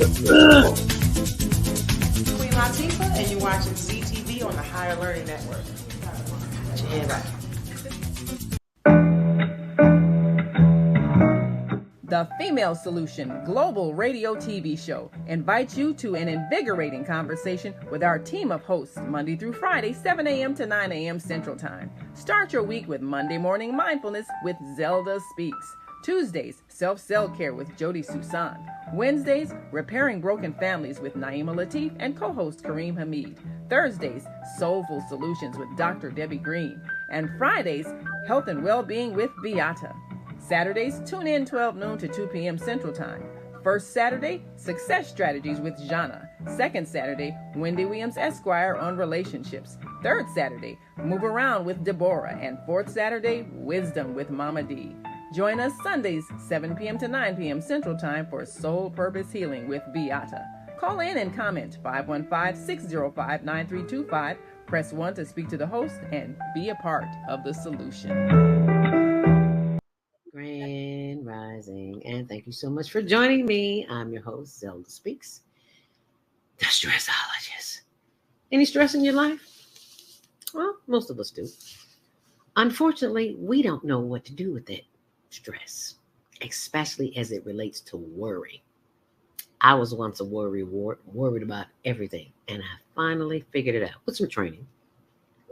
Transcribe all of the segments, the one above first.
Queen Latifah, and you're watching CTV on the Higher Learning Network. Put your hand right. The Female Solution Global Radio TV Show invites you to an invigorating conversation with our team of hosts Monday through Friday, 7 a.m. to 9 a.m. Central Time. Start your week with Monday Morning Mindfulness with Zelda Speaks. Tuesdays, Self-Cell Care with Jody Susan. Wednesdays, Repairing Broken Families with Naima Latif and co-host Kareem Hamid. Thursdays, Soulful Solutions with Dr. Debbie Green. And Fridays, Health and Wellbeing with Beata. Saturdays, tune in 12 noon to 2 p.m. Central Time. First Saturday, Success Strategies with Jana. Second Saturday, Wendy Williams Esquire on relationships. Third Saturday, Move Around with Deborah. And fourth Saturday, Wisdom with Mama D. Join us Sundays, 7 p.m. to 9 p.m. Central Time for Soul Purpose Healing with Beata. Call in and comment 515-605-9325. Press 1 to speak to the host and be a part of the solution. Grand Rising, and thank you so much for joining me. I'm your host, Zelda Speaks, the stressologist. Any stress in your life? Well, most of us do. Unfortunately, we don't know what to do with it. Stress, especially as it relates to worry. I was once a worried about everything, and I finally figured it out with some training.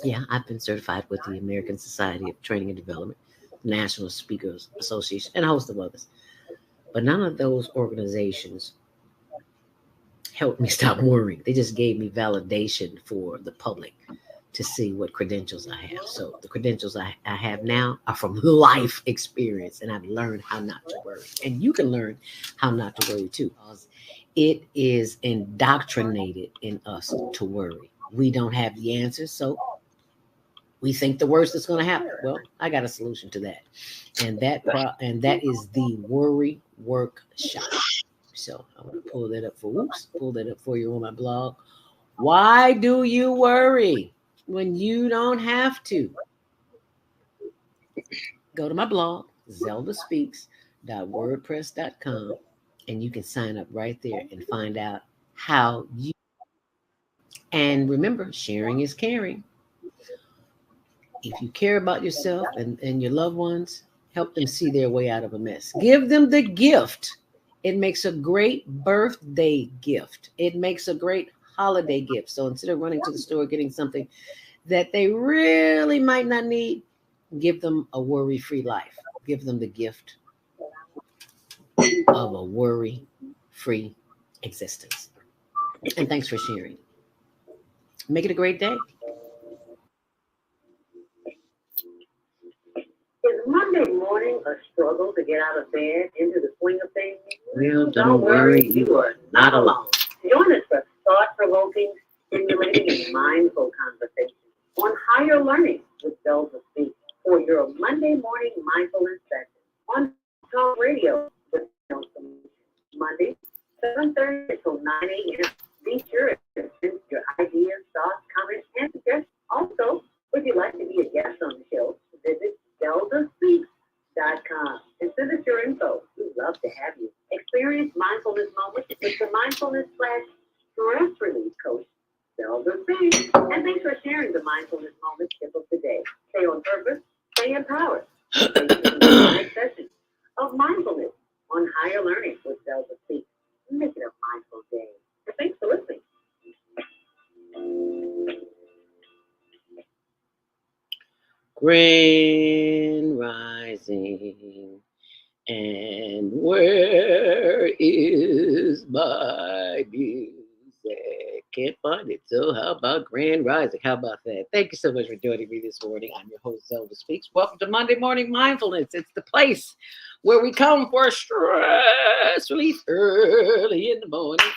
Yeah, I've been certified with the American Society of Training and Development, National Speakers Association, and a host of others. But none of those organizations helped me stop worrying. They just gave me validation for the public to see what credentials I have. So the credentials I have now are from life experience, and I've learned how not to worry. And you can learn how not to worry too, because it is indoctrinated in us to worry. We don't have the answers, so we think the worst is going to happen. Well, I got a solution to that, and that is the Worry Workshop. So I'm going to pull that up for you on my blog. Why do you worry when you don't have to? Go to my blog, zeldaspeaks.wordpress.com, and you can sign up right there and find out how you. And remember, sharing is caring. If you care about yourself and your loved ones, help them see their way out of a mess. Give them the gift. It makes a great birthday gift. It makes a great holiday gift. So instead of running to the store getting something that they really might not need, give them a worry-free life. Give them the gift of a worry-free existence. And thanks for sharing. Make it a great day. Is Monday morning a struggle to get out of bed into the swing of things? Well, don't worry, you are not alone. Join us for thought-provoking, stimulating, and mindful conversations on higher learning with Zelda Speaks for your Monday morning mindfulness session on Talk Radio with Monday, 7:30 until 9 a.m. Be sure to send your ideas, thoughts, comments, and suggestions. Also, if you'd like to be a guest on the show, visit zeldaspeaks.com and send us your info. We'd love to have you. Experience mindfulness moments with the mindfulness / stress relief coach, Zelda Speaks. And thanks for sharing the mindfulness moments tip of the day. Stay on purpose, stay empowered. Stay tuned to the next session of mindfulness on higher learning with Zelda Speaks. Make it a mindful day. And thanks for listening. Grand Rising, and where is my music? Can't find it. So how about Grand Rising? How about that? Thank you so much for joining me this morning. I'm your host, Zelda Speaks. Welcome to Monday Morning Mindfulness. It's the place where we come for stress relief early in the morning.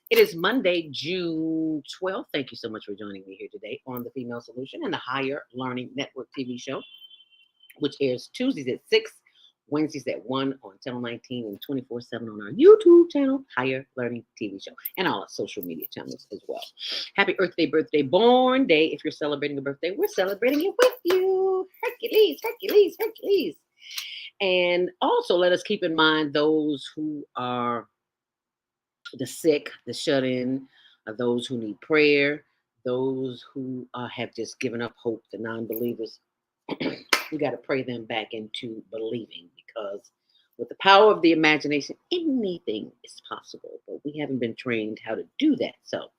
It is Monday, June 12th. Thank you so much for joining me here today on the Female Solution and the Higher Learning Network TV show, which airs Tuesdays at 6, Wednesdays at 1 on Channel 19 and 24/7 on our YouTube channel, Higher Learning TV show, and all our social media channels as well. Happy Earth Day, birthday, born day. If you're celebrating a birthday, we're celebrating it with you. Hercules, Hercules, Hercules. And also let us keep in mind those who are the sick, the shut-in, those who need prayer, those who have just given up hope, the non-believers. We got to pray them back into believing, because with the power of the imagination, anything is possible. But we haven't been trained how to do that. So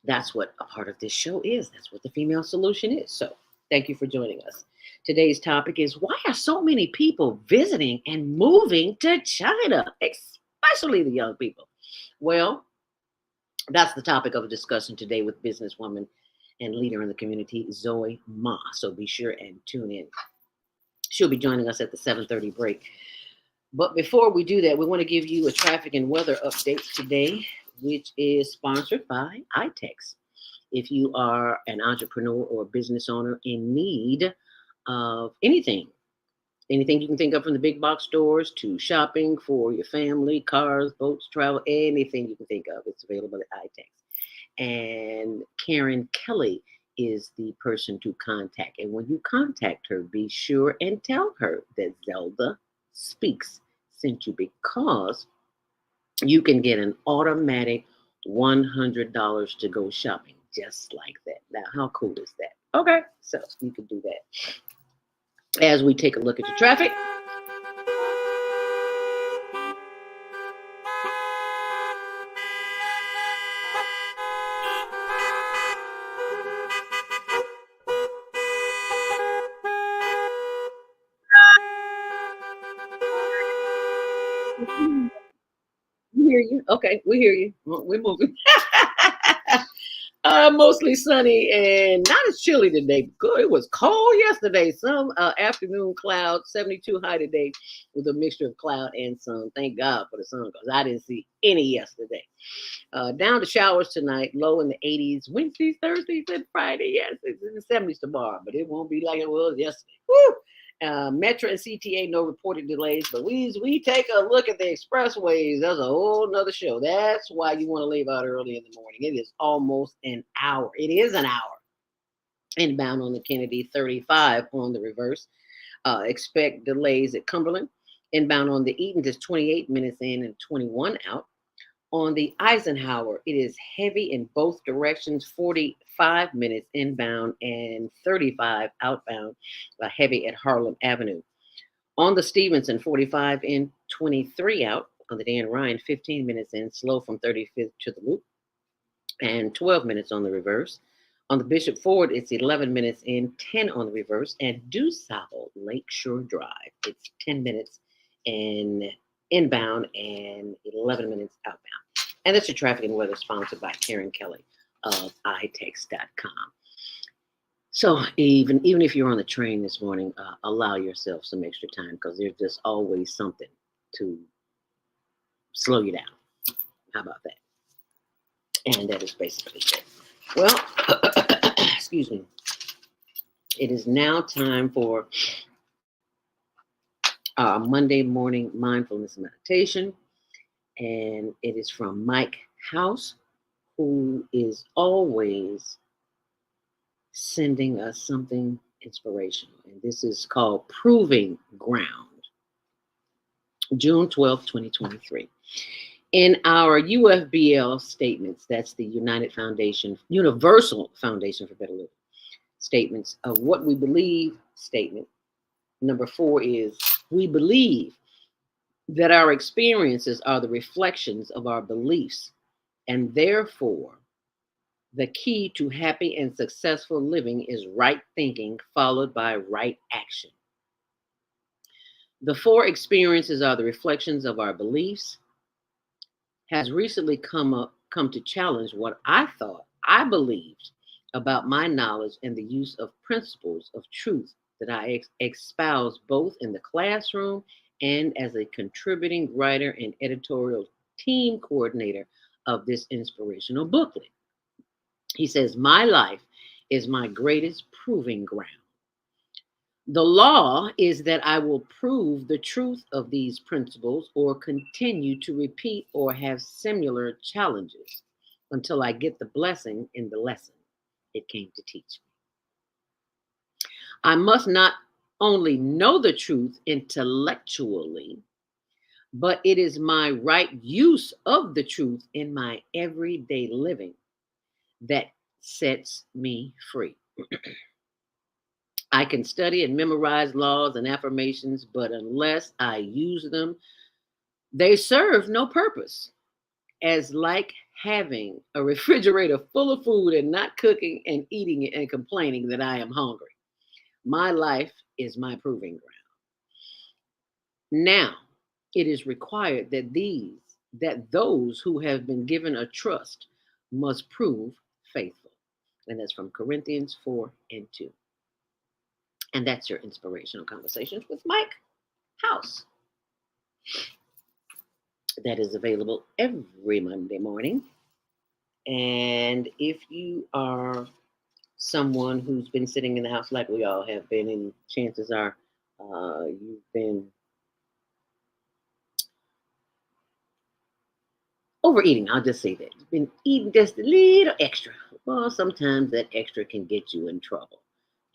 that's what a part of this show is. That's what the female solution is. So thank you for joining us. Today's topic is, why are so many people visiting and moving to China, especially the young people? Well, that's the topic of discussion today with businesswoman and leader in the community, Zoe Ma. So be sure and tune in. She'll be joining us at the 7:30 break. But before we do that, we want to give you a traffic and weather update today, which is sponsored by iTex. If you are an entrepreneur or business owner in need of anything you can think of, from the big box stores to shopping for your family, cars, boats, travel, anything you can think of, it's available at iTex. And Karen Kelly is the person to contact. And when you contact her, be sure and tell her that Zelda Speaks sent you, because you can get an automatic $100 to go shopping just like that. Now, how cool is that? Okay, so you can do that. As we take a look at the traffic. We hear you. Okay, we hear you. We're moving. Mostly sunny and not as chilly today. Good. It was cold yesterday. Some afternoon clouds, 72 high today, with a mixture of cloud and sun. Thank God for the sun, because I didn't see any yesterday. Down to showers tonight, low in the 80s. Wednesday, Thursday, and Friday. Yes, it's in the 70s tomorrow, but it won't be like it was yesterday. Woo! Metro and CTA, no reported delays, but we take a look at the expressways. That's a whole nother show. That's why you want to leave out early in the morning. It is almost an hour. It is an hour. Inbound on the Kennedy, 35 on the reverse. Expect delays at Cumberland. Inbound on the Eaton is 28 minutes in and 21 out. On the Eisenhower, it is heavy in both directions, 45 minutes inbound and 35 outbound, heavy at Harlem Avenue. On the Stevenson, 45 in, 23 out. On the Dan Ryan, 15 minutes in, slow from 35th to the Loop, and 12 minutes on the reverse. On the Bishop Ford, it's 11 minutes in, 10 on the reverse. And DuSable Lakeshore Drive, it's 10 minutes in inbound and 11 minutes outbound. And that's your traffic and weather, sponsored by Karen Kelly of iTex.com. So even if you're on the train this morning, allow yourself some extra time, because there's just always something to slow you down. How about that? And that is basically it. Well, excuse me. It is now time for our Monday morning mindfulness meditation. And it is from Mike House, who is always sending us something inspirational. And this is called Proving Ground, June 12th, 2023. In our UFBL statements, that's the Universal Foundation for Better Living statements of what we believe statement. Number 4 is, we believe that our experiences are the reflections of our beliefs, and therefore the key to happy and successful living is right thinking followed by right action. The 4 experiences are the reflections of our beliefs has recently come to challenge what I thought I believed about my knowledge and the use of principles of truth that I espouse both in the classroom and as a contributing writer and editorial team coordinator of this inspirational booklet. He says, my life is my greatest proving ground. The law is that I will prove the truth of these principles or continue to repeat or have similar challenges until I get the blessing in the lesson it came to teach me. I must not only know the truth intellectually, but it is my right use of the truth in my everyday living that sets me free. I can study and memorize laws and affirmations, but unless I use them, they serve no purpose. As like having a refrigerator full of food and not cooking and eating it and complaining that I am hungry. My life is my proving ground. Now, it is required that those who have been given a trust must prove faithful. And that's from Corinthians 4 and 2. And that's your inspirational conversations with Mike House. That is available every Monday morning. And if you are someone who's been sitting in the house like we all have been, and chances are you've been overeating, I'll just say that. You've been eating just a little extra. Well, sometimes that extra can get you in trouble.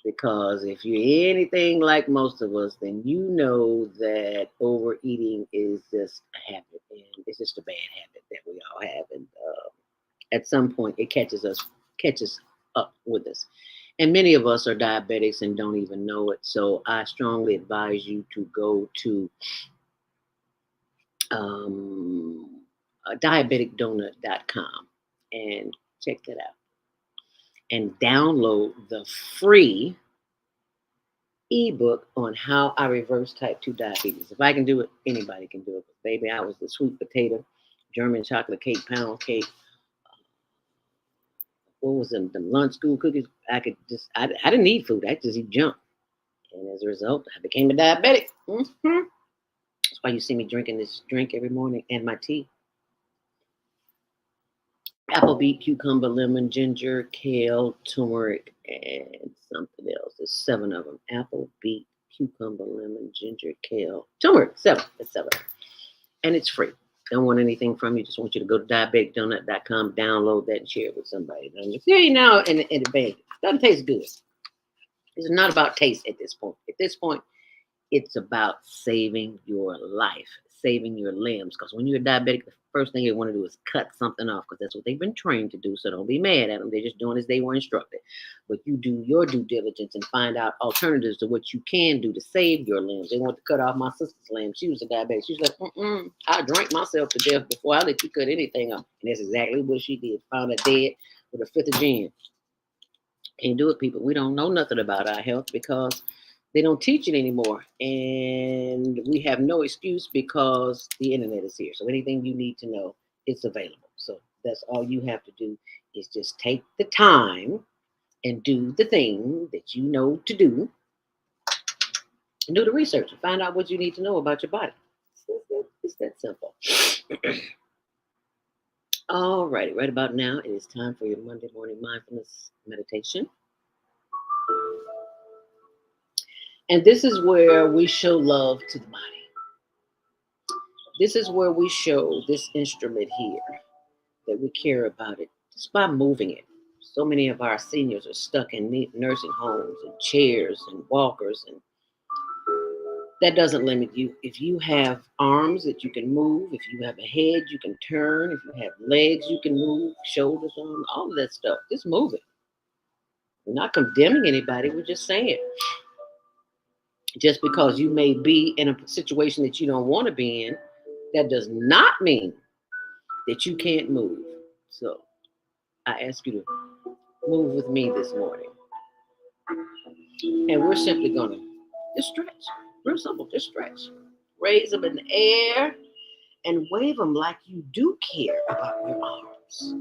Because if you're anything like most of us, then you know that overeating is just a habit, and it's just a bad habit that we all have. And at some point, it catches up with us. And many of us are diabetics and don't even know it. So I strongly advise you to go to diabeticdonut.com and check that out. And download the free ebook on how I reverse type 2 diabetes. If I can do it, anybody can do it. But baby, I was the sweet potato, German chocolate cake, pound cake. What was them? The lunch school cookies. I didn't eat food. I just eat junk. And as a result, I became a diabetic. That's why you see me drinking this drink every morning and my tea. Apple, beet, cucumber, lemon, ginger, kale, turmeric, and something else. There's 7 of them. Apple, beet, cucumber, lemon, ginger, kale, turmeric. 7. It's 7. And it's free. Don't want anything from you. Just want you to go to diabeticdonut.com, download that, and share it with somebody. See, now in advance. It doesn't taste good. It's not about taste at this point. At this point, it's about saving your life, saving your limbs. Because when you're a diabetic, the first thing you want to do is cut something off, because that's what they've been trained to do. So don't be mad at them. They're just doing as they were instructed. But you do your due diligence and find out alternatives to what you can do to save your limbs. They want to cut off my sister's limbs. She was a diabetic. She was like, I drank myself to death before I let you cut anything off. And that's exactly what she did. Found her dead with a fifth of gin. Can't do it, people. We don't know nothing about our health because they don't teach it anymore. And we have no excuse because the internet is here. So anything you need to know, it's available. So that's all you have to do is just take the time and do the thing that you know to do. And do the research and find out what you need to know about your body. It's that simple. All righty, right about now, it is time for your Monday morning mindfulness meditation. And this is where we show love to the body. This is where we show this instrument here that we care about it just by moving it. So many of our seniors are stuck in nursing homes and chairs and walkers, and that doesn't limit you. If you have arms that you can move, if you have a head you can turn, if you have legs you can move, shoulders, arms, all of that stuff, just move it. We're not condemning anybody, we're just saying. Just because you may be in a situation that you don't want to be in, that does not mean that you can't move. So I ask you to move with me this morning. And we're simply going to just stretch. Real simple, just stretch. Raise them in the air and wave them like you do care about your arms,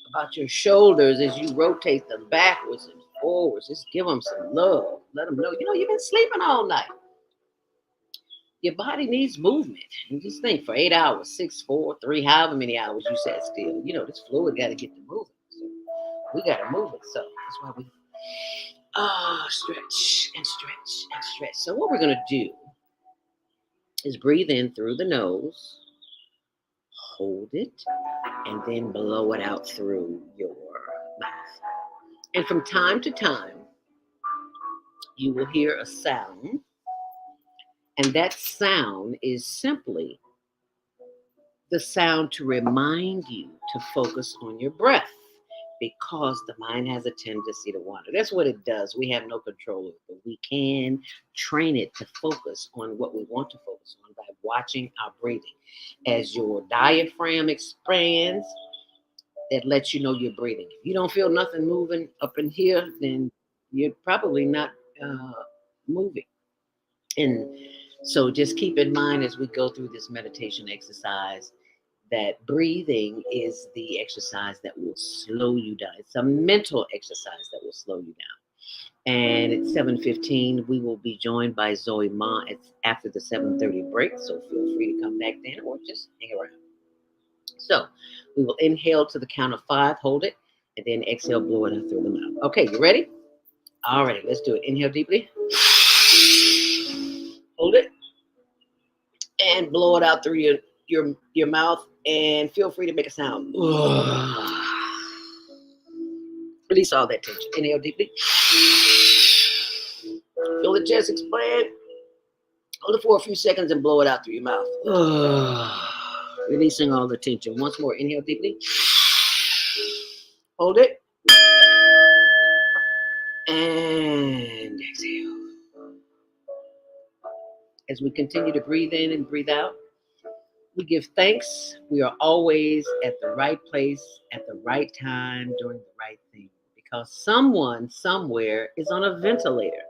about your shoulders as you rotate them backwards and forwards. Just give them some love. Let them know, you've been sleeping all night. Your body needs movement. You just think for 8 hours, 6, 4, 3, however many hours you sat still. This fluid got to get to moving. So we got to move it. So that's why we stretch and stretch and stretch. So what we're going to do is breathe in through the nose, hold it, and then blow it out through your mouth. And from time to time, you will hear a sound. And that sound is simply the sound to remind you to focus on your breath because the mind has a tendency to wander. That's what it does. We have no control over it, but we can train it to focus on what we want to focus on by watching our breathing. As your diaphragm expands, that lets you know you're breathing. If you don't feel nothing moving up in here, then you're probably not moving. And so just keep in mind as we go through this meditation exercise that breathing is the exercise that will slow you down. It's a mental exercise that will slow you down. And at 7:15, we will be joined by Zoe Ma. It's after the 7:30 break, so feel free to come back then or just hang around. So we will inhale to the count of 5, hold it, and then exhale, blow it out through the mouth. Okay, you ready? All right, let's do it. Inhale deeply. Hold it. And blow it out through your mouth. And feel free to make a sound. Release all that tension. Inhale deeply. Feel the chest expand. Hold it for a few seconds and blow it out through your mouth. Releasing all the tension. Once more. Inhale deeply. Hold it. And exhale. As we continue to breathe in and breathe out, we give thanks. We are always at the right place, at the right time, doing the right thing. Because someone somewhere is on a ventilator.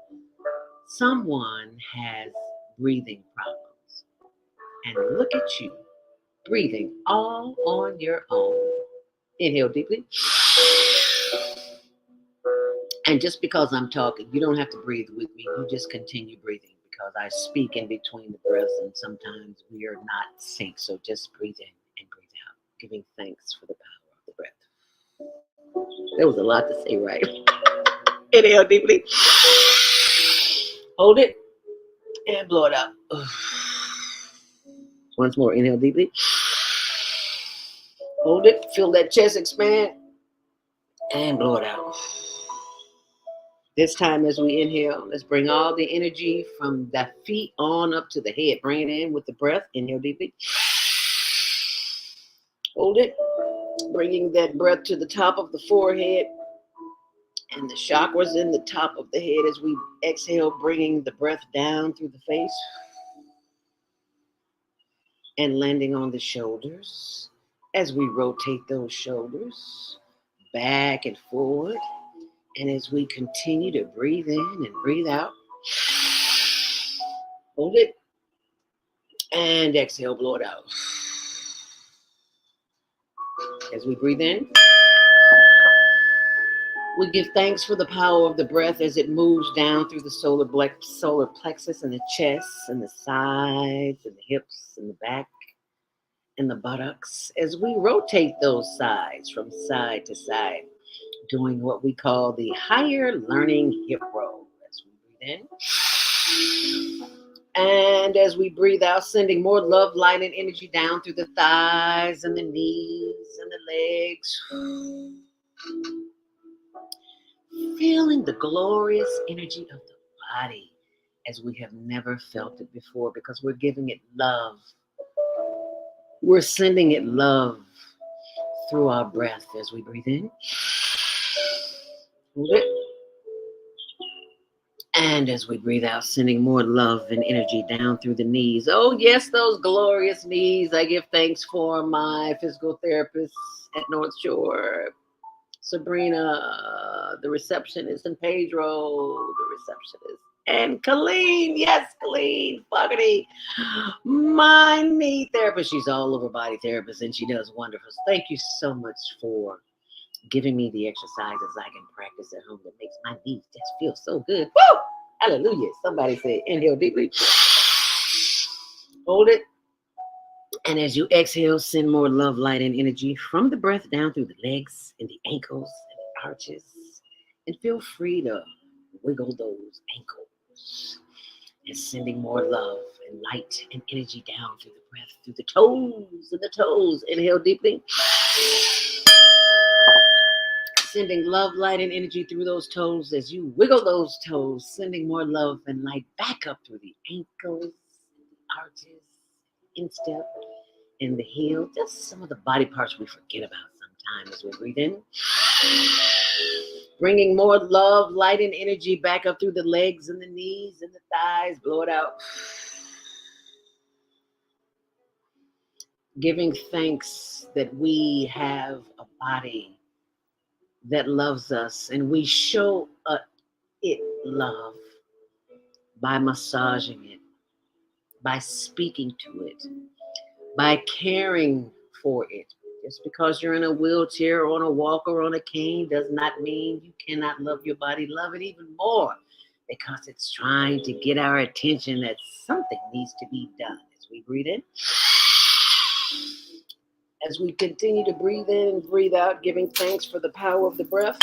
Someone has breathing problems. And look at you, breathing all on your own. Inhale deeply. And just because I'm talking, you don't have to breathe with me. You just continue breathing because I speak in between the breaths and sometimes we are not synced. So just breathe in and breathe out, giving thanks for the power of the breath. There was a lot to say, right? Inhale deeply. Hold it and blow it out. Once more, inhale deeply. Hold it, feel that chest expand and blow it out. This time as we inhale, let's bring all the energy from the feet on up to the head. Bring it in with the breath. Inhale deeply. Hold it. Bringing that breath to the top of the forehead and the chakras in the top of the head as we exhale, bringing the breath down through the face and landing on the shoulders as we rotate those shoulders back and forward. And as we continue to breathe in and breathe out, hold it and exhale, blow it out. As we breathe in, we give thanks for the power of the breath as it moves down through the solar plexus and the chest and the sides and the hips and the back and the buttocks as we rotate those sides from side to side, doing what we call the higher learning hip roll. As we breathe in. And as we breathe out, sending more love, light, and energy down through the thighs and the knees and the legs. Feeling the glorious energy of the body as we have never felt it before because we're giving it love. We're sending it love through our breath as we breathe in. Hold it. And as we breathe out, sending more love and energy down through the knees. Oh, yes, those glorious knees. I give thanks for my physical therapist at North Shore, Sabrina, the receptionist, and Pedro, the receptionist, and Colleen. Yes, Colleen Fogarty, my knee therapist. She's all over body therapist, and she does wonderful. Thank you so much for giving me the exercises I can practice at home that makes my knees just feel so good. Woo! Hallelujah. Somebody say inhale deeply. Hold it. And as you exhale, send more love, light, and energy from the breath down through the legs and the ankles and the arches. And feel free to wiggle those ankles. And sending more love and light and energy down through the breath, through the toes and the toes. Inhale deeply. Sending love, light, and energy through those toes as you wiggle those toes, sending more love and light back up through the ankles, the arches, instep, and the heel, just some of the body parts we forget about sometimes as we breathe in. Bringing more love, light, and energy back up through the legs and the knees and the thighs. Blow it out. Giving thanks that we have a body that loves us, and we show it love by massaging it, by speaking to it, by caring for it. Just because you're in a wheelchair or on a walker or on a cane does not mean you cannot love your body. Love it even more because it's trying to get our attention that something needs to be done. As we breathe in, as we continue to breathe in and breathe out, giving thanks for the power of the breath,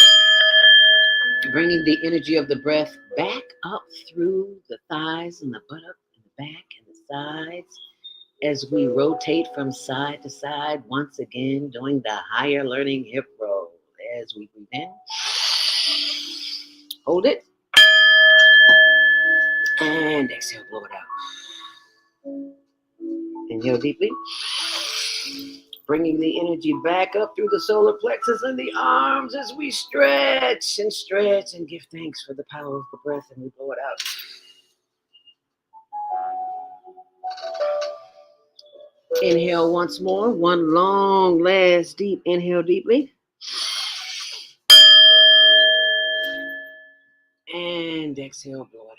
bringing the energy of the breath back up through the thighs and the buttock and the back and the sides as we rotate from side to side, once again doing the higher learning hip roll. As we breathe in, hold it, and exhale, blow it out. Inhale deeply, bringing the energy back up through the solar plexus and the arms as we stretch and give thanks for the power of the breath, and we blow it out. Inhale once more, one long, last deep inhale deeply. And exhale, blow it out.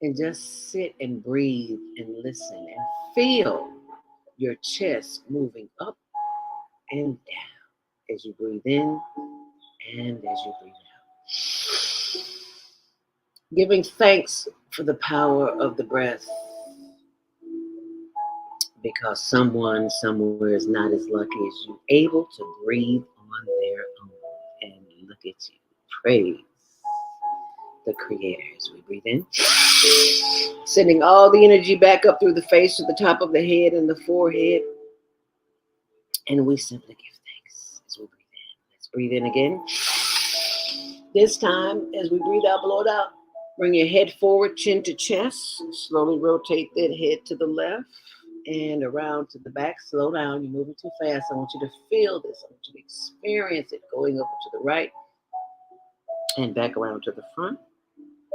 And just sit and breathe and listen and feel your chest moving up and down as you breathe in and as you breathe out. Giving thanks for the power of the breath, because someone somewhere is not as lucky as you, able to breathe on their own. And look at you. Praise the Creator as we breathe in. Sending all the energy back up through the face to the top of the head and the forehead. And we simply give thanks as we breathe in. Let's breathe in again. This time, as we breathe out, blow it out. Bring your head forward, chin to chest. Slowly rotate that head to the left and around to the back. Slow down. You're moving too fast. I want you to feel this. I want you to experience it going over to the right and back around to the front.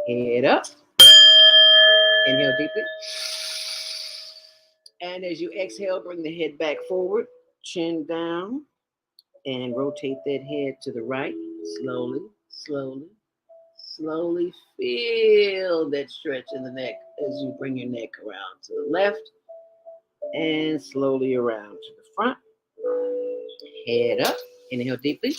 Head up. Inhale deeply. And as you exhale, bring the head back forward, chin down, and rotate that head to the right. Slowly, slowly, slowly feel that stretch in the neck as you bring your neck around to the left and slowly around to the front. Head up. Inhale deeply.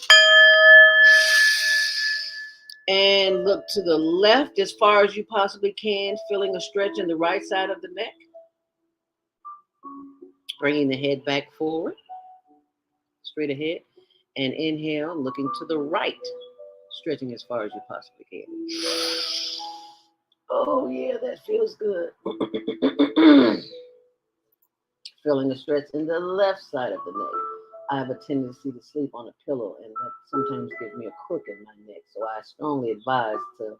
And look to the left as far as you possibly can, feeling a stretch in the right side of the neck. Bringing the head back forward, straight ahead. And inhale, looking to the right, stretching as far as you possibly can. Oh, yeah, that feels good. Feeling a stretch in the left side of the neck. I have a tendency to sleep on a pillow, and that sometimes gives me a crook in my neck. So I strongly advise to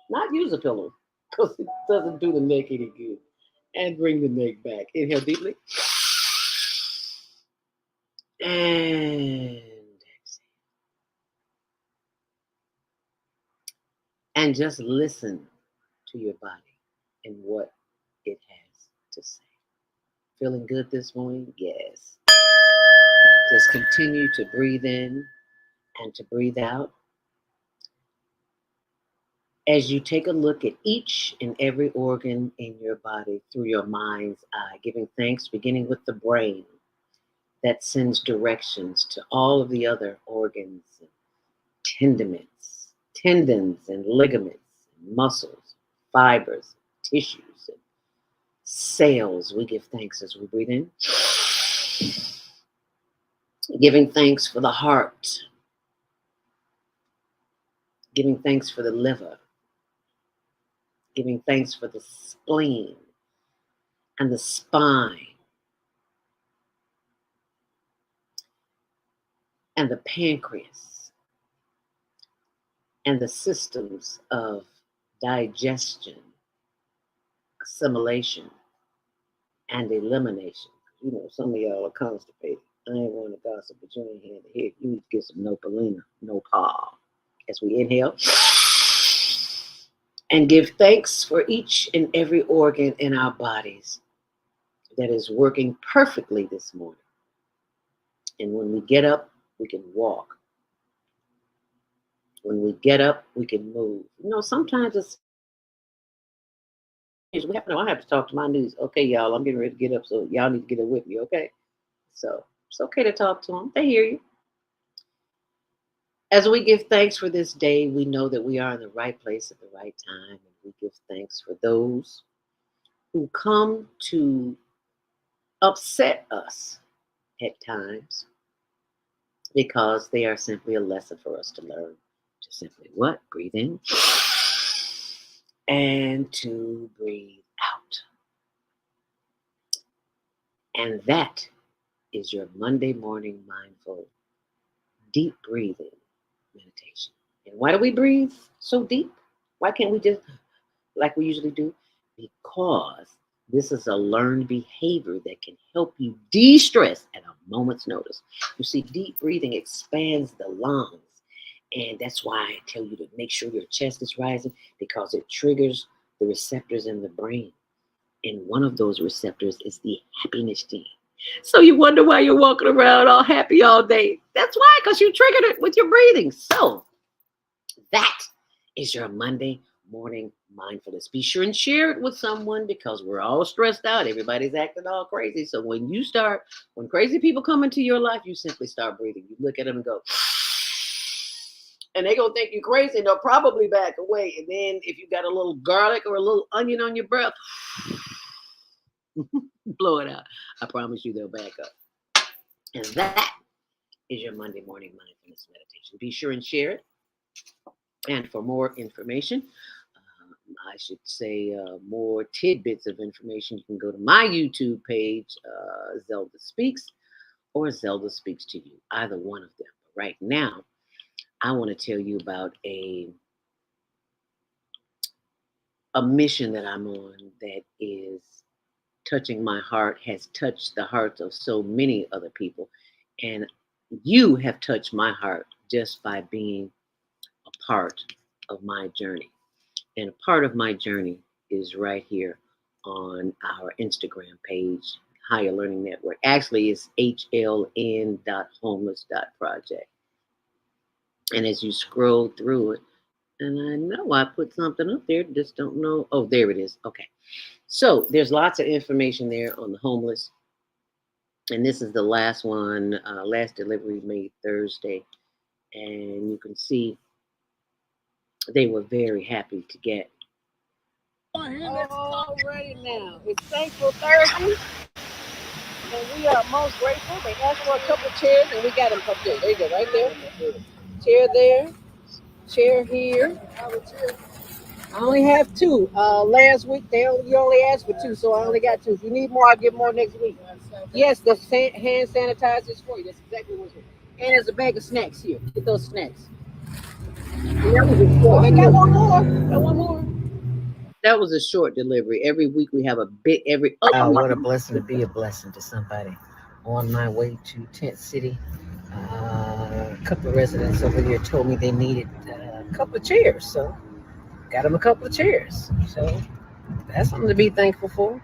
not use a pillow because it doesn't do the neck any good. And bring the neck back. Inhale deeply. And exhale. And just listen to your body and what it has to say. Feeling good this morning? Yes. Just continue to breathe in and to breathe out. As you take a look at each and every organ in your body through your mind's eye, giving thanks, beginning with the brain that sends directions to all of the other organs, tendons and ligaments, and muscles, fibers, tissues, and cells. We give thanks as we breathe in. Giving thanks for the heart. Giving thanks for the liver. Giving thanks for the spleen and the spine and the pancreas and the systems of digestion, assimilation, and elimination. You know, some of y'all are constipated. I ain't want to gossip, but you ain't here to hear. You need to get some Nopalina, Nopal. As we inhale and give thanks for each and every organ in our bodies that is working perfectly this morning. And when we get up, we can walk. When we get up, we can move. You know, sometimes it's I have to talk to my news. Okay, y'all, I'm getting ready to get up, so y'all need to get up with me, okay? So it's okay to talk to them. They hear you. As we give thanks for this day, we know that we are in the right place at the right time. And we give thanks for those who come to upset us at times because they are simply a lesson for us to learn. To simply what? Breathe in and to breathe out. And that is your Monday morning mindful deep breathing meditation. And why do we breathe so deep? Why can't we just, like we usually do? Because this is a learned behavior that can help you de-stress at a moment's notice. You see, deep breathing expands the lungs. And that's why I tell you to make sure your chest is rising, because it triggers the receptors in the brain. And one of those receptors is the happiness gene. So you wonder why you're walking around all happy all day. That's why, because you triggered it with your breathing. So that is your Monday morning mindfulness. Be sure and share it with someone, because we're all stressed out. Everybody's acting all crazy. So when crazy people come into your life, you simply start breathing. You look at them and go, and they're going to think you're crazy, and they'll probably back away. And then if you got a little garlic or a little onion on your breath, blow it out. I promise you they'll back up. And that is your Monday morning mindfulness meditation. Be sure and share it. And for more information, I should say more tidbits of information, you can go to my YouTube page, Zelda Speaks, or Zelda Speaks to You, either one of them. But right now, I want to tell you about a mission that I'm on that is touching my heart, has touched the hearts of so many other people. And you have touched my heart just by being a part of my journey. And a part of my journey is right here on our Instagram page, Higher Learning Network. Actually, it's hln.homeless.project. And as you scroll through it, and I know I put something up there, just don't know. Oh, there it is. Okay. So there's lots of information there on the homeless. And this is the last one, last delivery made Thursday. And you can see they were very happy to get. All righty now. It's Thankful Thursday. And we are most grateful. They asked for a couple of chairs, and we got them up there. There you go, right there. Chair there. Chair here. I only have two. Last week you only asked for two, so I only got two. If you need more, I'll get more next week. Yes, the hand sanitizer is for you. That's exactly what's here. And there's a bag of snacks here. Get those snacks. I got one more. Got one more. That was a short delivery. Every week we have a bit. Oh, what a blessing to be a blessing to somebody. On my way to Tent City, a couple of residents over here told me they needed a couple of chairs, so got them a couple of chairs. So that's something to be thankful for.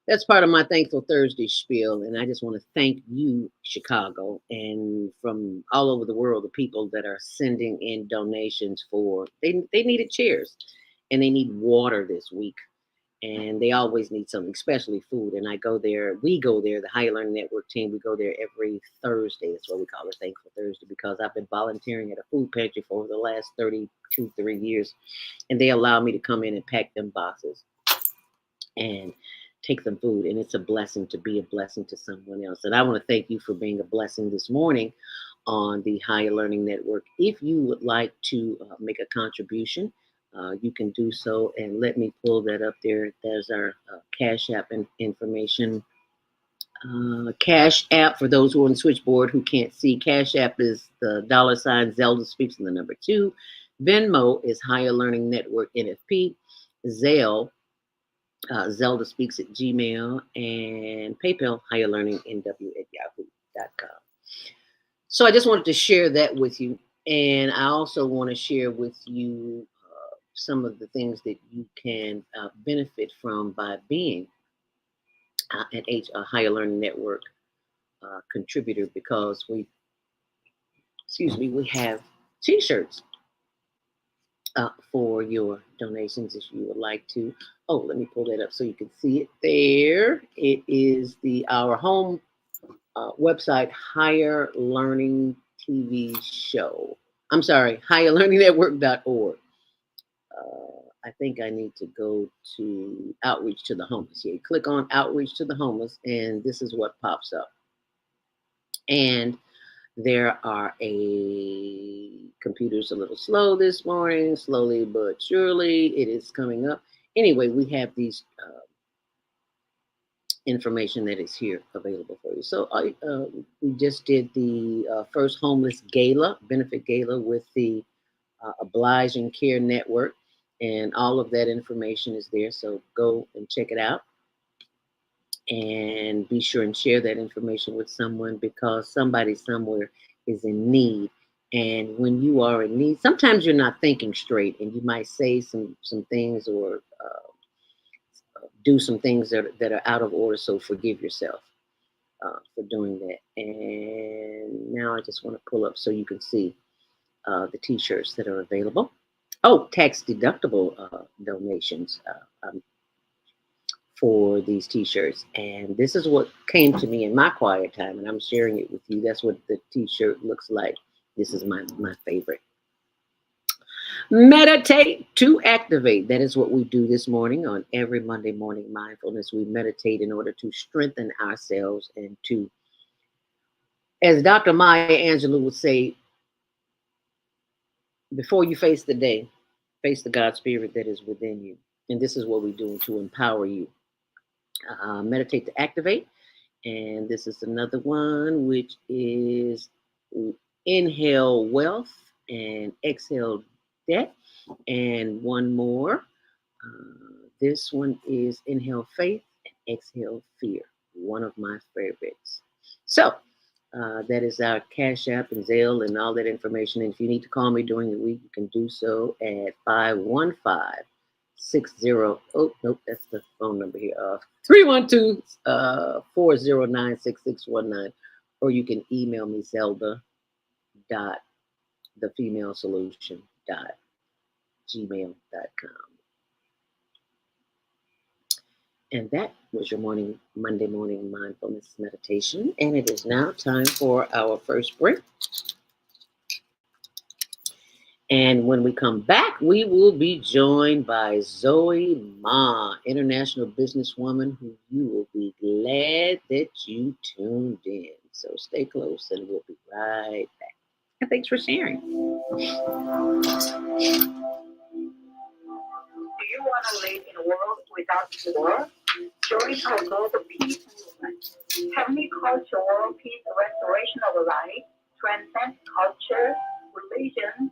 That's part of my Thankful Thursday spiel, and I just want to thank you, Chicago, and from all over the world, the people that are sending in donations for. They needed chairs, and they need water this week, and they always need something, especially food. And we go there, the Higher Learning Network team, we go there every Thursday. That's what we call it, Thankful Thursday, because I've been volunteering at a food pantry for the last 3 years, and they allow me to come in and pack them boxes and take some food. And it's a blessing to be a blessing to someone else. And I want to thank you for being a blessing this morning on the Higher Learning Network. If you would like to make a contribution, you can do so. And let me pull that up there. There's our Cash App information. Cash App, for those who are on the switchboard who can't see, Cash App is the $ Zelda Speaks and the number 2. Venmo is Higher Learning Network NFP. Zelle Zelda Speaks at Gmail, and PayPal, higherlearningnw@yahoo.com. So I just wanted to share that with you. And I also want to share with you some of the things that you can benefit from by being a Higher Learning Network contributor, because we have t-shirts for your donations if you would like to. Oh, let me pull that up so you can see it there. It is our home website, Higher Learning TV Show. I'm sorry, higherlearningnetwork.org. I think I need to go to Outreach to the Homeless. Yeah, click on Outreach to the Homeless, and this is what pops up. And there are computer's a little slow this morning, slowly but surely it is coming up. Anyway, we have these information that is here available for you. So we just did the first homeless gala, benefit gala with the Oblige and Care Network, and all of that information is there. So go and check it out, and be sure and share that information with someone, because somebody somewhere is in need. And when you are in need, sometimes you're not thinking straight, and you might say some things, or do some things that are out of order. So forgive yourself for doing that. And now I just want to pull up so you can see the t-shirts that are available. Oh, tax deductible donations for these t-shirts. And this is what came to me in my quiet time, and I'm sharing it with you. That's what the t-shirt looks like. This is my favorite. Meditate to activate. That is what we do this morning on every Monday morning mindfulness. We meditate in order to strengthen ourselves and to, as Dr. Maya Angelou would say, before you face the day, face the God spirit that is within you. And this is what we do to empower you. Meditate to activate. And this is another one, which is inhale wealth and exhale debt. And one more. This one is inhale faith and exhale fear. One of my favorites. So that is our Cash App and Zelle and all that information. And if you need to call me during the week, you can do so at 515-60. Oh, nope, that's the phone number here. 312-409-6619. Or you can email me, zelda.thefemalesolution.gmail.com. And that was your Monday morning mindfulness meditation. And it is now time for our first break. And when we come back, we will be joined by Zoe Ma, international businesswoman, who you will be glad that you tuned in. So stay close and we'll be right back. And thanks for sharing. Do you want to live in a world without war? Join our global peace movement. Heavenly Culture World Peace Restoration of Life transcends culture, religion,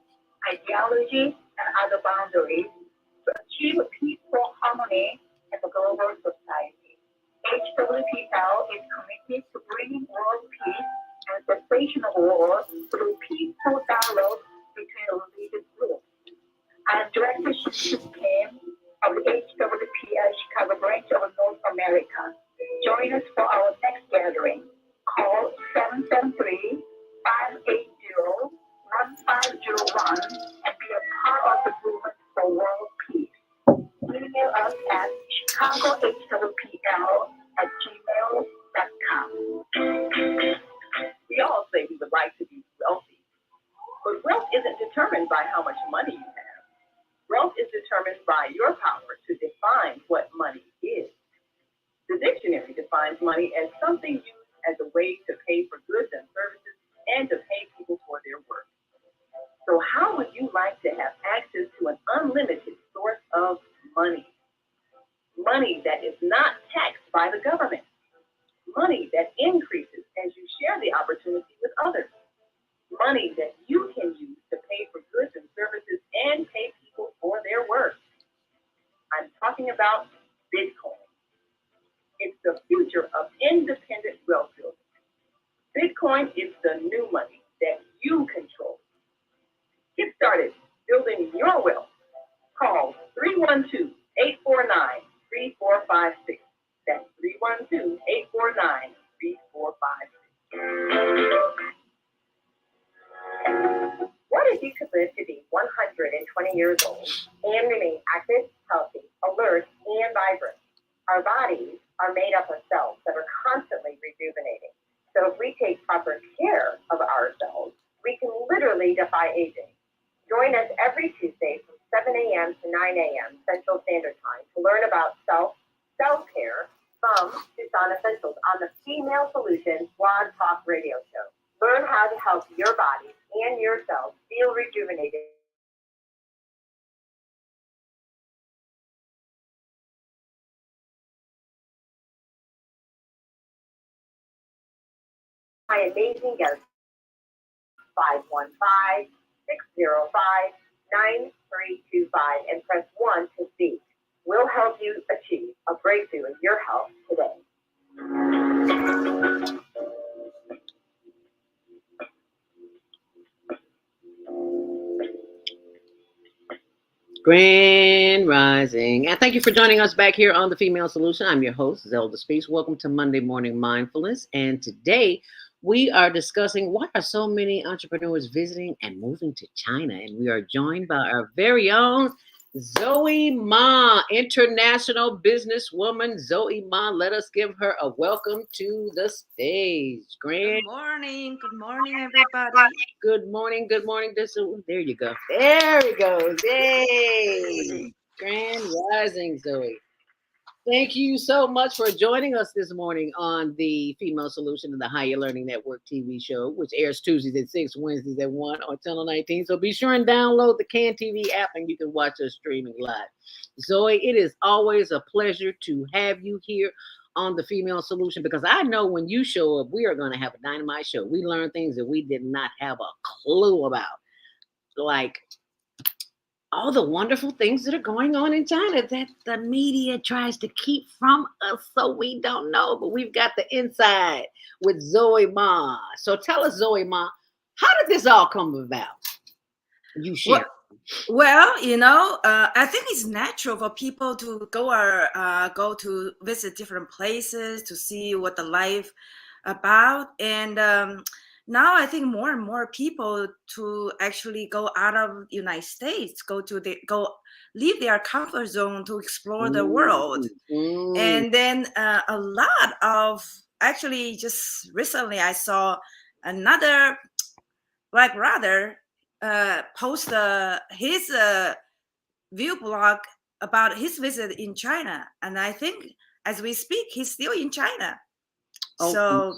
ideology, and other boundaries to achieve peaceful harmony in the global society. HWPL is committed to bringing world peace and cessation of war through peaceful dialogue between religious groups. I am Director Shin Kim of the HWPL Chicago branch of North America. Join us for our next gathering. Call 773-580-1501 and be a part of the movement for world peace. Email us at chicagohwpl@gmail.com. We all say we would like to be wealthy, but wealth isn't determined by how much money you have. Wealth is determined by your power to define what money is. The dictionary defines money as something used as a way to pay for goods and services and to pay people for their work. So how would you like to have access to an unlimited source of money? Money that is not taxed by the government. Money that increases as you share the opportunity with others. Money that you can use to pay for goods and services and pay people for their work. I'm talking about Bitcoin. independent wealth building. Bitcoin is the new money that you control. Get started building your wealth. Call 312-849-3456. That's 312-849-3456. What if you could live to be 120 years old and remain active, healthy, alert, and vibrant? Our bodies are made up of cells that are constantly rejuvenating. So if we take proper care of ourselves, we can literally defy aging. Join us every Tuesday from 7 a.m. to 9 a.m. Central Standard Time to learn about self-care from Tucson Essentials on the Female Solutions Blog Talk Radio Show. Learn how to help your body and yourself feel rejuvenated. My amazing guest, 515-605-9325, and press 1 to speak. We'll help you achieve a breakthrough in your health today. Grand Rising. And thank you for joining us back here on The Female Solution. I'm your host, Zelda Speaks. Welcome to Monday Morning Mindfulness. And today we are discussing why are so many entrepreneurs visiting and moving to China. And we are joined by our very own Zoe Ma, international businesswoman. Zoe Ma, let us give her a welcome to the stage. Good morning, everybody. Good morning. There you go. There he goes. Yay! Grand Rising, Zoe. Thank you so much for joining us this morning on the Female Solution and the Higher Learning Network TV show, which airs Tuesdays at 6, Wednesdays at 1 on Channel 19. So be sure and download the CAN TV app and you can watch us streaming live. Zoe, it is always a pleasure to have you here on the Female Solution because I know when you show up, we are going to have a dynamite show. We learn things that we did not have a clue about, like all the wonderful things that are going on in China that the media tries to keep from us so we don't know, but we've got the inside with Zoe Ma. So tell us, Zoe Ma, how did this all come about? You share. Well, I think it's natural for people to go to visit different places to see what the life about. And now I think more and more people to actually go out of the United States, go leave their comfort zone to explore the world. And then a lot of, actually just recently I saw another Black brother post his view blog about his visit in China. And I think as we speak, he's still in China. So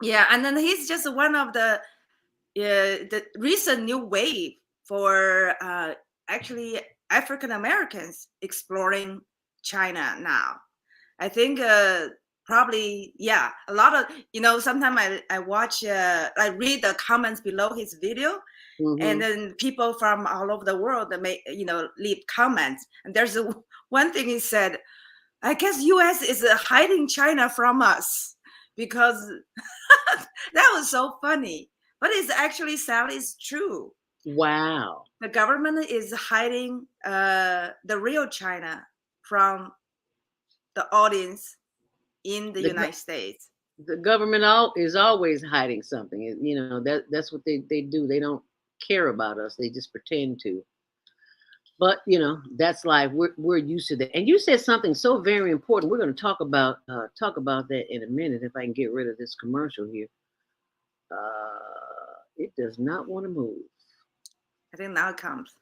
yeah, and then he's just one of the recent new wave for actually African Americans exploring China now. I think probably, yeah, a lot of, sometimes I watch, I read the comments below his video, and then people from all over the world that may, leave comments. And there's one thing he said, I guess US is hiding China from us, because that was so funny. But it's actually, sadly, it's true. Wow. The government is hiding the real China from the audience in the United States. The government is always hiding something. That's what they do. They don't care about us. They just pretend to. But that's life. We're used to that. And you said something so very important. We're going to talk about that in a minute. If I can get rid of this commercial here. It does not want to move. I think now it comes.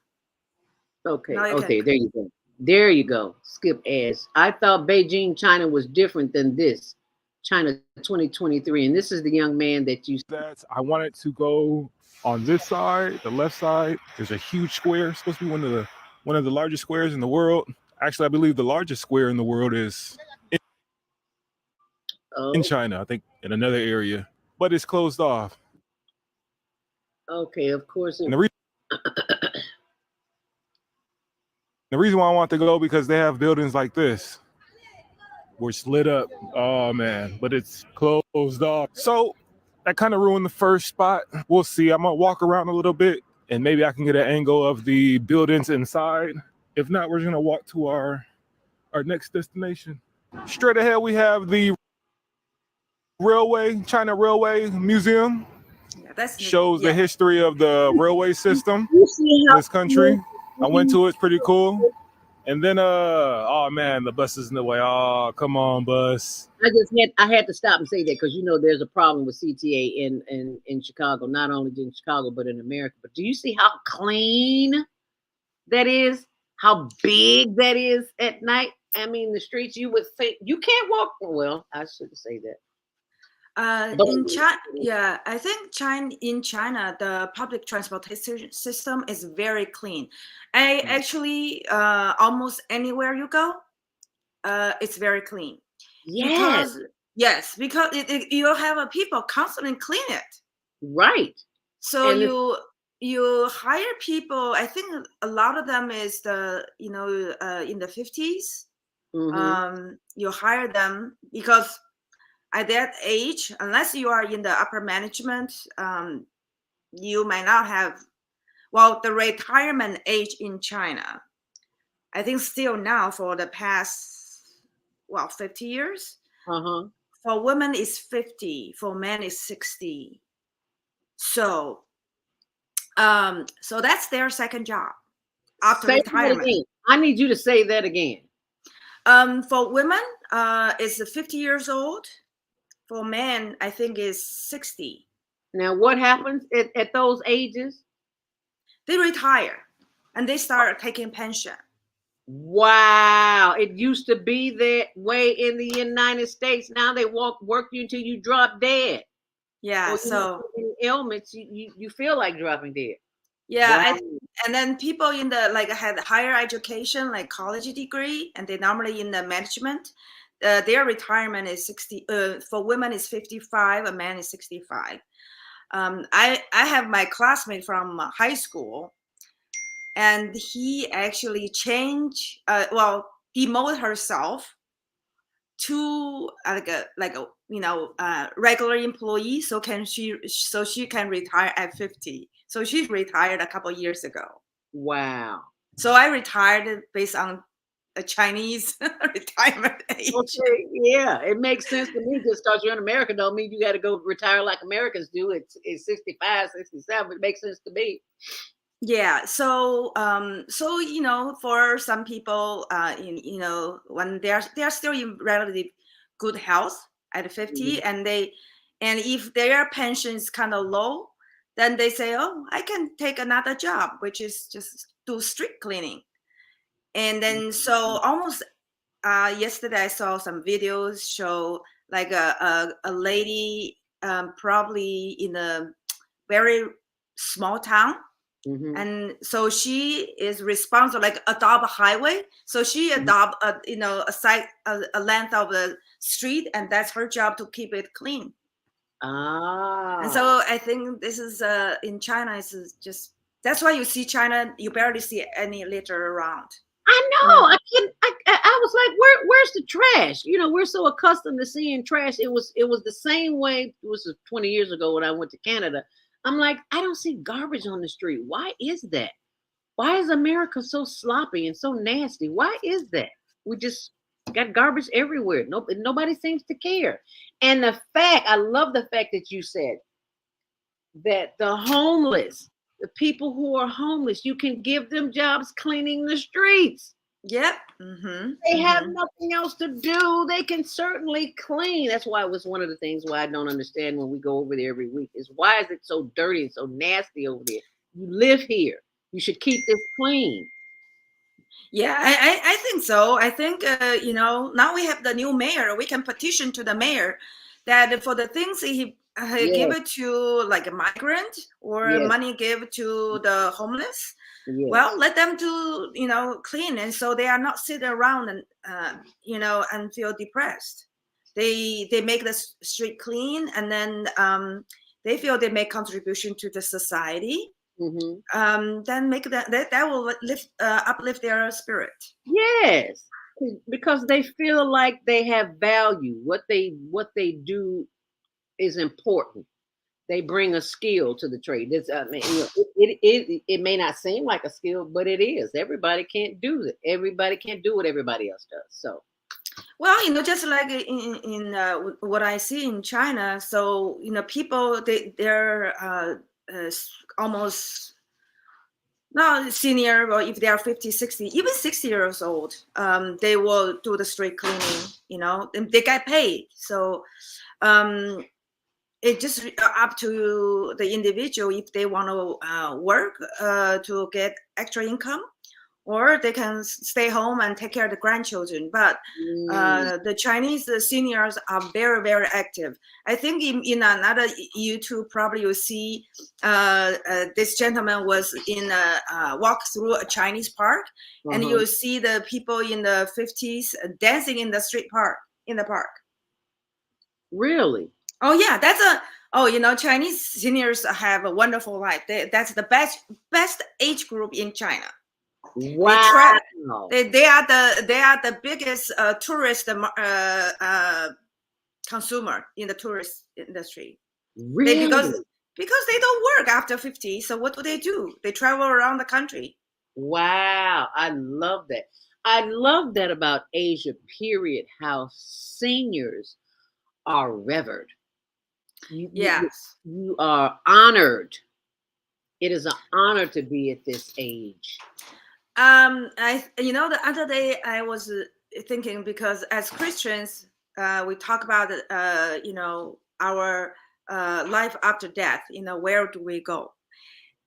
Okay. There you go. There you go. Skip ads. I thought Beijing, China was different than this. China 2023. And this is the young man that you said. I wanted to go on this side, the left side. There's a huge square. It's supposed to be one of the largest squares in the world. Actually, I believe the largest square in the world is in China, I think in another area. But it's closed off. Okay, of course. And the reason why I want to go because they have buildings like this. where it's lit up. Oh man, but it's closed off. So that kind of ruined the first spot. We'll see. I'm gonna walk around a little bit and maybe I can get an angle of the buildings inside. If not, we're just gonna walk to our next destination. Straight ahead, we have the China Railway Museum. Yeah, that's Shows the history of the railway system You see in how this country. I went to it, it's pretty cool. And then oh man, the bus is in the way. Oh, come on, bus. I had to stop and say that because there's a problem with CTA in Chicago, not only in Chicago but in America. But do you see how clean that is? How big that is at night? I mean, the streets, you would think you can't walk. Well, I shouldn't say that. In China, yeah, I think in China, the public transportation system is very clean. I actually almost anywhere you go, it's very clean. Yes. Because you have people constantly clean it. Right. So you hire people. I think a lot of them is in the 50s. Mm-hmm. You hire them because at that age, unless you are in the upper management, you might not have. Well, the retirement age in China, I think still now for the past 50 years. Uh-huh. For women is 50, for men is 60. So that's their second job after retirement. I need you to say that again. For women, it's 50 years old. For men, I think is 60. Now, what happens at those ages? They retire and they start taking pension. Wow. It used to be that way in the United States. Now they work you until you drop dead. Yeah. So ailments, you feel like dropping dead. Yeah. Wow. And then people in the had higher education, like college degree, and they normally in the management, their retirement is 60. For women is 55, a man is 65. I have my classmate from high school, and he actually demoted herself to regular employee, so she can retire at 50. So she retired a couple years ago. Wow. So I retired based on a Chinese retirement age. Okay, yeah, it makes sense to me. Just because you're in America don't mean you got to go retire like Americans do. It's 65, 67. It makes sense to me. Yeah. So for some people, when they're still in relatively good health at 50, mm-hmm. and if their pension is kind of low, then they say, oh, I can take another job, which is just do street cleaning. And then so almost yesterday I saw some videos show like a lady probably in a very small town. Mm-hmm. And so she is responsible, like adopt a highway. So she adopt a length of the street, and that's her job to keep it clean. And so I think this is in China. It's just that's why you see China. You barely see any litter around. I know. I was like, where's the trash? We're so accustomed to seeing trash. It was the same way. It was 20 years ago when I went to Canada. I'm like, I don't see garbage on the street. Why is that? Why is America so sloppy and so nasty? Why is that? We just got garbage everywhere. Nobody seems to care. And I love the fact that you said that the homeless, the people who are homeless, you can give them jobs cleaning the streets. Yep. Mm-hmm. They have nothing else to do. They can certainly clean. That's why it was one of the things why I don't understand when we go over there every week is why is it so dirty and so nasty over there? You live here. You should keep this clean. Yeah, I think so. I think, now we have the new mayor. We can petition to the mayor that for the things he give it to like a migrant or money give to the homeless. Yes. Well, let them do, clean. And so they are not sit around and, and feel depressed. They make the street clean, and then they feel they make contribution to the society. Mm-hmm. Then make that will uplift their spirit. Yes. because they feel like they have value. What they do is important. They bring a skill to the trade. This, I mean, it may not seem like a skill, but it is. Everybody can't do it. Everybody can't do what everybody else does. So, well, just like in what I see in China, so people they're almost not senior, or if they are 50, 60, even 60 years old, they will do the street cleaning. And they get paid. So it's just up to the individual if they want to work to get extra income, or they can stay home and take care of the grandchildren. But the Chinese seniors are very, very active. I think in another YouTube, probably you'll see this gentleman was in a walk through a Chinese park, and you'll see the people in the 50s dancing in the park. Really? Oh yeah, Chinese seniors have a wonderful life. That's the best age group in China. Wow. They are the biggest tourist consumer in the tourist industry. Really? Because they don't work after 50. So what do? They travel around the country. Wow. I love that. I love that about Asia, period, how seniors are revered. Yes. You are honored. It is an honor to be at this age. The other day I was thinking, because as Christians, we talk about our life after death. Where do we go?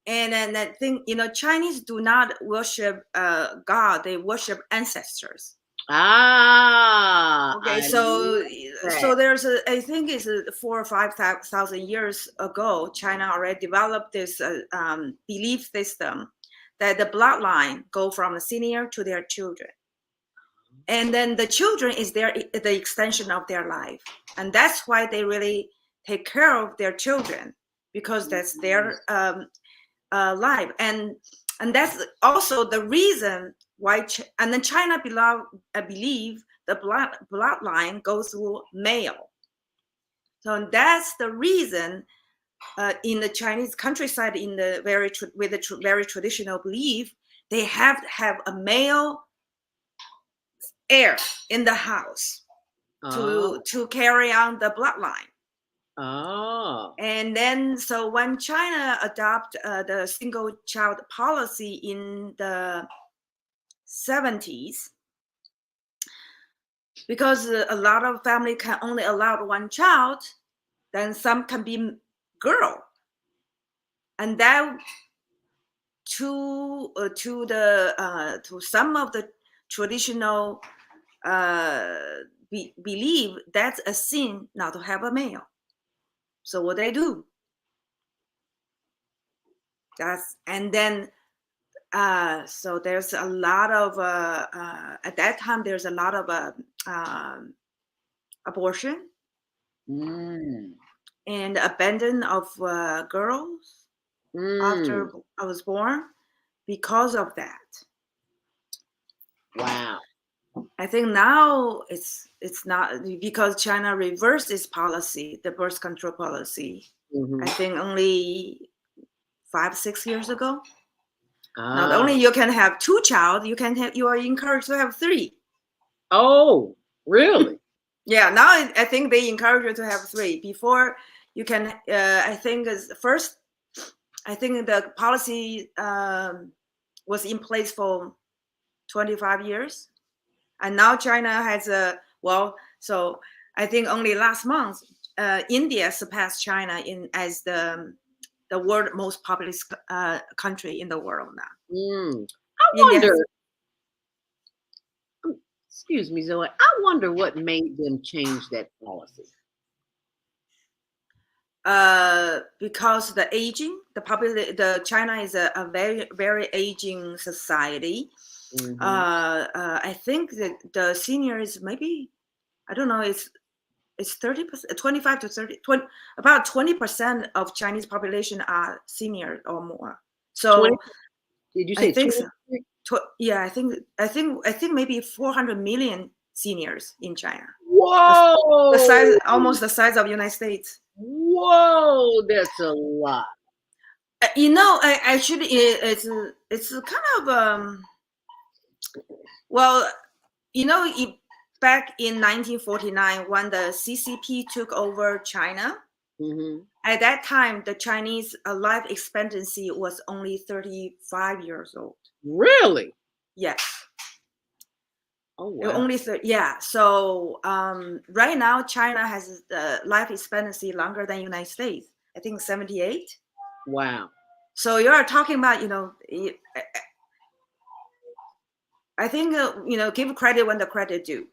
And then I think Chinese do not worship God; they worship ancestors. Okay, so there's I think it's 4,000 or 5,000 years ago, China already developed this belief system that the bloodline go from the senior to their children, and then the children is the extension of their life, and that's why they really take care of their children, because that's their life, and that's also the reason why. And then China believe the bloodline goes through male, so that's the reason. In the Chinese countryside, in the very traditional belief, they have to have a male heir in the house to carry on the bloodline. Oh. And then, so when China adopt the single child policy in the 70s, because a lot of family can only allow one child, then some can be girl, and that to some of the traditional believe that's a sin not to have a male. So what they do? And then so there's a lot of at that time there's a lot of abortion and abandon of girls after I was born because of that. Wow. I think now it's not, because China reversed its policy, the birth control policy. I think only 5-6 years ago. Not only you can have 2 child, you are encouraged to have 3. Oh, really? Yeah, now I think they encourage you to have 3. Before you can, I think first, I think the policy was in place for 25 years. And now China has so I think only last month, India surpassed China as the world most populous country in the world now. I wonder. Excuse me, Zoe. I wonder what made them change that policy. Because the aging, the China is a very, very aging society. I think that the seniors, maybe, I don't know, it's 30%, 25 to 30, about 20% of Chinese population are senior or more. So 20? Did you say 20? Yeah, I think maybe 400 million seniors in China. The size, Whoa! almost the size of United States. Whoa! That's a lot. You know, actually, it's kind of well, you know, back in 1949 when the CCP took over China. Mm-hmm. At that time, the Chinese life expectancy was only 35 years old. Really? Yes. Oh It wow. only yeah. So right now, China has the life expectancy longer than United States. I think 78. Wow. So you are talking about, you know, I think you know, give credit when the credit due.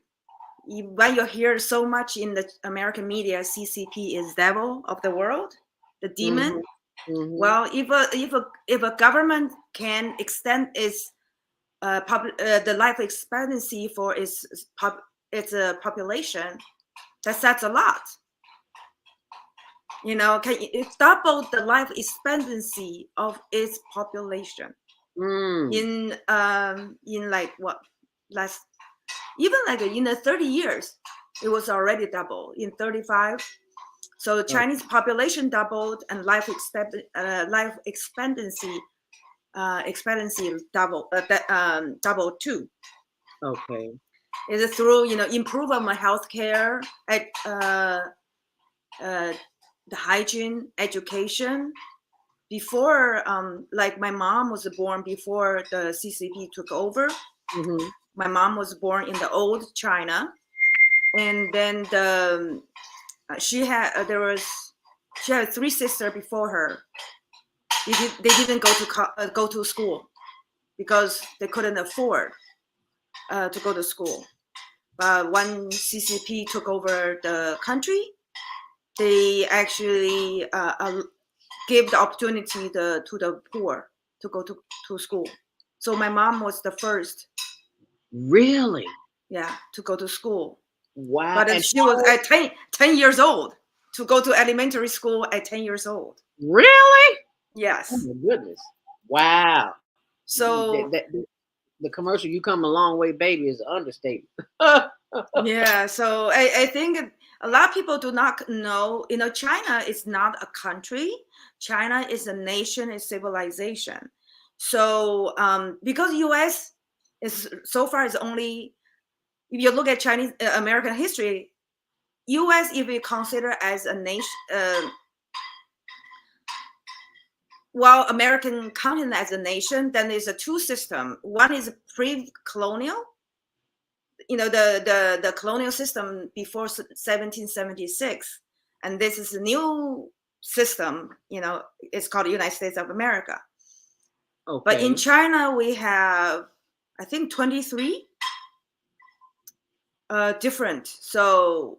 When you hear so much in the American media, CCP is devil of the world, the demon. Mm-hmm. Mm-hmm. Well, if a government can extend its the life expectancy for its population, that's a lot. You know, it double the life expectancy of its population in like what last, even like in the 30 years, it was already double in 35. So Chinese population doubled and life expectancy doubled too. Okay. Is through, you know, improvement of healthcare, the hygiene, education. Before, like my mom was born before the CCP took over. Mm-hmm. My mom was born in the old China, and then she had three sisters before her. They didn't go to school because they couldn't afford to go to school. But when CCP took over the country, they actually gave the opportunity to the poor to go to school. So my mom was the first, Really? yeah, to go to school. Wow. But And she was at 10 years old to go to elementary school at 10 years old. really? Oh Yes. my goodness. Wow. So The commercial "You Come a Long Way, Baby" is an understatement. yeah, so I think a lot of people do not know, you know, China is not a country. China is a nation, a civilization. So because US is so far is only, if you look at Chinese American history, US, if you consider as a nation, well, American continent as a nation, then there's a two system. One is pre-colonial, you know, the colonial system before 1776, and this is a new system, you know, it's called the United States of America. Okay. But in China we have, I think, 23 different. So,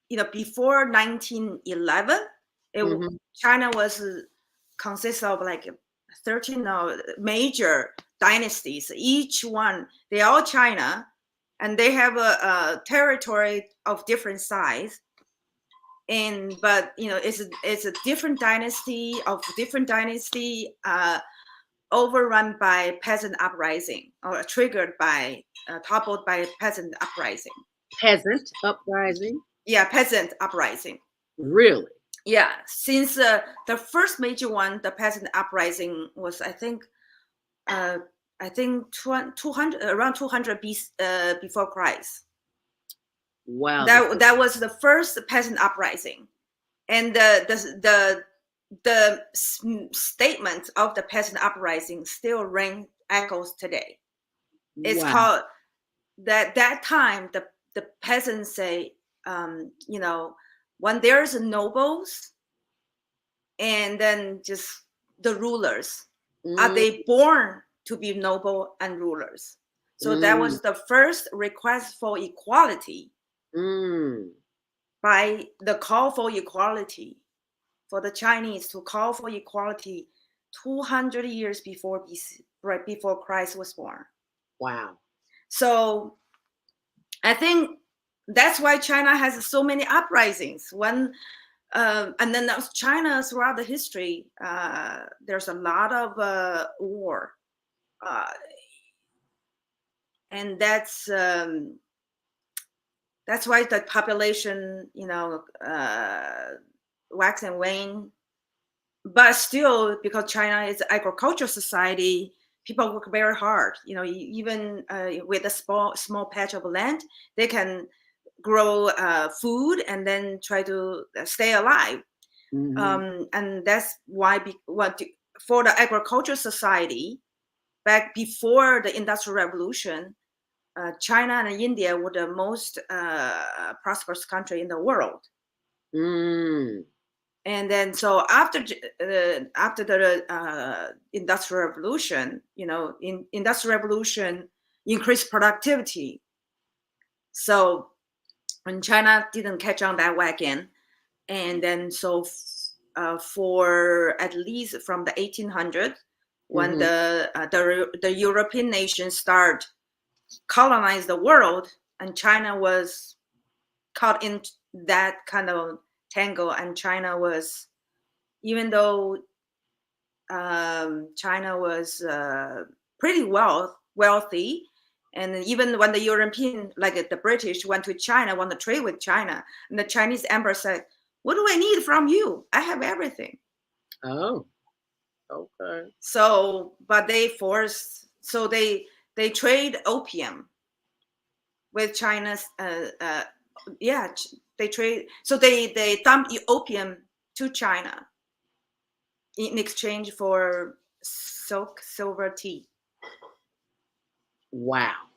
you know, before 1911 Mhm. China was consists of like 13 major dynasties. Each one, they all China, and they have a territory of different size. And but you know, it's a different dynasty overrun by peasant uprising, or triggered by toppled by peasant uprising. Peasant uprising. Yeah, peasant uprising. Really? Yeah, since the first major one, the peasant uprising, was I think 200, around 200 before Christ. Wow. That was the first peasant uprising, and the statement of the peasant uprising still echoes today. It's Wow. called that time the peasants say, you know, when there's nobles and then just the rulers, are Mm, they born to be noble and rulers? So that mm, was the first request for equality, mm. by the call for equality, for the Chinese to call for equality 200 years before right before Christ was born. Wow. So I think that's why China has so many uprisings. And then China throughout the history, there's a lot of war. and that's why the population, wax and wane. But still, because China is an agricultural society, people work very hard. Even with a small patch of land, they can grow food and then try to stay alive. And that's why for the agricultural society, back before the Industrial Revolution, China and India were the most prosperous country in the world. And then, so after the Industrial Revolution, Industrial Revolution increased productivity. So when China didn't catch on that wagon, and then so for at least from the 1800s, when the European nations start colonize the world, and China was caught in that kind of tangle, and China was, even though China was pretty wealthy, and even when the European, like the British, went to China, want to trade with China, and the Chinese emperor said, "What do I need from you? I have everything." Oh, okay. So, but they trade opium with China's. They trade. So they dump opium to China in exchange for silver tea. Wow.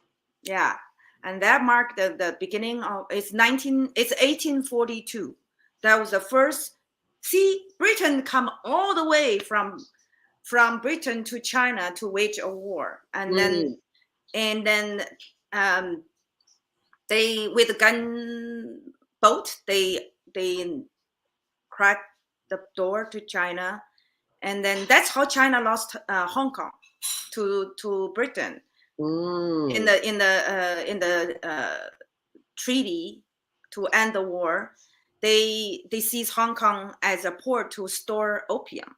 Yeah, and that marked the beginning of it's 1842. That was the first. See, Britain come all the way from Britain to China to wage a war, and then they, with a gunboat, they cracked the door to China, and then that's how China lost Hong Kong to Britain. In the treaty to end the war, they seized Hong Kong as a port to store opium.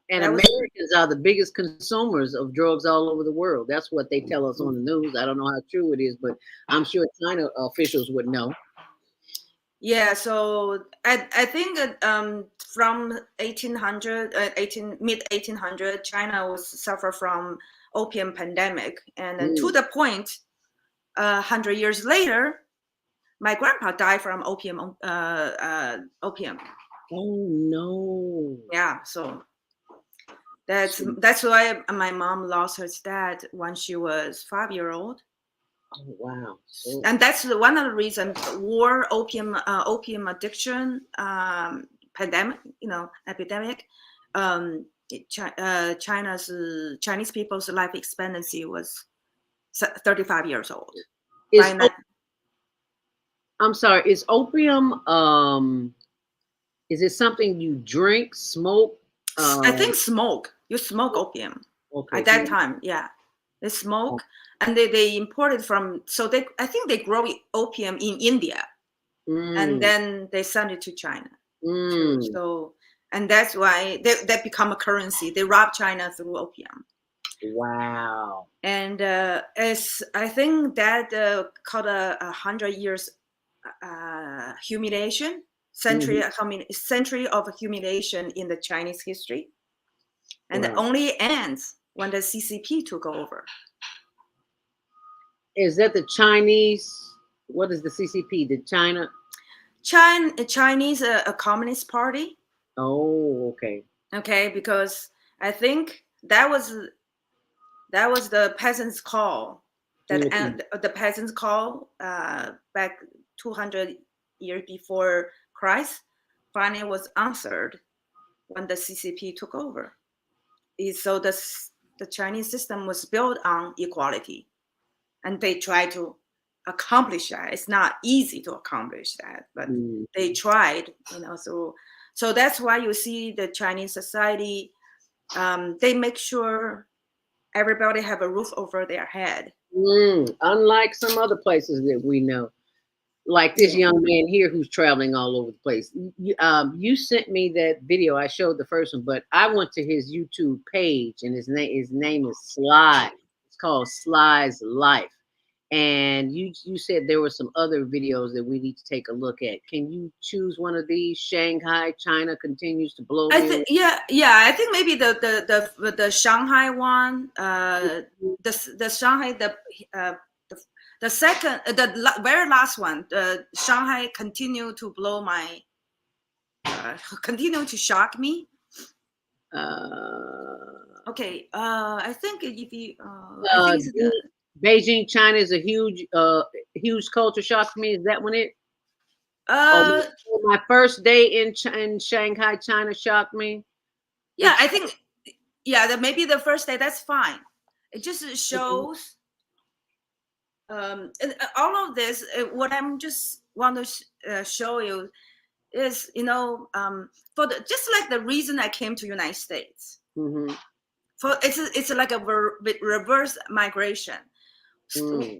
And Americans are the biggest consumers of drugs all over the world. That's what they tell us on the news. I don't know how true it is, but I'm sure China officials would know. Yeah, so I think from mid 1800, China was suffer from opium pandemic, and then to the point, 100 years later, my grandpa died from opium. Oh no! Yeah, so that's why my mom lost her dad when she was 5-year-old. Oh wow! And that's one of the reasons: war, opium addiction, pandemic, epidemic. Chinese people's life expectancy was 35 years old. I'm sorry. Is opium? Is it something you drink, smoke? I think smoke. You smoke opium. Okay. At that time, yeah, they smoke, and they imported from. So I think they grow opium in India, and then they send it to China. So, and that's why that become a currency. They rob China through opium. Wow. And as I think that called 100 years humiliation, century of humiliation in the Chinese history, and it only ends when the CCP took over. Is that the Chinese? What is the CCP? The Chinese a Communist Party. Oh, okay. Okay, because I think that was the peasants' call. The peasants' call back 200 years before Christ finally was answered when the CCP took over. So the Chinese system was built on equality, and they tried to accomplish that. It's not easy to accomplish that, but they tried. So that's why you see the Chinese society. They make sure everybody have a roof over their head. Unlike some other places that we know, like this young man here who's traveling all over the place. You sent me that video. I showed the first one, but I went to his YouTube page, and his name is Sly. It's called Sly's Life. And you said there were some other videos that we need to take a look at. Can you choose one of these? Shanghai, China continues to blow me away. I think maybe the Shanghai one, the Shanghai, the second, very last one, the Shanghai continue to blow my, continue to shock me. Okay, I think if you, I think it's Beijing, China is a huge culture shock for me. Is that one it? My first day in Shanghai, China shocked me. Yeah, I think, maybe the first day, that's fine. It just shows all of this. What I'm just want to show you is, for just like the reason I came to United States. Mm-hmm. For it's like a reverse migration.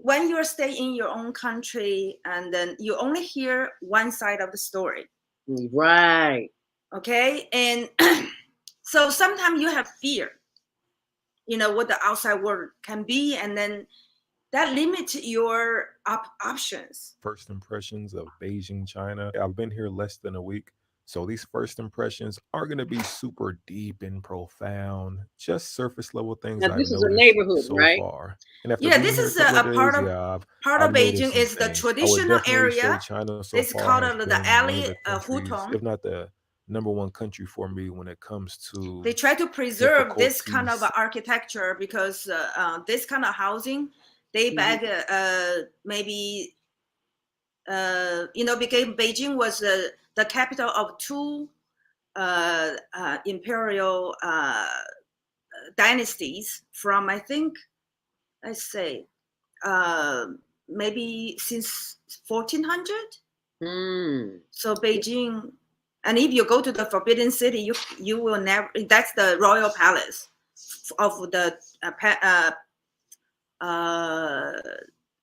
When you're staying in your own country, and then you only hear one side of the story. Right. Okay. And so sometimes you have fear, what the outside world can be. And then that limits your options. First impressions of Beijing, China. I've been here less than a week. So these first impressions aren't going to be super deep and profound, just surface level things now, I've this is noticed a neighborhood, so right? far. And after this being is here a part of I've Beijing is the things. traditional area. China so It's far called has the been alley one of the countries, Hutong. if not the number one country for me when it comes to. They try to preserve this kind of architecture because this kind of housing, they back maybe because Beijing was the capital of two imperial dynasties from, I think, let's say maybe since 1400. So Beijing, and if you go to the Forbidden City, you will never. That's the royal palace of the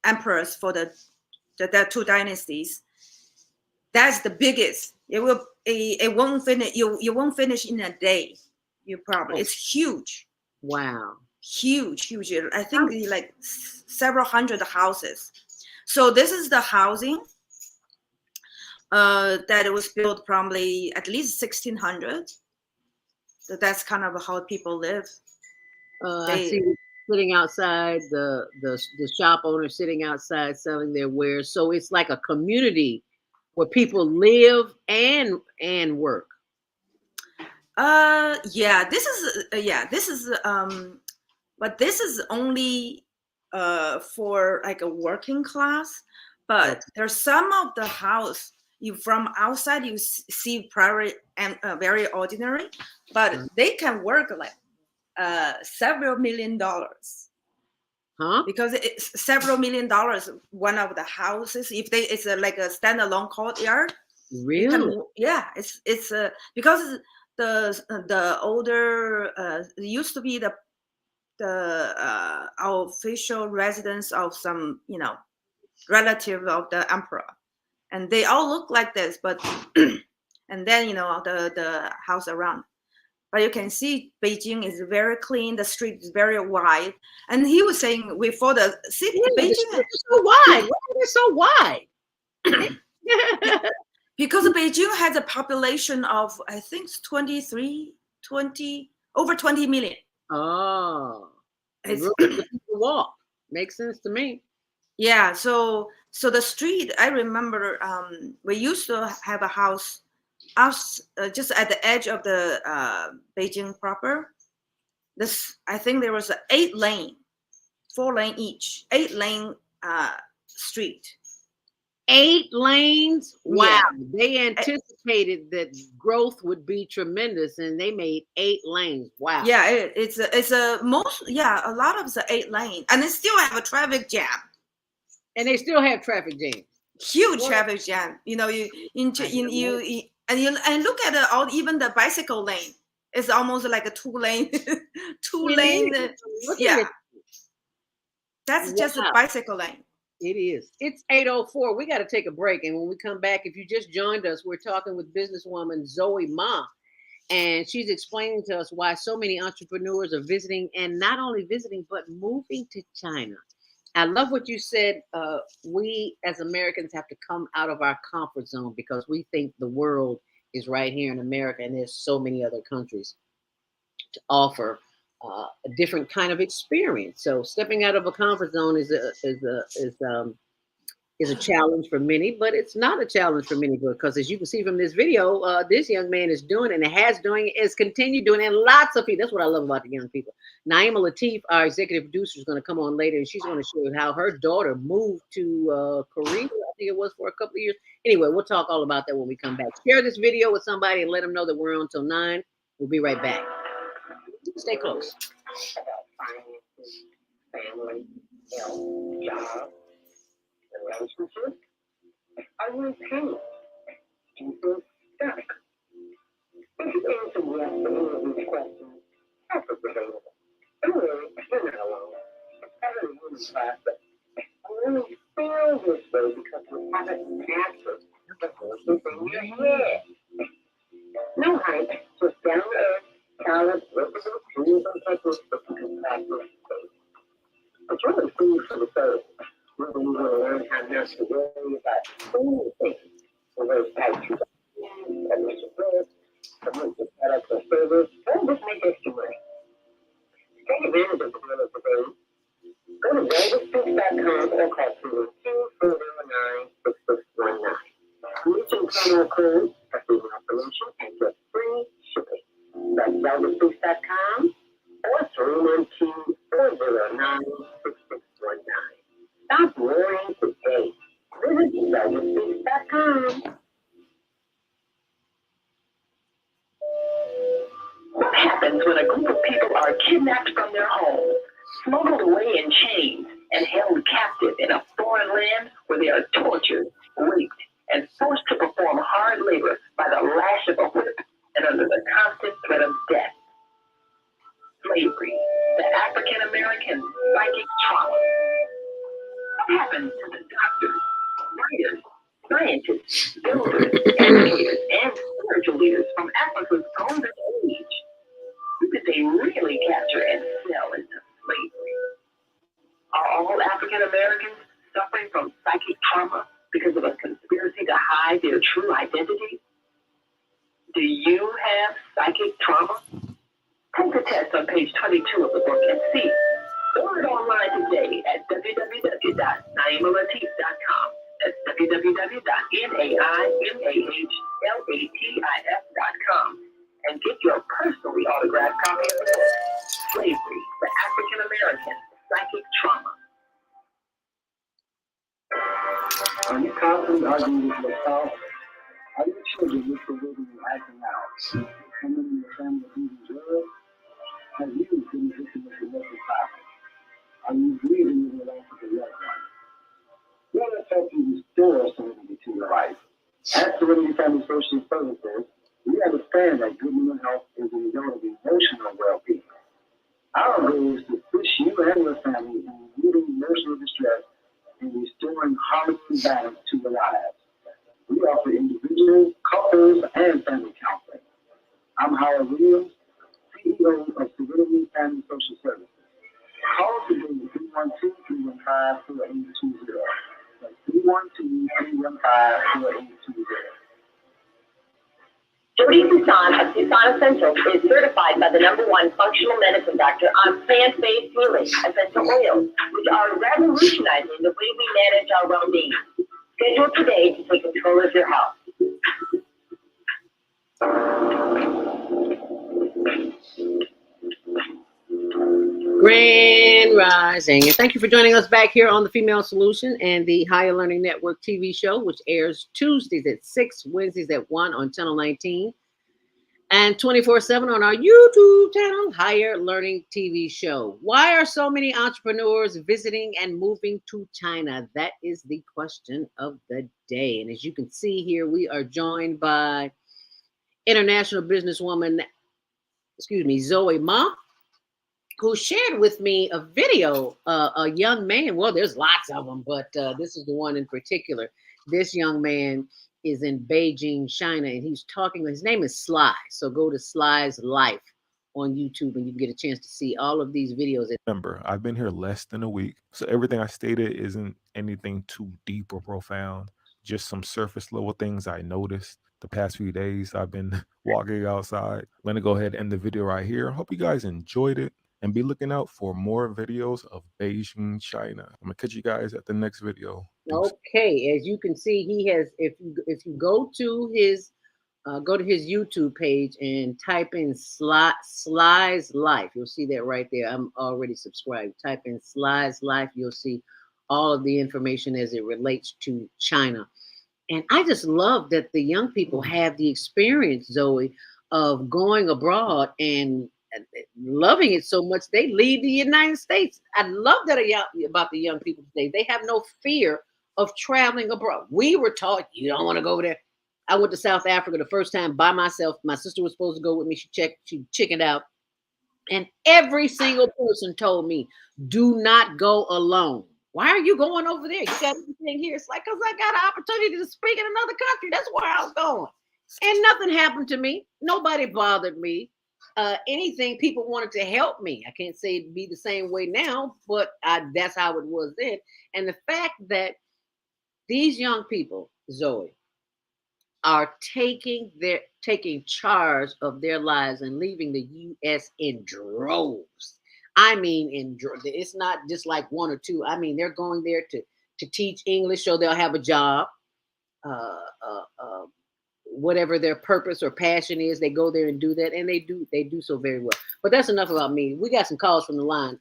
emperors for the two dynasties. That's the biggest. It won't finish. You won't finish in a day. You probably. It's huge. Wow. Huge. I think like several hundred houses. So this is the housing that it was built probably at least 1600. So that's kind of how people live. I see sitting outside, the shop owner sitting outside selling their wares. So it's like a community where people live and work. This is but this is only for like a working class. But there's some of the house you from outside you see private and very ordinary, but they can work like several $1 million. Because it's several $1 million. One of the houses, if it's like a standalone courtyard. Really? It's because the older it used to be the official residence of some relative of the emperor, and they all look like this. But and then the house around. But you can see Beijing is very clean. The street is very wide. And he was saying before the city, Beijing is so wide. Why are they so wide? Because Beijing has a population of, I think, over 20 million. Oh, people walk. Makes sense to me. Yeah. So the street, I remember we used to have a house just at the edge of the Beijing proper. I think there was an 8-lane, 4-lane each, 8-lane street. 8 lanes. Wow. Yeah. They anticipated that growth would be tremendous, and they made 8 lanes. Wow. Yeah, it's a lot of the 8-lane, and they still have a traffic jam. And they still have traffic jam. Huge traffic jam. And look at even the bicycle lane. It's almost like a 2-lane, 2-lane. Yeah. That's just a bicycle lane. It is. It's 8:04. We got to take a break. And when we come back, if you just joined us, we're talking with businesswoman Zoe Ma. And she's explaining to us why so many entrepreneurs are visiting, and not only visiting, but moving to China. I love what you said. We as Americans have to come out of our comfort zone because we think the world is right here in America, and there's so many other countries to offer a different kind of experience. So stepping out of a comfort zone is a challenge for many, but it's not a challenge for many because, as you can see from this video, this young man is doing and is continued doing, and lots of people. That's what I love about the young people. Naima Latif, our executive producer, is going to come on later, and she's going to show how her daughter moved to Korea. I think it was for a couple of years. Anyway, we'll talk all about that when we come back. Share this video with somebody and let them know that we're on till 9. We'll be right back. Stay close. Finances, family, health, job, relationship. Are you in pain? Do you feel stuck? If you answer yes to any of these questions, help is available. Don't worry, you're not alone. It's better than human class, but I really feel this way because we haven't mastered the voices in your head. No hype, just down to earth, solid, workable tools and techniques that you can practice. It's really food for the soul. Whether you want to learn how not to worry about anything, so those types of things, commercial bread, commercial products or service, or just make extra money. Take advantage of the deal of the day. Go to wellnesspeaks.com or call 212-409-6619. Mention promo code for female solution and get free shipping. That's wellnesspeaks.com or 312-409-6619. Stop worrying today. Visit wellnesspeaks.com. What happens when a group of people are kidnapped from their homes, smuggled away in chains, and held captive in a foreign land where they are tortured, raped, and forced to perform hard labor by the lash of a whip and under the constant threat of death? Slavery, the African American psychic trauma. What happens to the doctors, writers, scientists, builders, educators, and spiritual leaders from Africa's golden age? Who did they really capture and sell into slavery? Are all African Americans suffering from psychic trauma because of a conspiracy to hide their true identity? Do you have psychic trauma? Take the test on page 22 of the book and see. Order it online today at www.naimalatif.com. That's www.naimalatif.com. And get your personally autographed copy of the book, Slavery, the African American Psychic Trauma. Are you constantly arguing with yourself? Are your children misbehaving and acting out? Someone in your family abusing drugs? Have you been a victim of domestic violence? Are you grieving in your life with a loved one? Let us help you restore serenity to your life. At Serenity Family Social Services, we understand that good mental health is a result of emotional well-being. Our goal is to assist you and your family in removing emotional distress and restoring harmony and balance to your lives. We offer individuals, couples, and family counseling. I'm Howard Williams, CEO of Serenity Family Social Services. Call today at 312-315-4820. That's 312-315-4820. Jody Susan of Susan Essentials is certified by the #1 functional medicine doctor on plant-based healing essential oils, which are revolutionizing the way we manage our well-being. Schedule today to take control of your health. Grand Rising. And thank you for joining us back here on the Female Solution and the Higher Learning Network TV show, which airs Tuesdays at 6, Wednesdays at 1 on Channel 19, and 24/7 on our YouTube channel, Higher Learning TV show. Why are so many entrepreneurs visiting and moving to China? That is the question of the day. And as you can see here, we are joined by international businesswoman, Zoe Ma, who shared with me a video, a young man. Well, there's lots of them, but this is the one in particular, This young man is in Beijing, China, and he's talking. His name is Sly. So go to Sly's Life on YouTube, and you can get a chance to see all of these videos. Remember, I've been here less than a week, so everything I stated isn't anything too deep or profound, just some surface level things I noticed the past few days I've been walking outside. I'm going to go ahead and end the video right here. Hope you guys enjoyed it, and be looking out for more videos of Beijing, China. I'm going to catch you guys at the next video. Deuces. Okay, as you can see, he has, if you go to his YouTube page and type in Sly's Life. You'll see that right there. I'm already subscribed. Type in Sly's Life. You'll see all of the information as it relates to China. And I just love that the young people have the experience, Zoe, of going abroad and loving it so much they leave the United States. I love that about the young people today. They have no fear of traveling abroad. We were taught you don't want to go there. I went to South Africa the first time by myself. My sister was supposed to go with me. She chickened out. And every single person told me, do not go alone. Why are you going over there? You got everything here. It's like, because I got an opportunity to speak in another country. That's where I was going. And nothing happened to me. Nobody bothered me. Anything, people wanted to help me. I can't say it'd be the same way now, but that's how it was then. And the fact that these young people, Zoe, are taking charge of their lives and leaving the U.S. in droves. I mean, it's not just like one or two. I mean, they're going there to teach English so they'll have a job. Whatever their purpose or passion is, they go there and do that, and they do so very well. But that's enough about me. We got some calls from the line.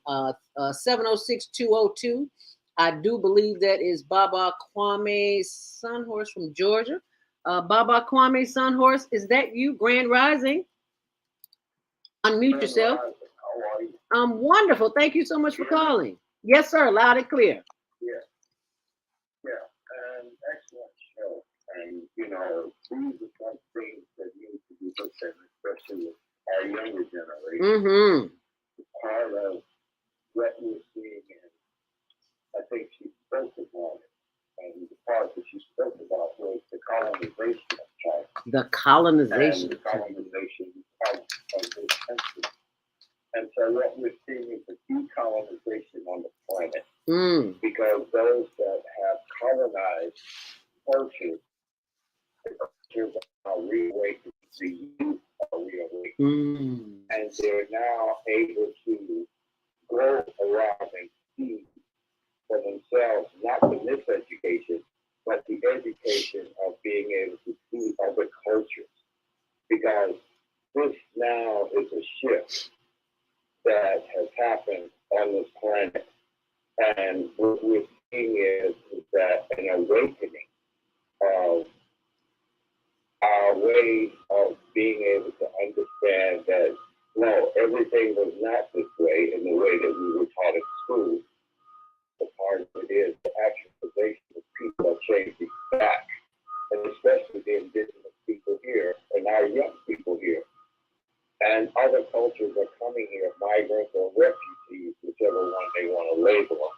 706-202. I do believe that is Baba Kwame Sunhorse from Georgia. Baba Kwame Sunhorse, is that you? Grand Rising. Unmute yourself. How are you? I'm wonderful. Thank you so much for calling. Yes, sir. Loud and clear. Yeah, and excellent show. And, these are some things that need to be looked at, especially with our younger generation. Mm-hmm. Part of what we're seeing, and I think she spoke about it, and the part that she spoke about was the colonization of China. The colonization. And the colonization of this country. And so what we're seeing is the decolonization on the planet. Because those that have colonized cultures, the cultures are reawakening, the youth are reawakening. And they're now able to go around and see for themselves, not the miseducation, but the education of being able to see other cultures. Because this now is a shift that has happened on this planet. And what we're seeing is that an awakening of our ways of being able to understand that, no, everything was not this way in the way that we were taught at school. The part of it is the actualization of people are changing back, and especially the indigenous people here and our young people here. And other cultures are coming here, migrants or refugees, whichever one they want to label them.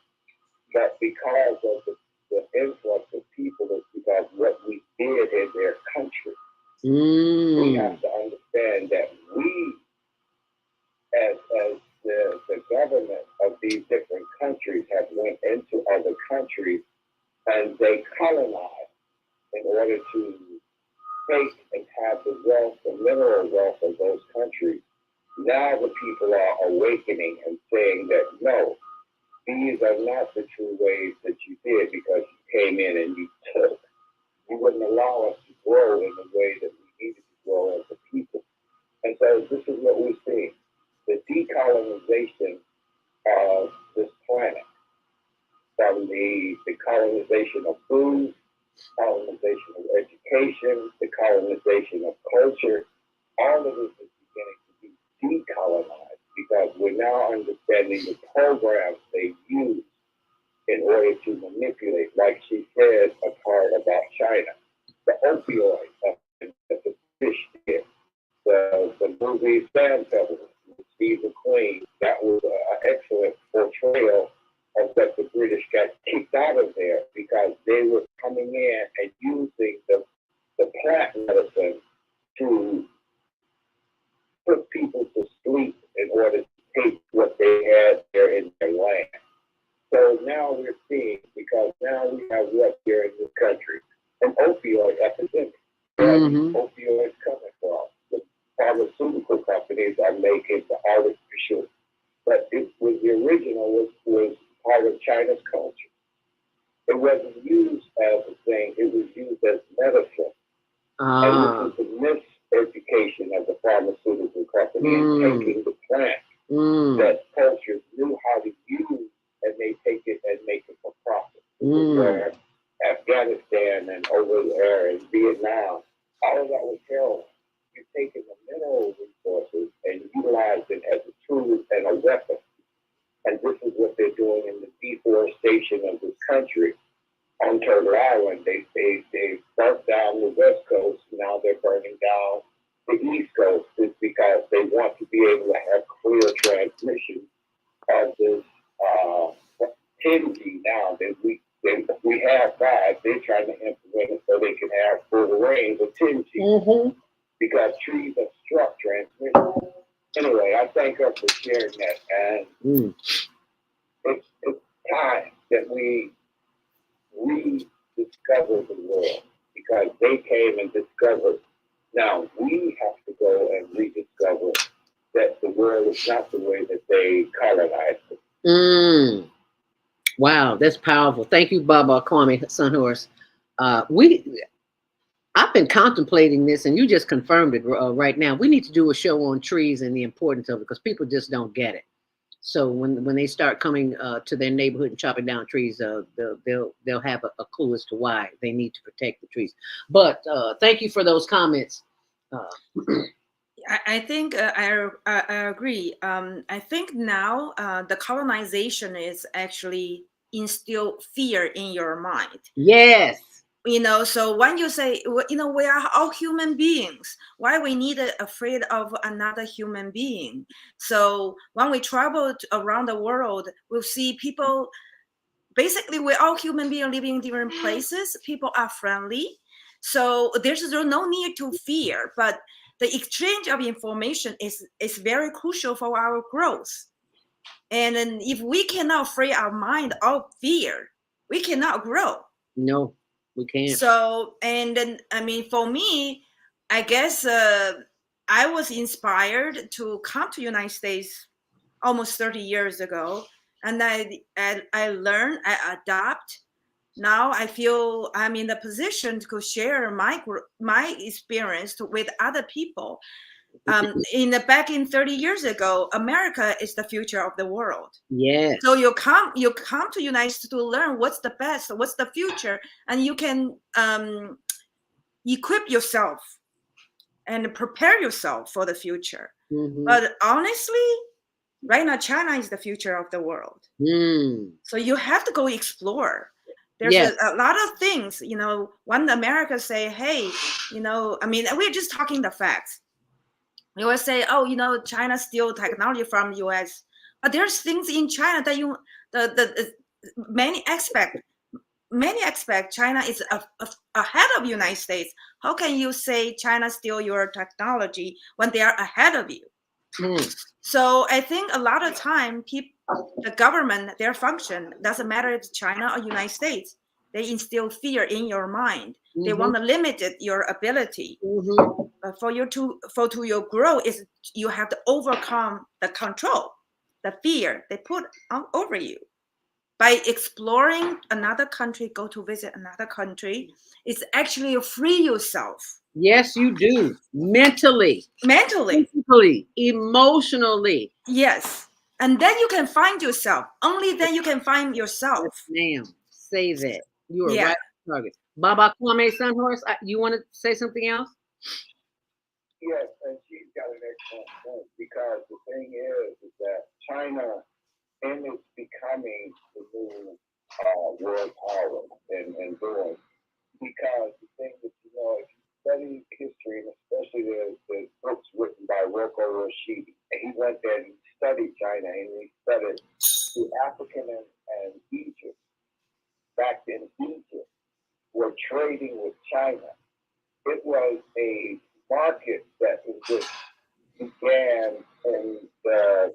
But because of the influx of people, it's because what we did in their country. We have to understand that we, as the government of these different countries, have went into other countries and they colonized in order to take and have the wealth, the mineral wealth of those countries. Now the people are awakening and saying that no, these are not the true ways that you did because you came in and you took. You wouldn't allow us to grow in the way that we needed to grow as a people. And so this is what we're seeing. The decolonization of this planet, from the colonization of food, colonization of education, the colonization of culture, all of this is beginning to be decolonized because we're now understanding the programs they use in order to manipulate, like she said, a part about China, the opioids that the fish did, the movie Sand Pebbles with Steve McQueen, that was an excellent portrayal of what the British British got kicked out of there because they were coming in and using the plant medicine to put people to sleep in order to take what they had there in their land. So now we're seeing, because now we have what here in this country, an opioid epidemic. Where Mhm. opioids coming from? The pharmaceutical companies are making the artificial, but it was the original was part of China's culture. It wasn't used as a thing; it was used as medicine. Ah. And this is the miseducation of the pharmaceutical company in taking the plant that cultures knew how to use, and they take it and make it for profit. Where Afghanistan and over there in Vietnam, all of that was heroin. You're taking the mineral resources and utilizing it as a tool and a weapon. And this is what they're doing in the deforestation of this country. On Turtle Island, they burnt down the West Coast. Now they're burning down the East Coast. It's because they want to be able to have clear transmission of this 10G now that we have 5. They're trying to implement it so they can have full range of 10G because trees obstruct transmission. Anyway, I thank her for sharing that, and it's time that we rediscover the world because they came and discovered. Now we have to go and rediscover that the world is not the way that they colonized it. Wow, that's powerful. Thank you, Baba Kwame Sunhorse. I've been contemplating this, and you just confirmed it right now. We need to do a show on trees and the importance of it because people just don't get it. So when they start coming to their neighborhood and chopping down trees, they'll have a clue as to why they need to protect the trees. But thank you for those comments. I think I agree. I think now the colonization is actually instill fear in your mind. Yes. So when you say, we are all human beings, why we need afraid of another human being? So when we travel around the world, we'll see people, basically we're all human beings living in different places. People are friendly. So there's no need to fear, but the exchange of information is very crucial for our growth. And then if we cannot free our mind of fear, we cannot grow. No, we can't. So, and then, for me, I guess I was inspired to come to United States almost 30 years ago. And I learned, I adapt. Now I feel I'm in the position to share my experience with other people. Back in 30 years ago, America is the future of the world. Yes. So you come to United States to learn what's the best, what's the future, and you can equip yourself and prepare yourself for the future. But honestly, right now, China is the future of the world. So you have to go explore. There's a lot of things, when America say, hey, we're just talking the facts. We always say, oh, China steal technology from US. But there's things in China that many expect China is ahead of United States. How can you say China steal your technology when they are ahead of you? So I think a lot of time the government, their function doesn't matter if it's China or United States. They instill fear in your mind. They want to limit your ability. For your growth is you have to overcome the control, the fear they put over you. By exploring another country, go to visit another country, it's actually free yourself. Yes, you do. Mentally, physically, emotionally. Yes. And then you can find yourself. Only then you can find yourself. Yes, ma'am. Say that. You are right on target. Baba Kwame Sunhorse, you want to say something else? Yes, and she's got an excellent point because the thing is that China, and it's becoming the new world power and doing, because the thing that if you study history, and especially the books written by Roko Rashidi, and he went there and he studied China and he studied the African and Egypt, back in Egypt were trading with China. It was a market that was began in the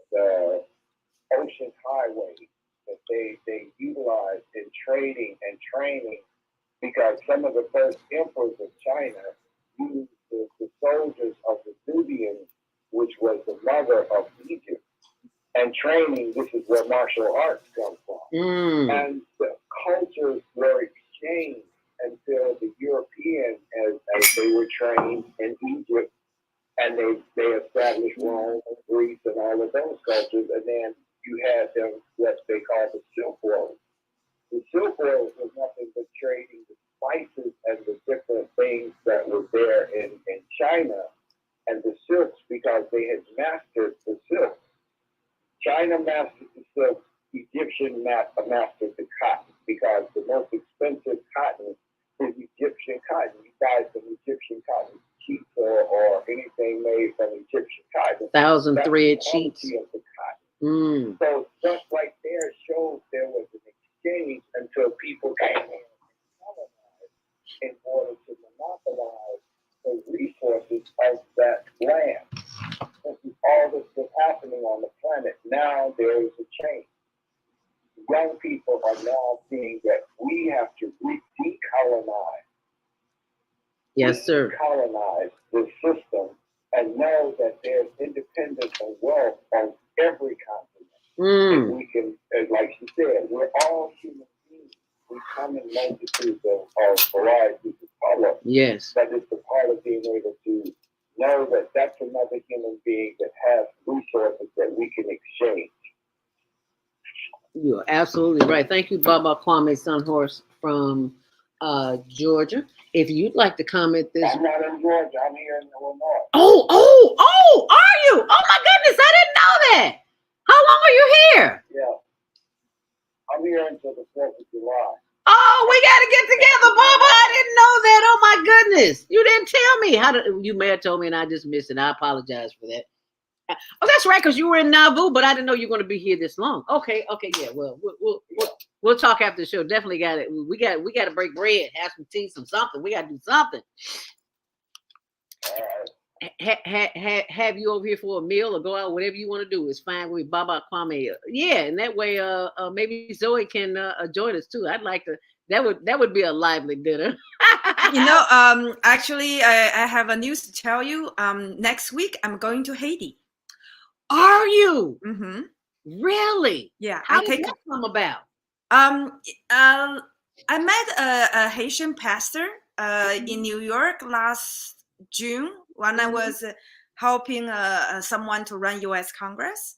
ocean highway that they utilized in trading and training, because some of the first emperors of China used the soldiers of the Nubians, which was the mother of Egypt, and training. This is where martial arts come from. And the cultures were exchanged until the Europeans, as they were trained in Egypt, and they established Rome and Greece and all of those cultures, and then you had them, what they call the Silk Road. The Silk Road was nothing but trading the spices and the different things that were there in China, and the silks, because they had mastered the silk. China mastered the silk, Egyptian mastered the cotton, because the most expensive cotton is Egyptian cotton. You buy some Egyptian cotton sheets or anything made from Egyptian cotton. 1,000 thread sheets. So just like there shows there was an exchange until people came in order to monopolize the resources of that land. This is all that's been happening on the planet. Now there is a change. Young people are now seeing that we have to decolonize. Yes, sir. Decolonize the system and know that there's independence and wealth on every continent. And we can, like she said, we're all human beings. We come in multitudes of varieties of color. Yes. That is the part of being able to know that that's another human being that has resources that we can exchange. You're absolutely right. Thank you, Baba Kwame Sunhorse from Georgia. If you'd like to comment this. I'm not in Georgia. I'm here in Illinois. Oh, are you? Oh, my goodness. I didn't know that. How long are you here? Yeah. I'm here until the 4th of July. Oh, we got to get together, Baba. I didn't know that. Oh, my goodness. You didn't tell me. You may have told me and I just missed it. I apologize for that. Oh, that's right, because you were in Nauvoo, but I didn't know you were going to be here this long. Okay, yeah. Well, we'll talk after the show. Definitely got it. We got to break bread, have some tea, something. We got to do something. Have you over here for a meal or go out, whatever you want to do. It's fine with Baba Kwame. Yeah, and that way, maybe Zoe can join us too. I'd like to. That would be a lively dinner. Actually, I have a news to tell you. Next week, I'm going to Haiti. Are you? Mm-hmm. Really? Yeah. How did that come about? I met a Haitian pastor in New York last June when I was helping someone to run U.S. Congress.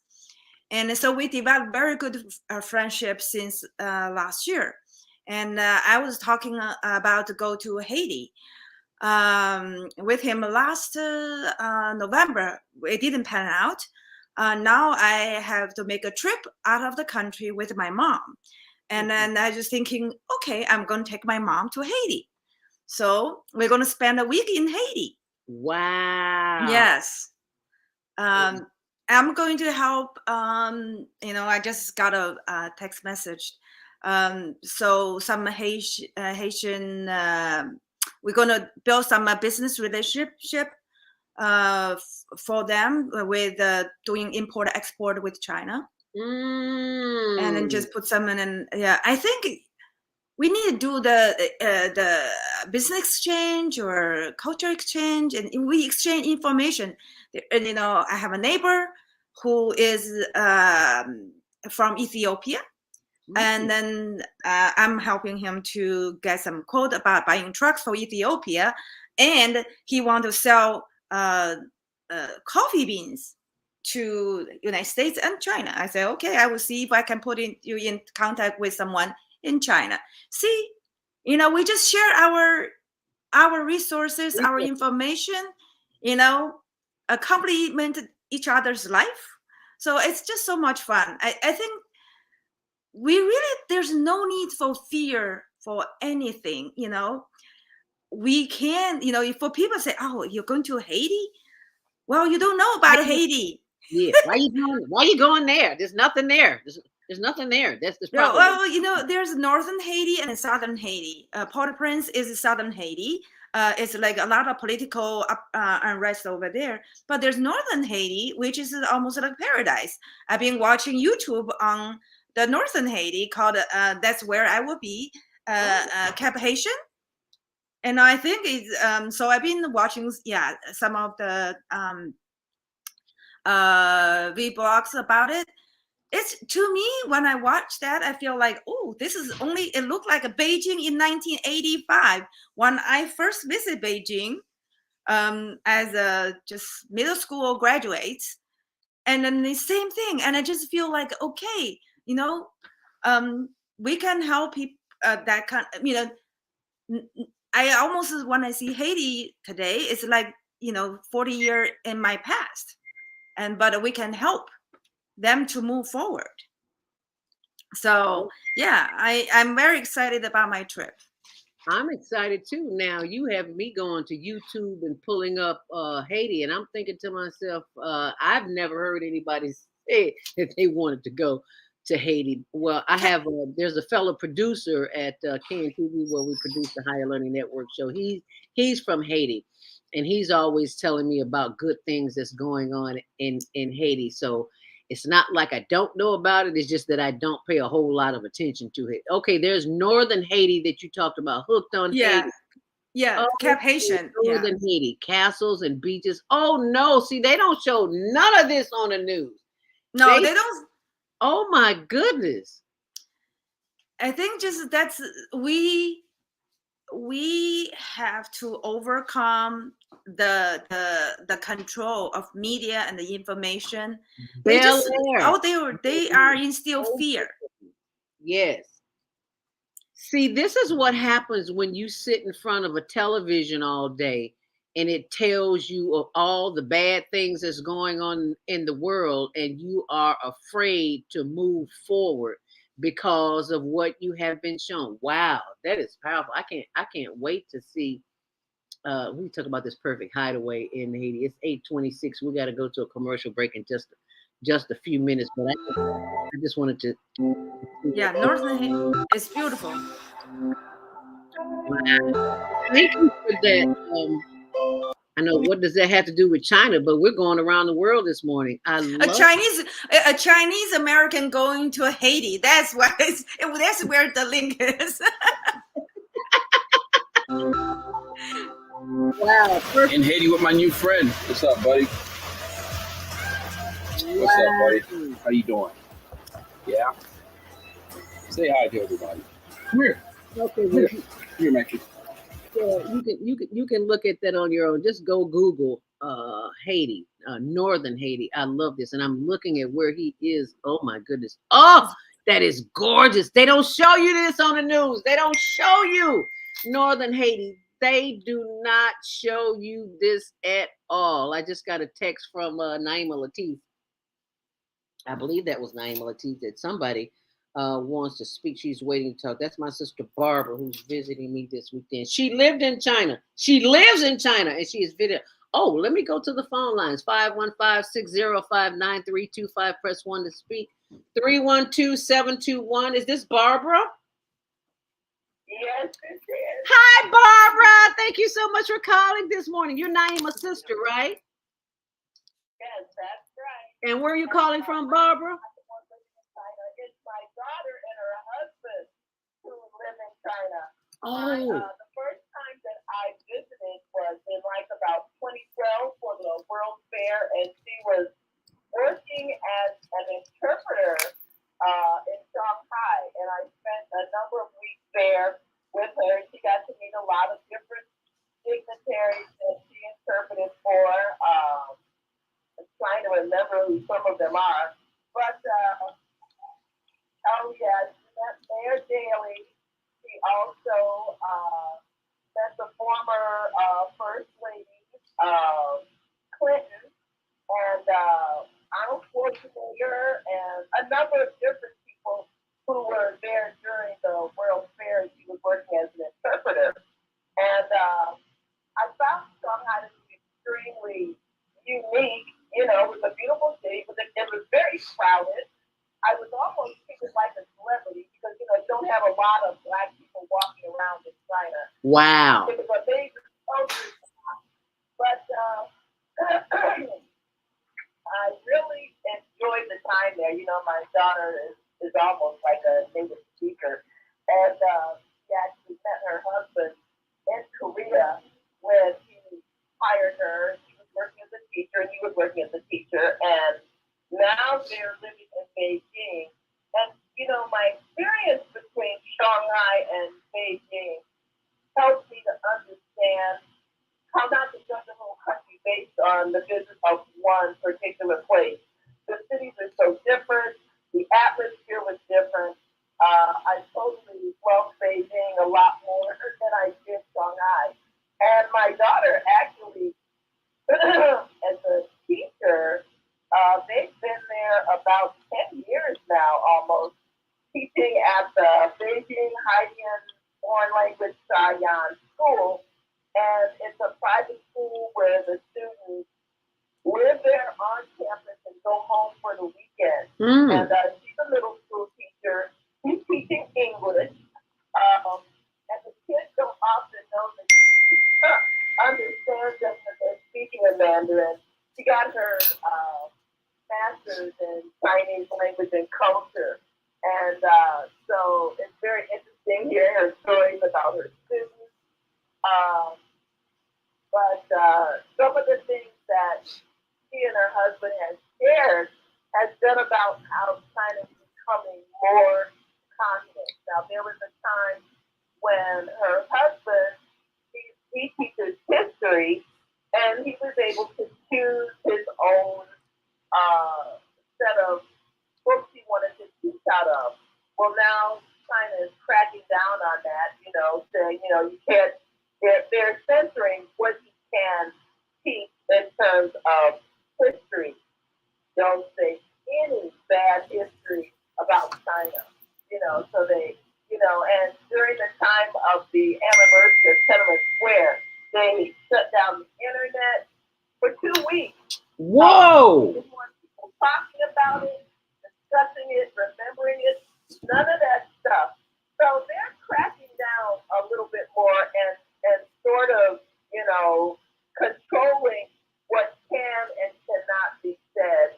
And so we developed very good friendship since last year. And I was talking about to go to Haiti with him last November. It didn't pan out. Now I have to make a trip out of the country with my mom. And then I was thinking, okay, I'm going to take my mom to Haiti. So we're going to spend a week in Haiti. Wow. Yes. I'm going to help. I just got a text message. So some Haitian, we're going to build some business relationship for them with doing import export with China. And then just put some in. Yeah, I think we need to do the business exchange or culture exchange, and we exchange information. And I have a neighbor who is from Ethiopia, and then I'm helping him to get some quote about buying trucks for Ethiopia, and he wants to sell coffee beans to United States and China. I say, okay, I will see if I can put you in contact with someone in China. See, we just share our resources, our information, complement each other's life. So it's just so much fun. I think there's no need for fear for anything, we can, for people say, oh, you're going to Haiti? Well, you don't know about Haiti. Yeah. Why you going there? There's nothing there. There's nothing there. That's the Yeah, problem. well, you know, there's northern Haiti and southern Haiti. Port-au-Prince is southern Haiti. It's like a lot of political unrest over there. But there's northern Haiti, which is almost like paradise. I've been watching YouTube on the northern Haiti called That's Where I Will Be, Cap Haitian. And I think it's, so I've been watching, some of the vlogs about it. It's, to me, when I watch that, I feel like, oh, this is only, it looked like a Beijing in 1985 when I first visited Beijing as a just middle school graduates. And then the same thing. And I just feel like, okay, you know, we can help people that kind, you know, I almost, when I see Haiti today, it's like, you know, 40 years in my past. But we can help them to move forward. So yeah, I'm very excited about my trip. I'm excited too. Now you have me going to YouTube and pulling up Haiti, and I'm thinking to myself, I've never heard anybody say that they wanted to go to Haiti. Well, I have. There's a fellow producer at KNTV where we produce the Higher Learning Network show. He's from Haiti, and he's always telling me about good things that's going on in Haiti. So it's not like I don't know about it. It's just that I don't pay a whole lot of attention to it. Okay, there's northern Haiti that you talked about, hooked on Haiti. Yeah, Cap Haitian. Northern Haiti, castles and beaches. Oh no, see, they don't show none of this on the news. No, they don't. Oh my goodness. I think just that's we have to overcome the control of media and the information. They just out there, they are instill fear. Yes. See, this is what happens when you sit in front of a television all day and it tells you of all the bad things that's going on in the world, and you are afraid to move forward because of what you have been shown. Wow, that is powerful. I can't wait to see. We talk about this perfect hideaway in Haiti. It's 8:26. We got to go to a commercial break in just a few minutes, but I just wanted to. Yeah, northern Haiti is beautiful. Thank you for that. I know, what does that have to do with China? But we're going around the world this morning. A Chinese American going to Haiti. That's why. That's where the link is. Wow! In Haiti with my new friend. What's up, buddy? What's up, buddy? How you doing? Yeah. Say hi to everybody. Come here. Okay. Come here, Matthew. You can look at that on your own. Just go Google Haiti, northern Haiti. I love this, and I'm looking at where he is. Oh my goodness! Oh, that is gorgeous. They don't show you this on the news. They don't show you northern Haiti. They do not show you this at all. I just got a text from Naima Latif. I believe that was Naima Latif, that somebody wants to speak. She's waiting to talk. That's my sister Barbara, who's visiting me this weekend. She lived in China. She lives in China, and she is video. Oh, let me go to the phone lines. 515-605-9325. Press 1 to speak. 312-721. Is this Barbara? Yes, it is. Hi, Barbara. Thank you so much for calling this morning. You're Naima's sister, right? Yes, that's right. And where are you calling from, Barbara? It's my daughter and her husband who live in China. Oh. The first time that I visited was in like about 2012 for the World Fair, and she was working as an interpreter in Shanghai, and I spent a number of weeks there with her. She got to meet a lot of different dignitaries that she interpreted for. I'm trying to remember who some of them are, but oh yeah, she met Mayor Daley. She also met the former First Lady Clinton and Arnold Schwarzenegger and a number of different people who were there during the World Fair. She was working as an interpreter, and I found Shanghai to be extremely unique. You know, it was a beautiful city, but it was very crowded. I was almost have a lot of Black people walking around in China. Wow. It was a major culture shock, but I really enjoyed the time there. You know, my daughter is almost like a native speaker, and she actually met her husband in Korea when he hired her. She was working as a teacher, and he was working as a teacher, and now they're living in Beijing. And, you know, my experience between Shanghai and Beijing helps me to understand how not to judge a whole country based on the business of one particular place. The cities are so different. The atmosphere was different. I totally loved Beijing a lot more than I did Shanghai. And my daughter actually, as a teacher, they've been there about 10 years now, almost, teaching at the Beijing Haidian Foreign Language Shayan School. And it's a private school where the students live there on campus and go home for the weekend. And she's a middle school teacher. She's teaching English. And the kids don't often know that understand them that they're speaking in Mandarin. She got her master's in Chinese language and culture. And so it's very interesting hearing her stories about her students. But some of the things that she and her husband has shared has been about how China is becoming more confident. Now, there was a time when her husband, he teaches history, and he was able to choose his own set of books he wanted to teach out of. Well, now China is cracking down on that, you know, saying, you know, you can't, they're censoring what you can teach in terms of history. Don't say any bad history about China, you know, so they, you know, and during the time of the anniversary of Tiananmen Square, they shut down the internet for 2 weeks. Whoa! They didn't want people talking about it, discussing it, remembering it, none of that stuff. So they're cracking down a little bit more and sort of, you know, controlling what can and cannot be said,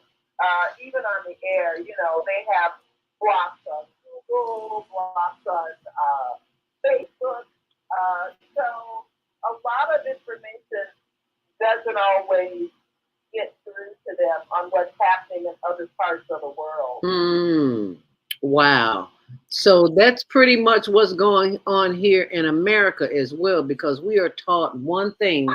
even on the air. You know, they have blocks on Google, blocks on Facebook. So a lot of information doesn't always get through to them on what's happening in other parts of the world. Wow. So that's pretty much what's going on here in America as well, because we are taught one thing.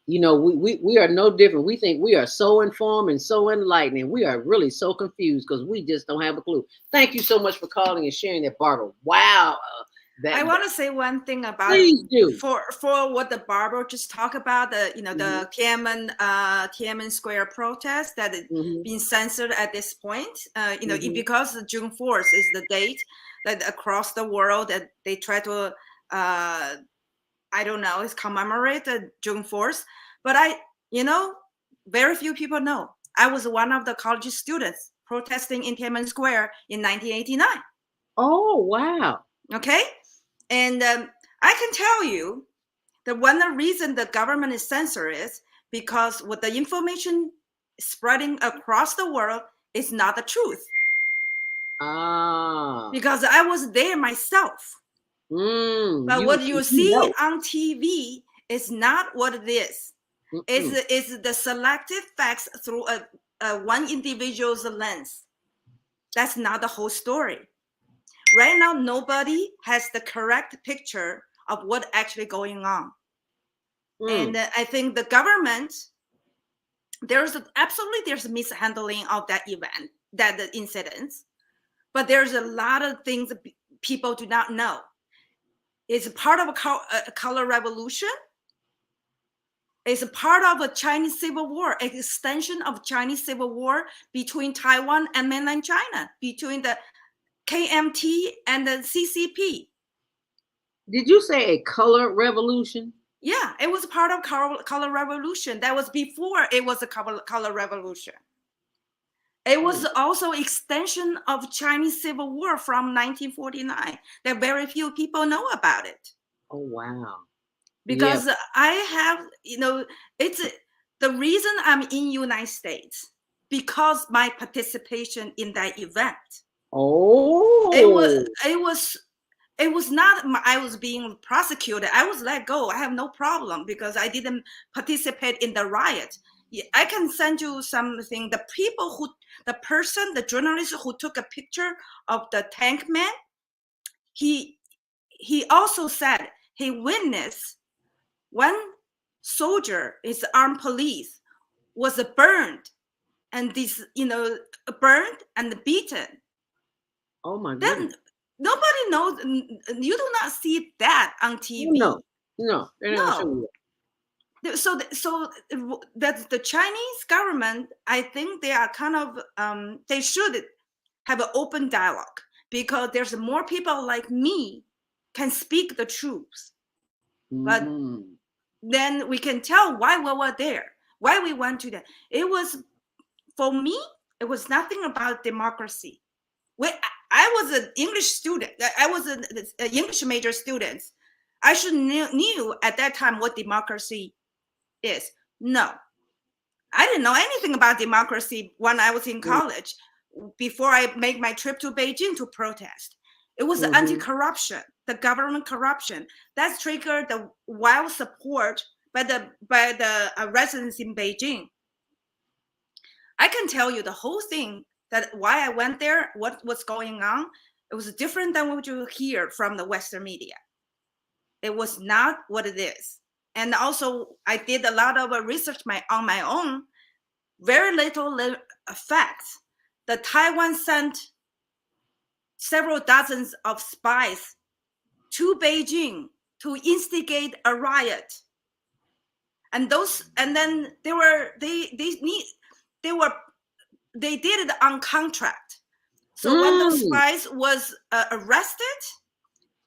You know, we are no different. We think we are so informed and so enlightened, and we are really so confused because we just don't have a clue. Thank you so much for calling and sharing that, Barbara. Wow. I want to say one thing about for what the Barbara just talked about, the the Tiananmen Square protest that is being censored at this point. Because June 4th is the date that across the world that they try to it's commemorate June 4th. But very few people know. I was one of the college students protesting in Tiananmen Square in 1989. Oh, wow. Okay. And I can tell you that one of the reasons the government is censored is because what the information spreading across the world is not the truth. Because I was there myself. But what you see on TV is not what it is. It's the selected facts through a one individual's lens. That's not the whole story. Right now, nobody has the correct picture of what's actually going on. And I think the government, there's mishandling of that event, the incidents, but there's a lot of things that people do not know. It's part of a color revolution. It's a part of a Chinese Civil War, an extension of Chinese Civil War between Taiwan and mainland China, between the KMT and the CCP. Did you say a color revolution? Yeah, it was part of color revolution. That was before it was a color revolution. It was also extension of Chinese Civil War from 1949 that very few people know about it. Oh, wow. Because I have, it's the reason I'm in United States because my participation in that event. Oh, it was not I was being prosecuted. I was let go. I have no problem because I didn't participate in the riot. I can send you something. The journalist who took a picture of the tank man, he also said he witnessed one soldier, is armed police, was burned and burned and beaten. Oh my Then goodness. nobody knows. You do not see that on TV. No, they're not showing it. So that the Chinese government, I think they are kind of they should have an open dialogue, because there's more people like me can speak the truth. But then we can tell why we were there, why we went to that. It was, for me, it was nothing about democracy. I was an English student. I was an English major student. I should knew at that time what democracy is. No, I didn't know anything about democracy when I was in college, before I made my trip to Beijing to protest. It was anti-corruption, the government corruption. That triggered the wild support by the residents in Beijing. I can tell you the whole thing, that why I went there, what was going on. It was different than what you hear from the Western media. It was not what it is. And also, I did a lot of research on my own. Very little facts. The Taiwan sent several dozens of spies to Beijing to instigate a riot. And then they did it on contract. So when those spies was arrested,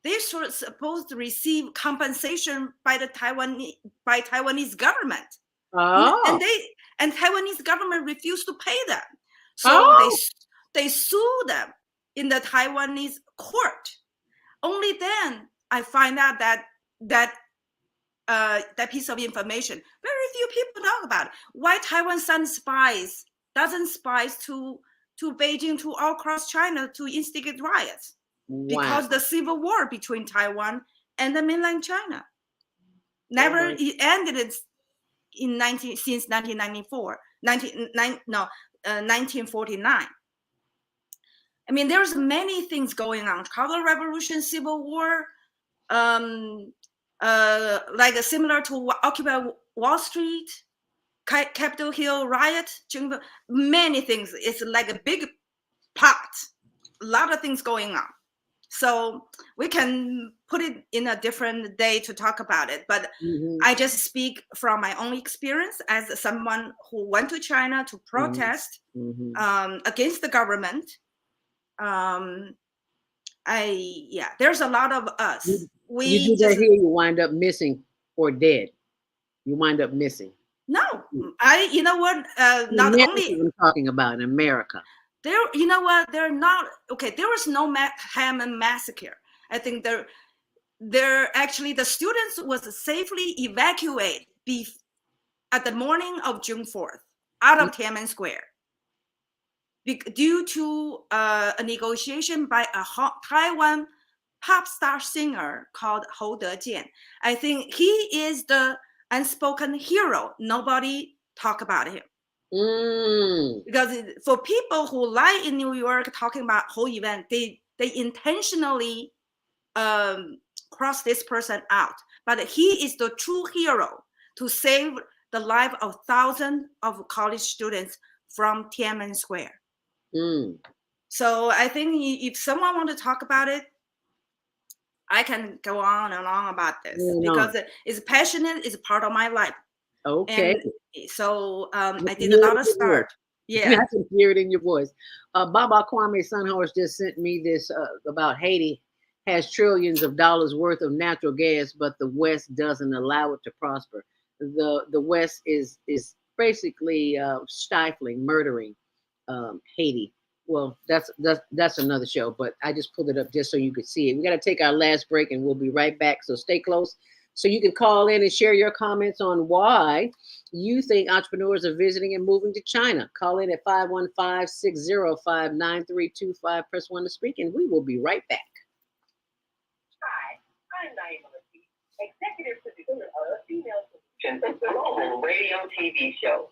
they were supposed to receive compensation by the Taiwanese government. And Taiwanese government refused to pay them. So they sued them in the Taiwanese court. Only then I find out that piece of information. Very few people talk about it. Why Taiwan sent dozen spies to Beijing, to all across China, to instigate riots. Because the civil war between Taiwan and the mainland China never ended since 1949. I mean, there's many things going on. Color Revolution, Civil War, like similar to Occupy Wall Street, Capitol Hill riot, many things. It's like a big pot, a lot of things going on. So we can put it in a different day to talk about it. But I just speak from my own experience as someone who went to China to protest against the government. There's a lot of us. You do that here, you wind up missing or dead. You wind up missing. No, you know what? Not only I'm talking about in America. There, you know what? They're not okay. There was no Hammond massacre. I think actually the students was safely evacuated at the morning of June 4th out of Tiananmen Square due to a negotiation by a Taiwan pop star singer called Hou Dejian. I think he is the unspoken hero. Nobody talk about him. Because for people who lie in New York talking about whole event, they intentionally cross this person out. But he is the true hero to save the life of thousands of college students from Tiananmen Square. So I think if someone want to talk about it, I can go on and on about this because it's passionate. It's part of my life. Okay. And so I did a lot of start. Yeah. I can hear it in your voice. Baba Kwame Sunhorse just sent me this about Haiti has trillions of dollars worth of natural gas, but the West doesn't allow it to prosper. The West is basically stifling, murdering Haiti. Well, that's another show, but I just pulled it up just so you could see it. We got to take our last break, and we'll be right back. So stay close. So you can call in and share your comments on why you think entrepreneurs are visiting and moving to China. Call in at 515-605-9325. Press 1 to speak, and we will be right back. Hi, I'm Naima Latif, executive producer of Female Solutions, global radio TV show.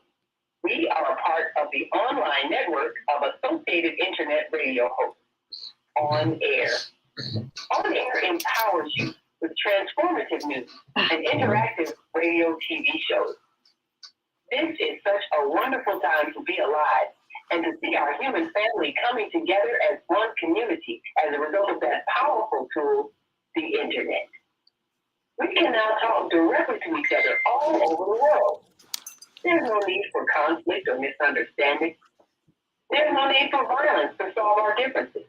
We are a part of the online network of Associated Internet Radio Hosts. On Air. On Air empowers you with transformative news and interactive radio TV shows. This is such a wonderful time to be alive and to see our human family coming together as one community as a result of that powerful tool, the internet. We can now talk directly to each other all over the world. There's no need for conflict or misunderstanding. There's no need for violence to solve our differences.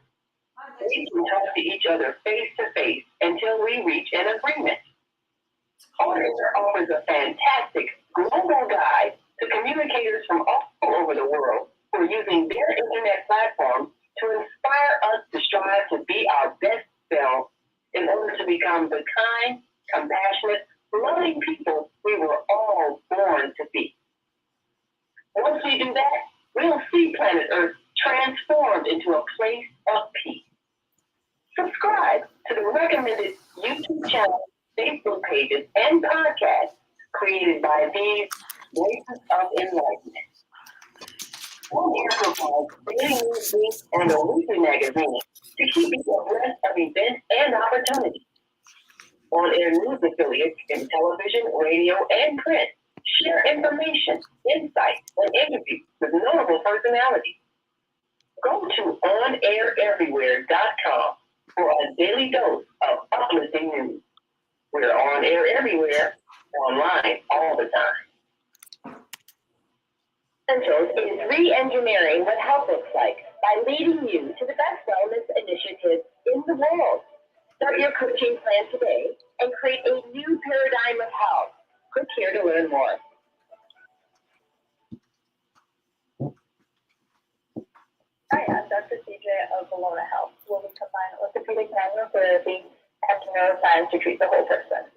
We can talk to each other face to face until we reach an agreement. Auditor offers a fantastic global guide to communicators from all over the world who are using their internet platform to inspire us to strive to be our best selves in order to become the kind, compassionate, loving people we were all born to be. Once we do that, we'll see planet Earth transformed into a place of peace. Subscribe to the recommended YouTube channel, Facebook pages, and podcasts created by these Voices of Enlightenment. On Air provides daily newsletters and a weekly magazine to keep you abreast of events and opportunities. On Air news affiliates in television, radio, and print share information, insights, and interviews with notable personalities. Go to onaireverywhere.com for a daily dose of uplifting news. We're on air everywhere, online all the time. Essentials is re-engineering what health looks like by leading you to the best wellness initiatives in the world. Start your coaching plan today and create a new paradigm of health. Click here to learn more. Hi, I'm Dr. CJ of Bologna Health, where we combine orthopedic manual therapy and neuroscience to treat the whole person.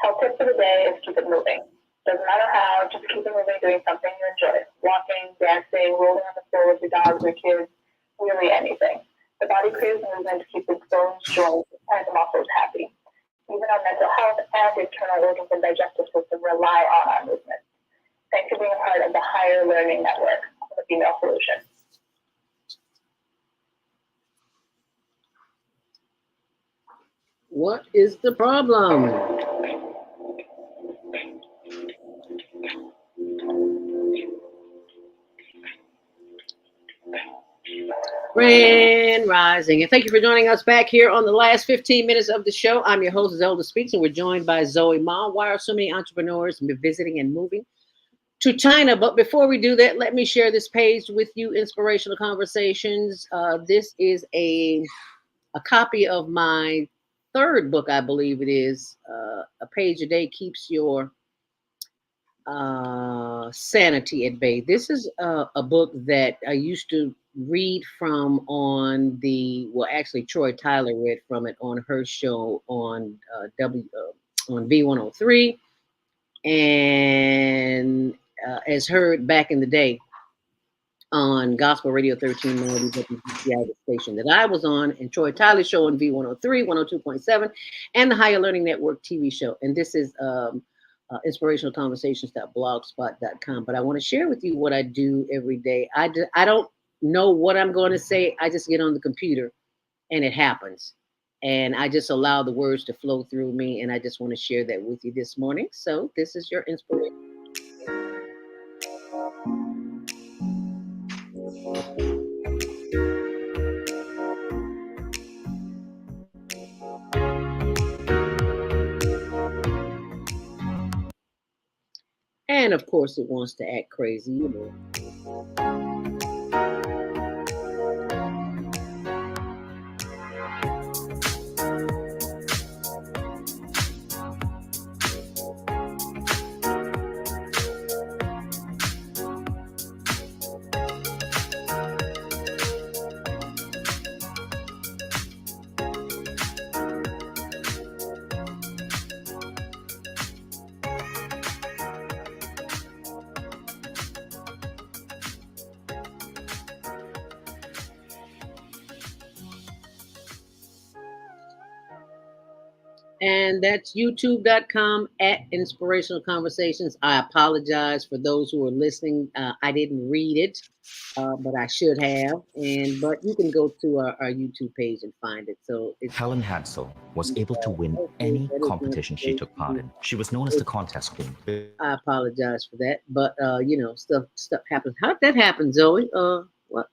Health tip for the day is keep it moving. Doesn't matter how, just keep it moving, doing something you enjoy. Walking, dancing, rolling on the floor with your dogs or kids, really anything. The body craves movement to keep its bones, joints, and the muscles happy. Even our mental health and internal organs and digestive system rely on our movement. Thanks for being a part of the Higher Learning Network of the Female Solution. What is the problem? Grand Rising. And thank you for joining us back here on the last 15 minutes of the show. I'm your host, Zelda Speaks, and we're joined by Zoe Ma. Why are so many entrepreneurs visiting and moving to China? But before we do that, let me share this page with you, Inspirational Conversations. This is a copy of my third book, I believe it is. A page a day keeps your sanity at bay. This is a book that I used to read from on actually Troy Tyler read from it on her show on on V103, and as heard back in the day on Gospel Radio 1390 WPCI, the station that I was on, and Troy Tyler's show on V103, 102.7, and the Higher Learning Network TV show. And this is inspirationalconversations.blogspot.com. But I want to share with you what I do every day. I don't know what I'm going to say. I just get on the computer and it happens. And I just allow the words to flow through me. And I just want to share that with you this morning. So this is your inspiration. And of course, it wants to act crazy, you know. And that's youtube.com at Inspirational Conversations. I apologize for those who are listening. I didn't read it, but I should have. But you can go to our YouTube page and find it. So it's Helen Hansel was able to win any competition she took part in. She was known as the contest queen. I apologize for that, but stuff happens. How did that happen, Zoe? What?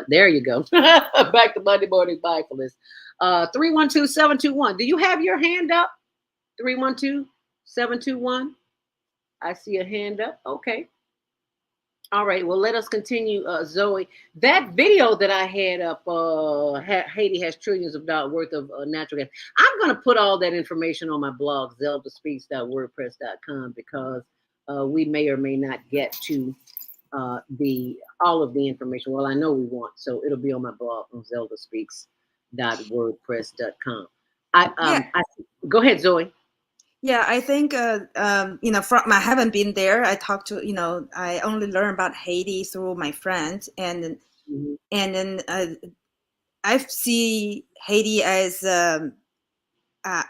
There you go. Back to Monday Morning Mindfulness. 312-721. Do you have your hand up? 312-721. I see a hand up. Okay. All right. Well, let us continue, Zoe. That video that I had up, Haiti has trillions of dollars worth of natural gas. I'm going to put all that information on my blog, zeldaspeaks.wordpress.com, because we may or may not get to all of the information. Well, I know we won't, so it'll be on my blog on zeldaspeaks.wordpress.com. Go ahead, Zoe. Yeah, I think from I haven't been there. I talked to I only learned about Haiti through my friends, and then I see Haiti as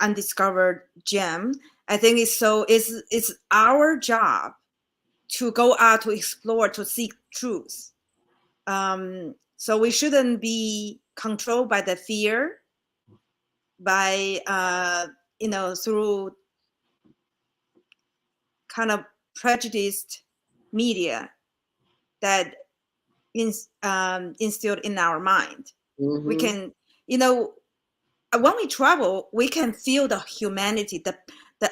undiscovered gem. I think it's our job to go out to explore, to seek truth. So we shouldn't be controlled by the fear, by through kind of prejudiced media that instilled in our mind. We can, when we travel, we can feel the humanity, the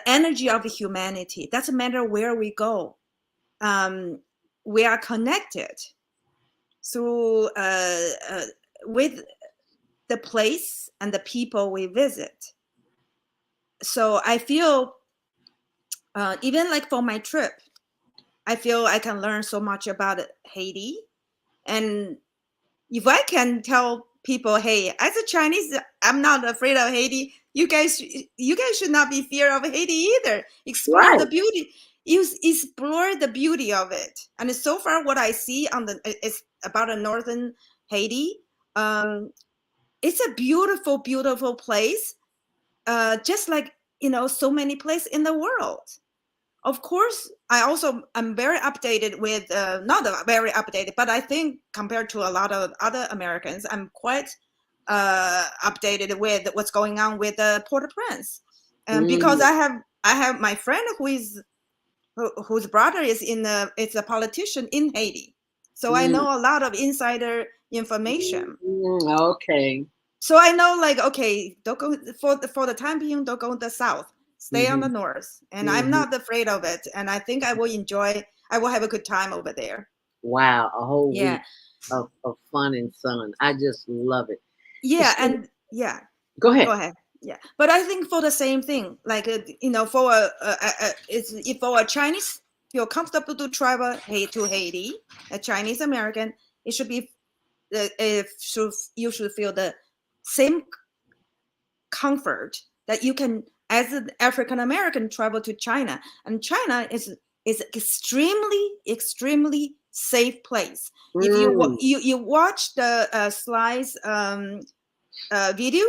energy of humanity. Doesn't matter where we go. We are connected through with the place and the people we visit. So I feel, even like for my trip, I feel I can learn so much about Haiti. And if I can tell people, hey, as a Chinese, I'm not afraid of Haiti. You guys should not be fear of Haiti either. Explore the beauty. Explore the beauty of it. And so far, what I see is about a northern Haiti. It's a beautiful, beautiful place. Just like so many places in the world. Of course, I'm very updated with, not very updated, but I think compared to a lot of other Americans, I'm quite updated with what's going on with Port-au-Prince, because I have my friend whose brother is it's a politician in Haiti, so I know a lot of insider information. Okay. So I know, like, okay, don't go for the time being. Don't go to the south. Stay on the north, and I'm not afraid of it. And I think I will enjoy. I will have a good time over there. Wow, a whole week of fun and sun. I just love it. Yeah, Go ahead. Go ahead. Yeah, but I think for the same thing, like for a Chinese feel comfortable to travel to Haiti, a Chinese American, it should be you should feel the same comfort that you can as an African American travel to China. And China is extremely safe place. If you watch the slides video,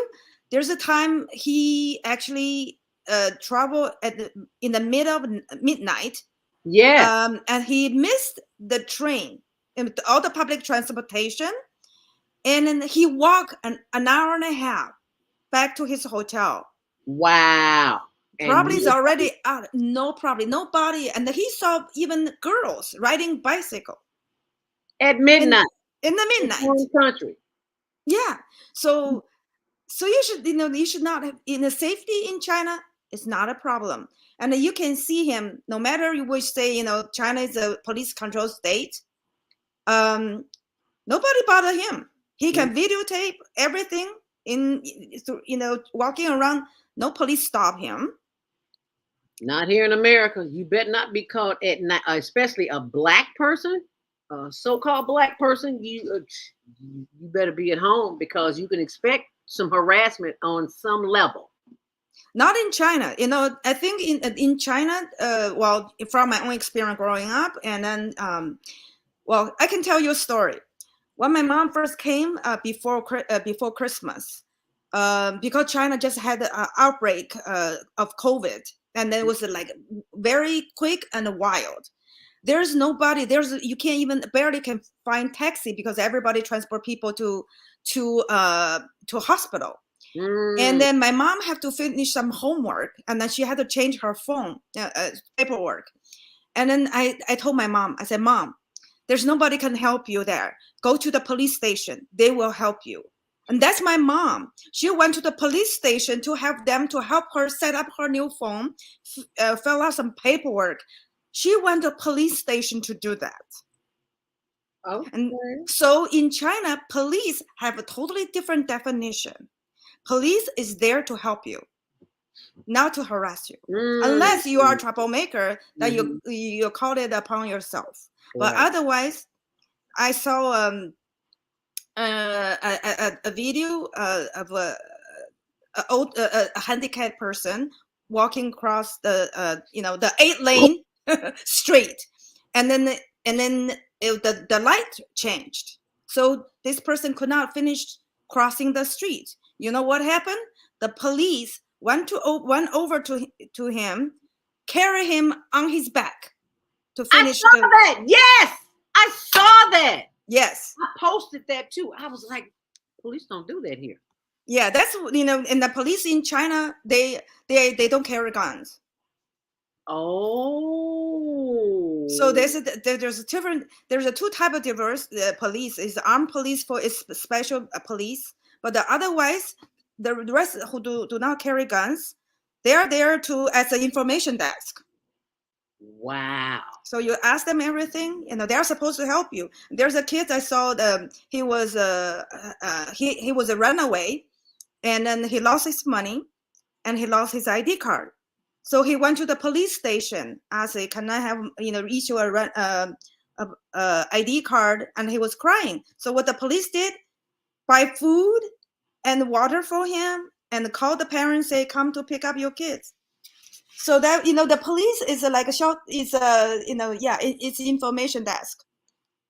there's a time he actually traveled in the middle of midnight. Yeah. And he missed the train and all the public transportation. And then he walked an hour and a half back to his hotel. Wow. Probably is already out. No problem. Nobody. And he saw even girls riding bicycle. At midnight. In the midnight. In the country. Yeah. So you should not have, in the safety in China, it's not a problem. And you can see him, no matter which say, China is a police control state. Nobody bother him. He can videotape everything walking around. No police stop him. Not here in America. You better not be caught at night, especially a black person, a so-called black person. You better be at home, because you can expect some harassment on some level. Not in China. I think in China, from my own experience growing up, and then, I can tell you a story. When my mom first came before Christmas, because China just had an outbreak of COVID, and then it was like very quick and wild. There's nobody. You can't even barely can find taxi because everybody transport people to hospital. And then my mom had to finish some homework, and then she had to change her phone paperwork. And then I told my mom, I said, Mom, there's nobody can help you there. Go to the police station. They will help you. And that's my mom. She went to the police station to have them to help her set up her new phone, fill out some paperwork. She went to the police station to do that. Okay. And so in China, police have a totally different definition. Police is there to help you, not to harass you. Unless you are a troublemaker, then you call it upon yourself. But otherwise, I saw a video of a handicapped person walking across the the 8-lane street, and then the light changed, so this person could not finish crossing the street. You know what happened? The police went over to him, carry him on his back to finish. I saw that. Yes, I saw that. Yes, I posted that too. I was like, police don't do that here. Yeah, that's and the police in China, they don't carry guns. Oh. So there's a two type of diverse police. Is armed police for is special police, but otherwise the rest who do not carry guns, they are there to as an information desk. Wow. So you ask them everything, they're supposed to help you. There's a kid I saw, he was a runaway, and then he lost his money and he lost his ID card. So he went to the police station, asked, can I have, issue a ID card? And he was crying. So what the police did, buy food and water for him and call the parents, say, come to pick up your kids. So that, the police is like it's information desk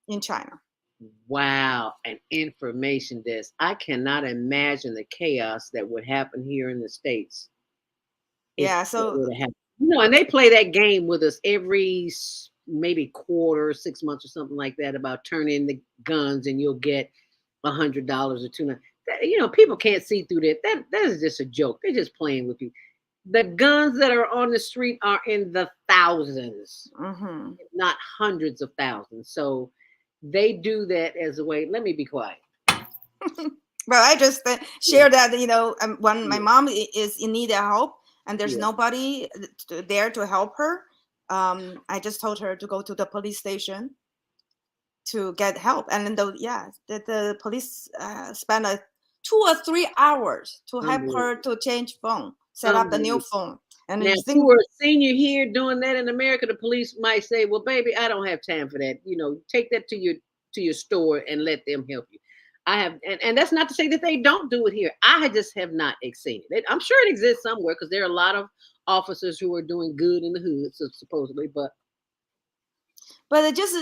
in China. Wow, an information desk. I cannot imagine the chaos that would happen here in the States. Yeah, so and they play that game with us every maybe quarter, 6 months or something like that about turn in the guns and you'll get $100 or $200. People can't see through that. That is just a joke. They're just playing with you. The guns that are on the street are in the thousands, not hundreds of thousands. So they do that as a way. Let me be quiet. Well, I just share that, when my mom is in need of help and there's nobody there to help her, I just told her to go to the police station to get help. And then the police spent 2 or 3 hours to help her to change phone, set up the new phone. And now, if you were a senior here doing that in America, the police might say, well, baby, I don't have time for that. Take that to your store and let them help you. I have, and that's not to say that they don't do it here. I just have not seen it. I'm sure it exists somewhere because there are a lot of officers who are doing good in the hood, supposedly, but it just,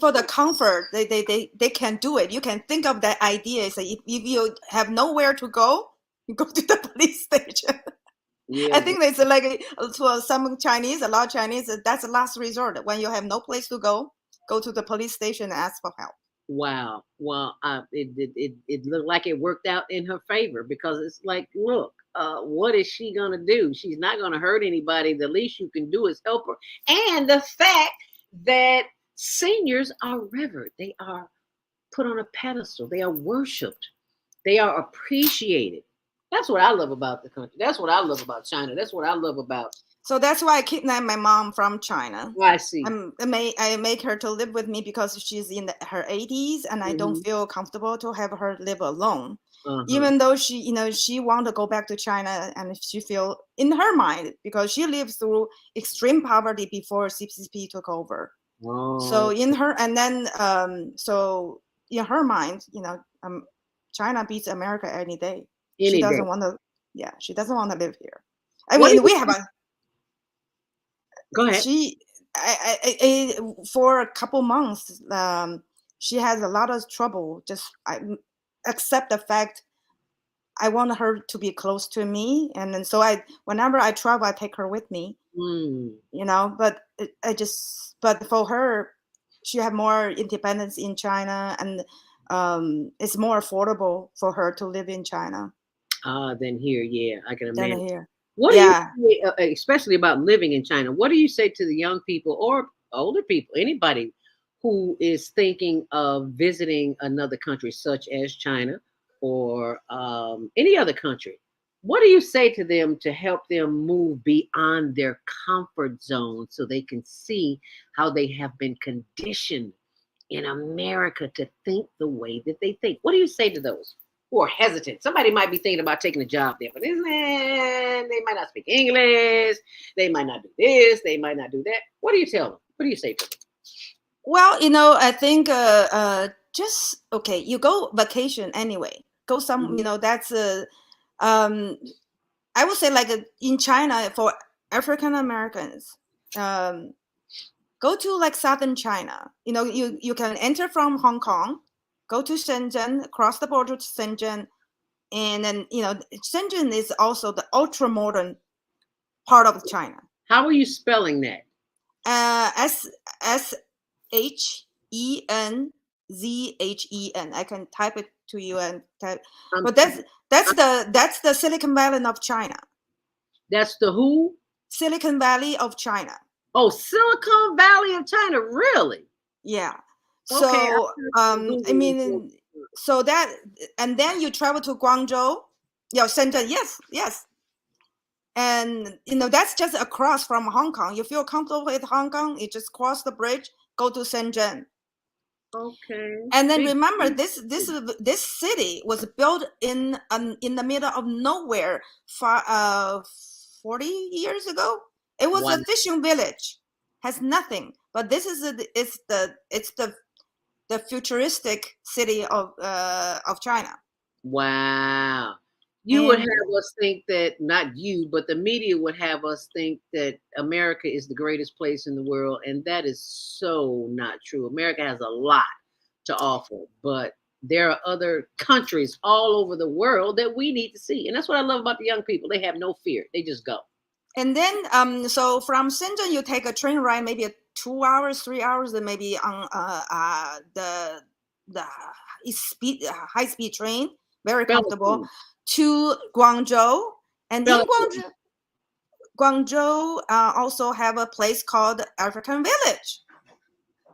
for the comfort, they can do it. You can think of that idea. So if you have nowhere to go, you go to the police station. Yeah, I think it's like for some Chinese, a lot of Chinese, that's the last resort. When you have no place to go to the police station and ask for help. Wow. Well, it looked like it worked out in her favor because it's like, look, what is she gonna do? She's not gonna hurt anybody. The least you can do is help her. And the fact that seniors are revered, they are put on a pedestal, they are worshipped, they are appreciated. That's what I love about the country. That's what I love about China. That's what I love about. So that's why I kidnapped my mom from China. I see. I make her to live with me because she's in her 80s, and I don't feel comfortable to have her live alone. Even though she want to go back to China, and she feel in her mind because she lived through extreme poverty before CCP took over. So in her mind, China beats America any day. She doesn't want to. Yeah, she doesn't want to live here. I mean, we have a. Go ahead. For a couple months, she has a lot of trouble. Just accept the fact I want her to be close to me, and then so whenever I travel, I take her with me. You know, but but for her, she had more independence in China, and it's more affordable for her to live in China. Than here, yeah, I can imagine. Than here. What do you say, especially about living in China? What do you say to the young people or older people, anybody who is thinking of visiting another country such as China or any other country? What do you say to them to help them move beyond their comfort zone so they can see how they have been conditioned in America to think the way that they think? What do you say to those who are hesitant? Somebody might be thinking about taking a job there, but they might not speak English. They might not do this. They might not do that. What do you tell them? What do you say to them? Well, you know, I think just okay. You go vacation anyway. Go some. You know, that's I would say like in China for African Americans. Go to like southern China. You know, you can enter from Hong Kong, go to Shenzhen, cross the border to Shenzhen, and then you know Shenzhen is also the ultra modern part of China. How are you spelling that? SHENZHEN. I can type it to you and type. But that's the Silicon Valley of China. That's the who? Silicon Valley of China. Oh, Silicon Valley of China, really? Yeah. Okay, So I mean, so that, and then you travel to Guangzhou, Shenzhen. Yes. And you know that's just across from Hong Kong. You feel comfortable with Hong Kong, you just cross the bridge, go to Shenzhen. Okay. And then remember, this city was built in the middle of nowhere 40 years ago. It was a fishing village, has nothing. But this is it's the futuristic city of China. Wow. You would have us think that, not you, but the media would have us think that America is the greatest place in the world. And that is so not true. America has a lot to offer, but there are other countries all over the world that we need to see. And that's what I love about the young people. They have no fear. They just go. And then, so from Shenzhen, you take a train ride, maybe 2 hours, 3 hours, and maybe on the high speed train, very comfortable, to Guangzhou. And in Guangzhou also have a place called African Village.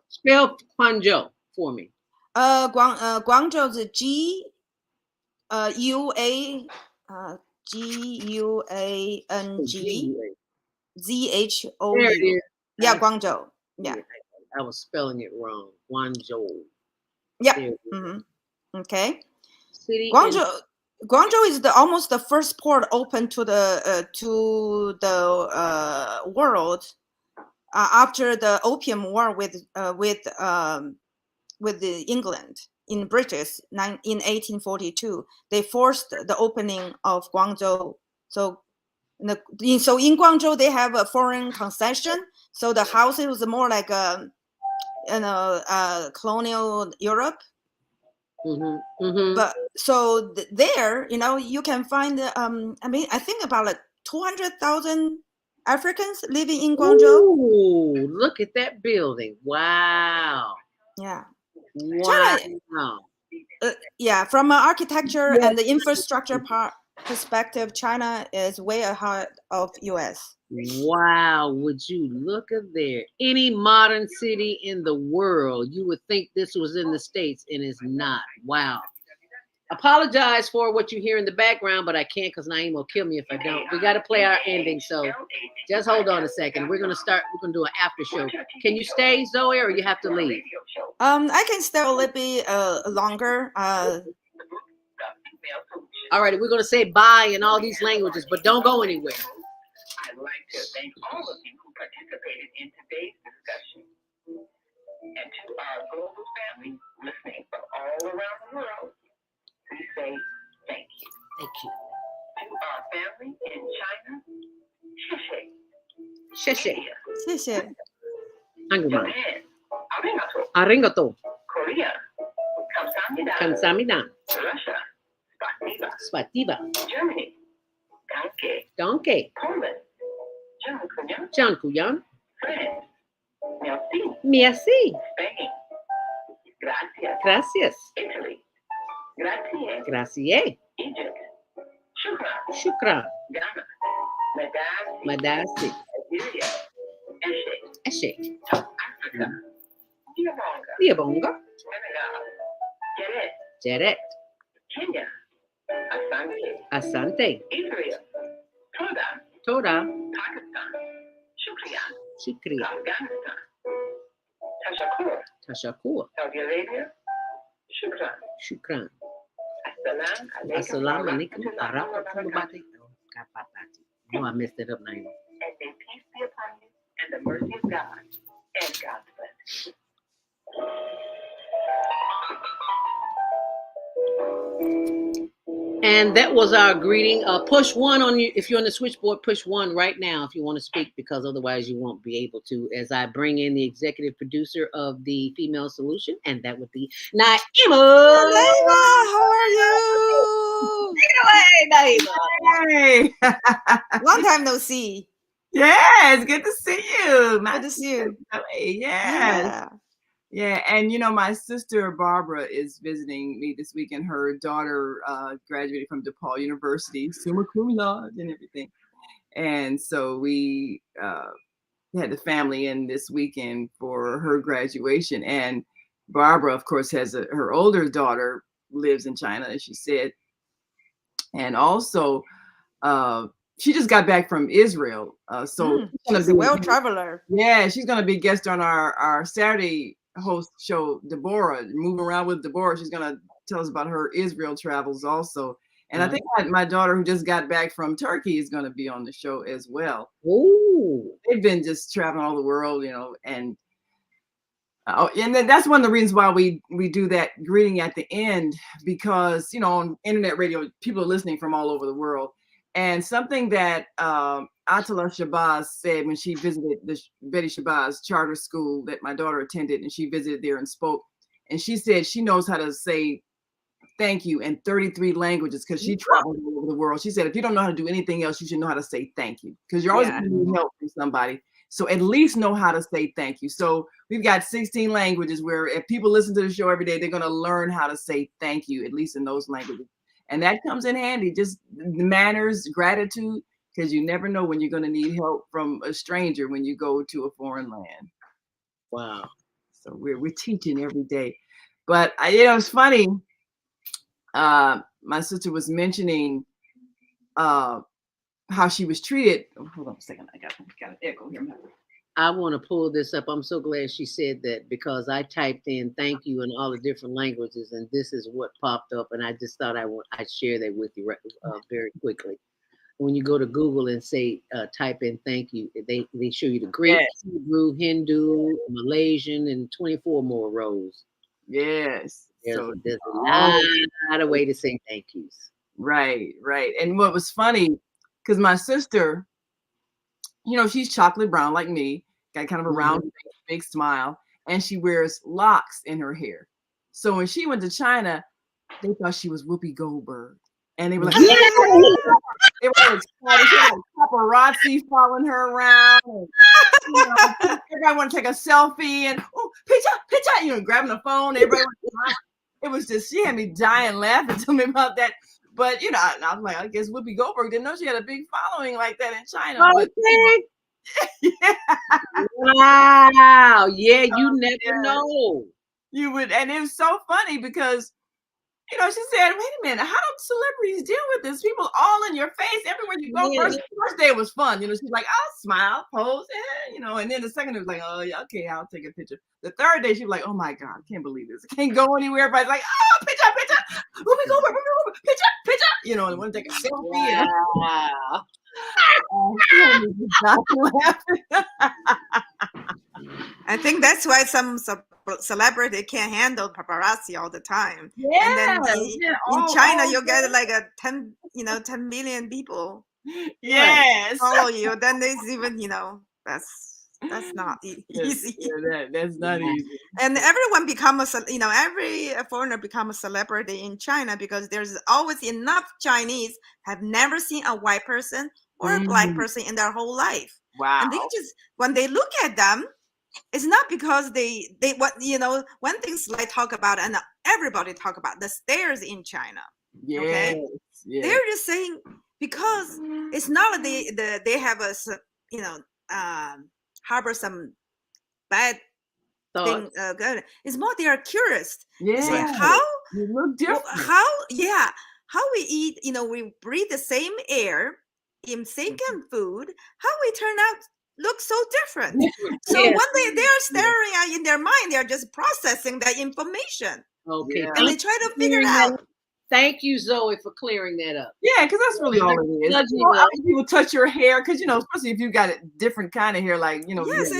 Spell Guangzhou for me. Guangzhou is GUANG Yeah, Guangzhou. Yeah. I was spelling it wrong. Guangzhou. Yeah. Mm-hmm. Okay. City Guangzhou is almost the first port open to the world after the Opium War with the England in British in 1842. They forced the opening of Guangzhou. So in Guangzhou they have a foreign concession. So the houses was more like colonial Europe. Mm-hmm. Mm-hmm. But so there, you can find. I think about like 200,000 Africans living in Guangzhou. Ooh, look at that building! Wow. Yeah. Wow. China, from an architecture and the infrastructure perspective, China is way ahead of US. Wow, would you look at there? Any modern city in the world, you would think this was in the States, and it's not. Wow. Apologize for what you hear in the background, but I can't because Naeem will kill me if I don't. We got to play our ending, so just hold on a second. We're going to do an after show. Can you stay, Zoe, or you have to leave? I can stay a little bit longer. All right, we're going to say bye in all these languages, but don't go anywhere. I'd like to thank all of you who participated in today's discussion. And to our global family listening from all around the world, we say thank you. Thank you. To our family in China, Xie. Japan, arigato. Arigato. Korea, kamsahamnida. Kamsahamnida. Russia, spasiba. Spativa. Germany. Danke. Donkey. Poland. Dziękuję. Dziękuję. France. Merci. Merci. Spain. Gracias. Gracias. Italy. Grazie. Grazie. Egypt. Shukran. Shukran. Ghana. Madasi. Madasi. Nigeria. Eshe. Eshe. Africa. Diabonga. Diabonga. Senegal. Geret. Jeret. Kenya. Asante. Asante. Israel. Toda. Toda. Pakistan. Shukriya. Shukriya. Afghanistan. Tashakur. Tashakur. Saudi Arabia. Shukran. Shukran. Assalamu alaikum. Assalamu alaikum warahmatullahi wabarakatuh. No, I messed it up, Naima. And may peace be upon you and the mercy of God and God's blessing. And that was our greeting. Push one on you. If you're on the switchboard, push one right now if you want to speak, because otherwise you won't be able to, as I bring in the executive producer of the Female Solution, and that would be Naima. Naima, how are you? Take it away, Naima. Hey. Long time no see. Yes, good to see you. Good to see you. Yes. Yeah, and my sister Barbara is visiting me this weekend. Her daughter graduated from DePaul University, summa cum laude and everything. And so we had the family in this weekend for her graduation. And Barbara, of course, has her older daughter lives in China, as she said. And also, she just got back from Israel. So she's a well traveler. Yeah, she's going to be guest on our Saturday host show, Deborah, Moving Around with Deborah. She's going to tell us about her Israel travels also. And I think my daughter, who just got back from Turkey, is going to be on the show as well. Ooh. They've been just traveling all the world, and then that's one of the reasons why we do that greeting at the end, because, on internet radio, people are listening from all over the world. And something that Atala Shabazz said when she visited the Betty Shabazz charter school that my daughter attended, and she visited there and spoke, and she said she knows how to say thank you in 33 languages because she traveled all over the world. She said if you don't know how to do anything else, you should know how to say thank you, because you're always going to need help from somebody. So at least know how to say thank you. So we've got 16 languages where if people listen to the show every day, they're going to learn how to say thank you, at least in those languages. And that comes in handy, just manners, gratitude, because you never know when you're going to need help from a stranger when you go to a foreign land. Wow. So we're teaching every day. But it's funny. My sister was mentioning how she was treated. Oh, hold on a second. I got an echo here. I want to pull this up. I'm so glad she said that, because I typed in thank you in all the different languages, and this is what popped up. And I just thought I'd share that with you very quickly. When you go to Google and say type in thank you, they show you the Greek, Hebrew, Hindu, Malaysian, and 24 more rows. Yes. There's a lot of way to say thank yous. Right. And what was funny, because my sister, she's chocolate brown like me, got kind of a round, big smile, and she wears locks in her hair. So when she went to China, they thought she was Whoopi Goldberg. And they were like, they were excited. She had paparazzi following her around. And, everybody want to take a selfie and picture, grabbing the phone. Everybody it was just, she had me dying laughing to me about that. But I was like, I guess Whoopi Goldberg didn't know she had a big following like that in China. Wow. Yeah, you never know. You would, and it was so funny because she said, wait a minute, how do celebrities deal with this? People all in your face everywhere you go. First day it was fun. She's like, I'll smile, pose, and then the second it was like, oh yeah, okay, I'll take a picture. The third day she was like, oh my God, I can't believe this. I can't go anywhere. Everybody's like, oh, picture. Whoopi Goldberg, picture. And want to take a selfie. Wow. I think that's why some celebrity can't handle paparazzi all the time. Yeah. And then in China, you get like 10 million people. Yes. Follow you. Then there's even, that's That's not easy. That's not easy. And everyone becomes every foreigner becomes a celebrity in China because there's always enough Chinese have never seen a white person or a black person in their whole life. Wow. And they just, when they look at them, it's not because they what one thing's like talk about and everybody talk about the stairs in China. Yes, okay, yes. they're just saying because it's not that they have a harbor some bad thing. Good. It's more they are curious. It's like how you look different. How we eat. We breathe the same air, in same food. How we turn out look so different. So when they're staring at in their mind, they're just processing that information. Okay, and they try to figure it out. Thank you, Zoe, for clearing that up. Yeah, because that's really all it is. People touch your hair because especially if you've got a different kind of hair, like locks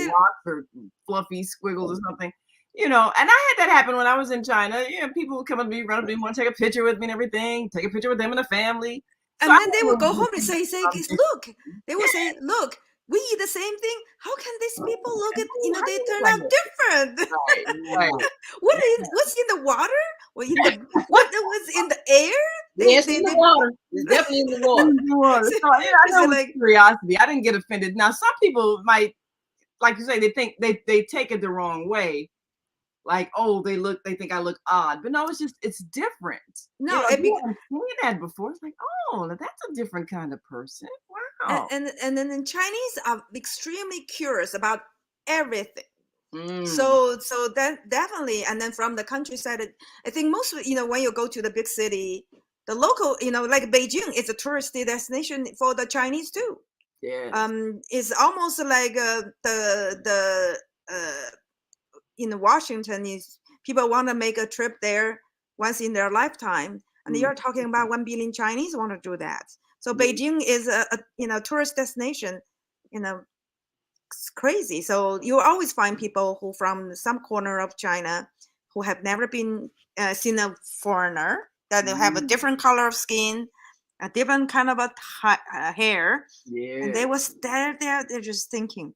or fluffy squiggles or something. And I had that happen when I was in China. People would come up to me, run up to me, want to take a picture with me and everything, take a picture with them and the family. And then they would go home and say, look, they would say, look, we eat the same thing. How can these people look at, they turn out different? Right. What's in the water? What was in the air? Yes, in the water. It's definitely in the water. So, I know like curiosity. I didn't get offended. Now, some people might, like you say, they think they take it the wrong way. Like, oh, they think I look odd, but no, it's different. No, I've seen that before. It's like, oh, that's a different kind of person. Wow. And then the Chinese are extremely curious about everything. So that definitely, and then from the countryside, I think most when you go to the big city, the local, like Beijing is a touristy destination for the Chinese too. Yeah. It's almost like in Washington is people want to make a trip there once in their lifetime, and you're talking about 1 billion Chinese want to do that. So Beijing is a tourist destination. It's crazy. So you always find people who from some corner of China who have never been seen a foreigner, that they have a different color of skin, a different kind of a hair, and they will stare there. They're just thinking,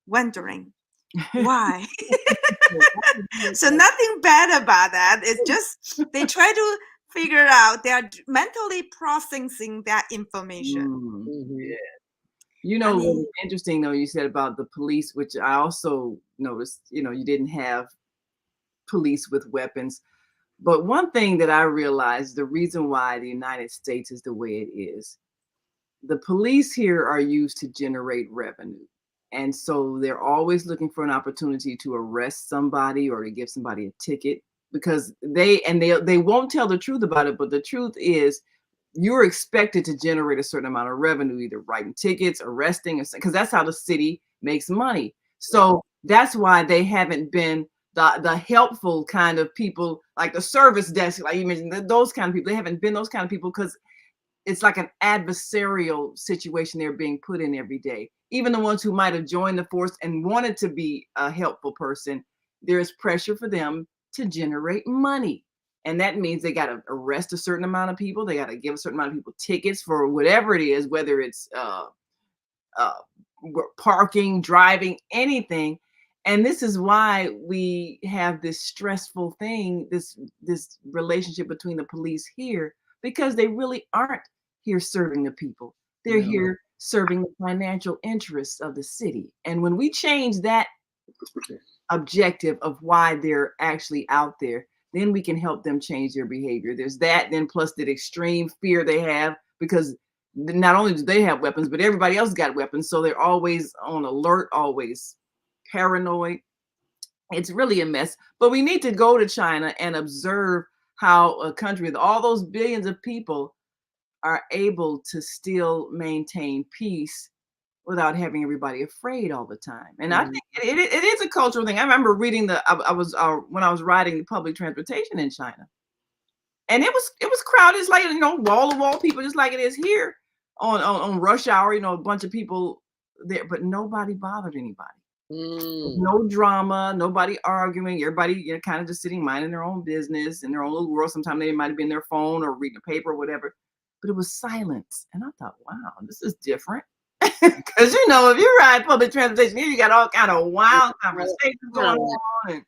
wondering why. So nothing bad about that. It's just they try to figure out. They are mentally processing that information. Yeah. What's interesting though, you said about the police, which I also noticed, you didn't have police with weapons. But one thing that I realized, the reason why the United States is the way it is, the police here are used to generate revenue. And so they're always looking for an opportunity to arrest somebody or to give somebody a ticket, because they won't tell the truth about it. But the truth is, you're expected to generate a certain amount of revenue, either writing tickets, arresting, because that's how the city makes money. So that's why they haven't been the helpful kind of people, like the service desk, like you mentioned, those kind of people. They haven't been those kind of people because it's like an adversarial situation they're being put in every day. Even the ones who might have joined the force and wanted to be a helpful person, there's pressure for them to generate money. And that means they got to arrest a certain amount of people. They got to give a certain amount of people tickets for whatever it is, whether it's parking, driving, anything. And this is why we have this stressful thing, this relationship between the police here, because they really aren't here serving the people. They're here serving the financial interests of the city. And when we change that objective of why they're actually out there, then we can help them change their behavior. There's that, then plus the extreme fear they have, because not only do they have weapons, but everybody else got weapons. So they're always on alert, always paranoid. It's really a mess. But we need to go to China and observe how a country with all those billions of people are able to still maintain peace without having everybody afraid all the time. And I think it is a cultural thing. I remember reading when I was riding public transportation in China, and it was crowded. It's like, wall to wall people, just like it is here on rush hour. A bunch of people there, but nobody bothered anybody. No drama, nobody arguing. Everybody kind of just sitting, minding their own business in their own little world. Sometimes they might have been their phone or reading a paper or whatever, but it was silence. And I thought, wow, this is different. Because you know, if you ride public transportation, you got all kind of wild conversations going on, and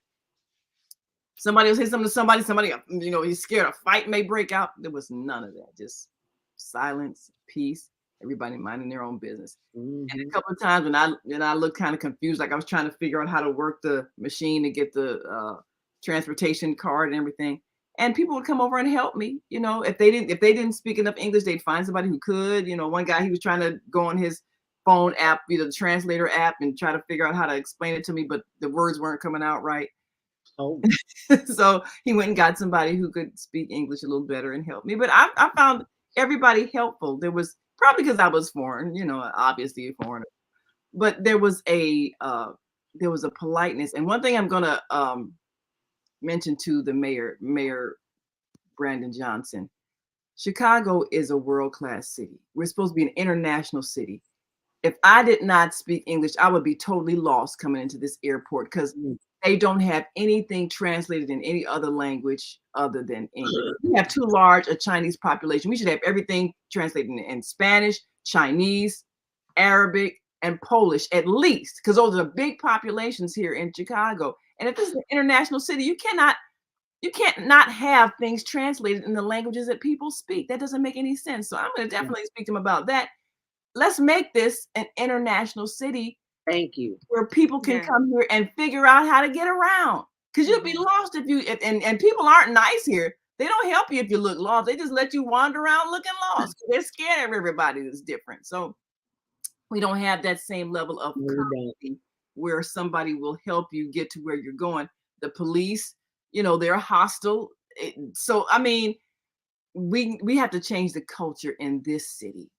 somebody will say something to somebody, you know, he's scared a fight may break out. There was none of that. Just silence, peace, everybody minding their own business. And a couple of times when I looked kind of confused, like I was trying to figure out how to work the machine to get the transportation card and everything. And people would come over and help me. You know, if they didn't speak enough English, they'd find somebody who could. You know, one guy, he was trying to go on his phone app, you know, the translator app, and try to figure out how to explain it to me, but the words weren't coming out right. Oh. So he went and got somebody who could speak English a little better and help me. But I found everybody helpful. There was probably because I was foreign, you know, obviously a foreigner, but there was a politeness. And one thing I'm gonna mention to the Mayor Brandon Johnson, Chicago is a world-class city. We're supposed to be an international city. If I did not speak English, I would be totally lost coming into this airport because they don't have anything translated in any other language other than English. We have too large a Chinese population. We should have everything translated in Spanish, Chinese, Arabic, and Polish at least, because those are big populations here in Chicago. And if this is an international city, you can't not have things translated in the languages that people speak. That doesn't make any sense. So I'm going to definitely speak to them about that. Let's make this an international city. Thank you. Where people can come here and figure out how to get around. Because you'll be lost if you and people aren't nice here. They don't help you if you look lost. They just let you wander around looking lost. They're scared of everybody that's different. So we don't have that same level of courtesy where somebody will help you get to where you're going. The police, you know, they're hostile. So I mean, we have to change the culture in this city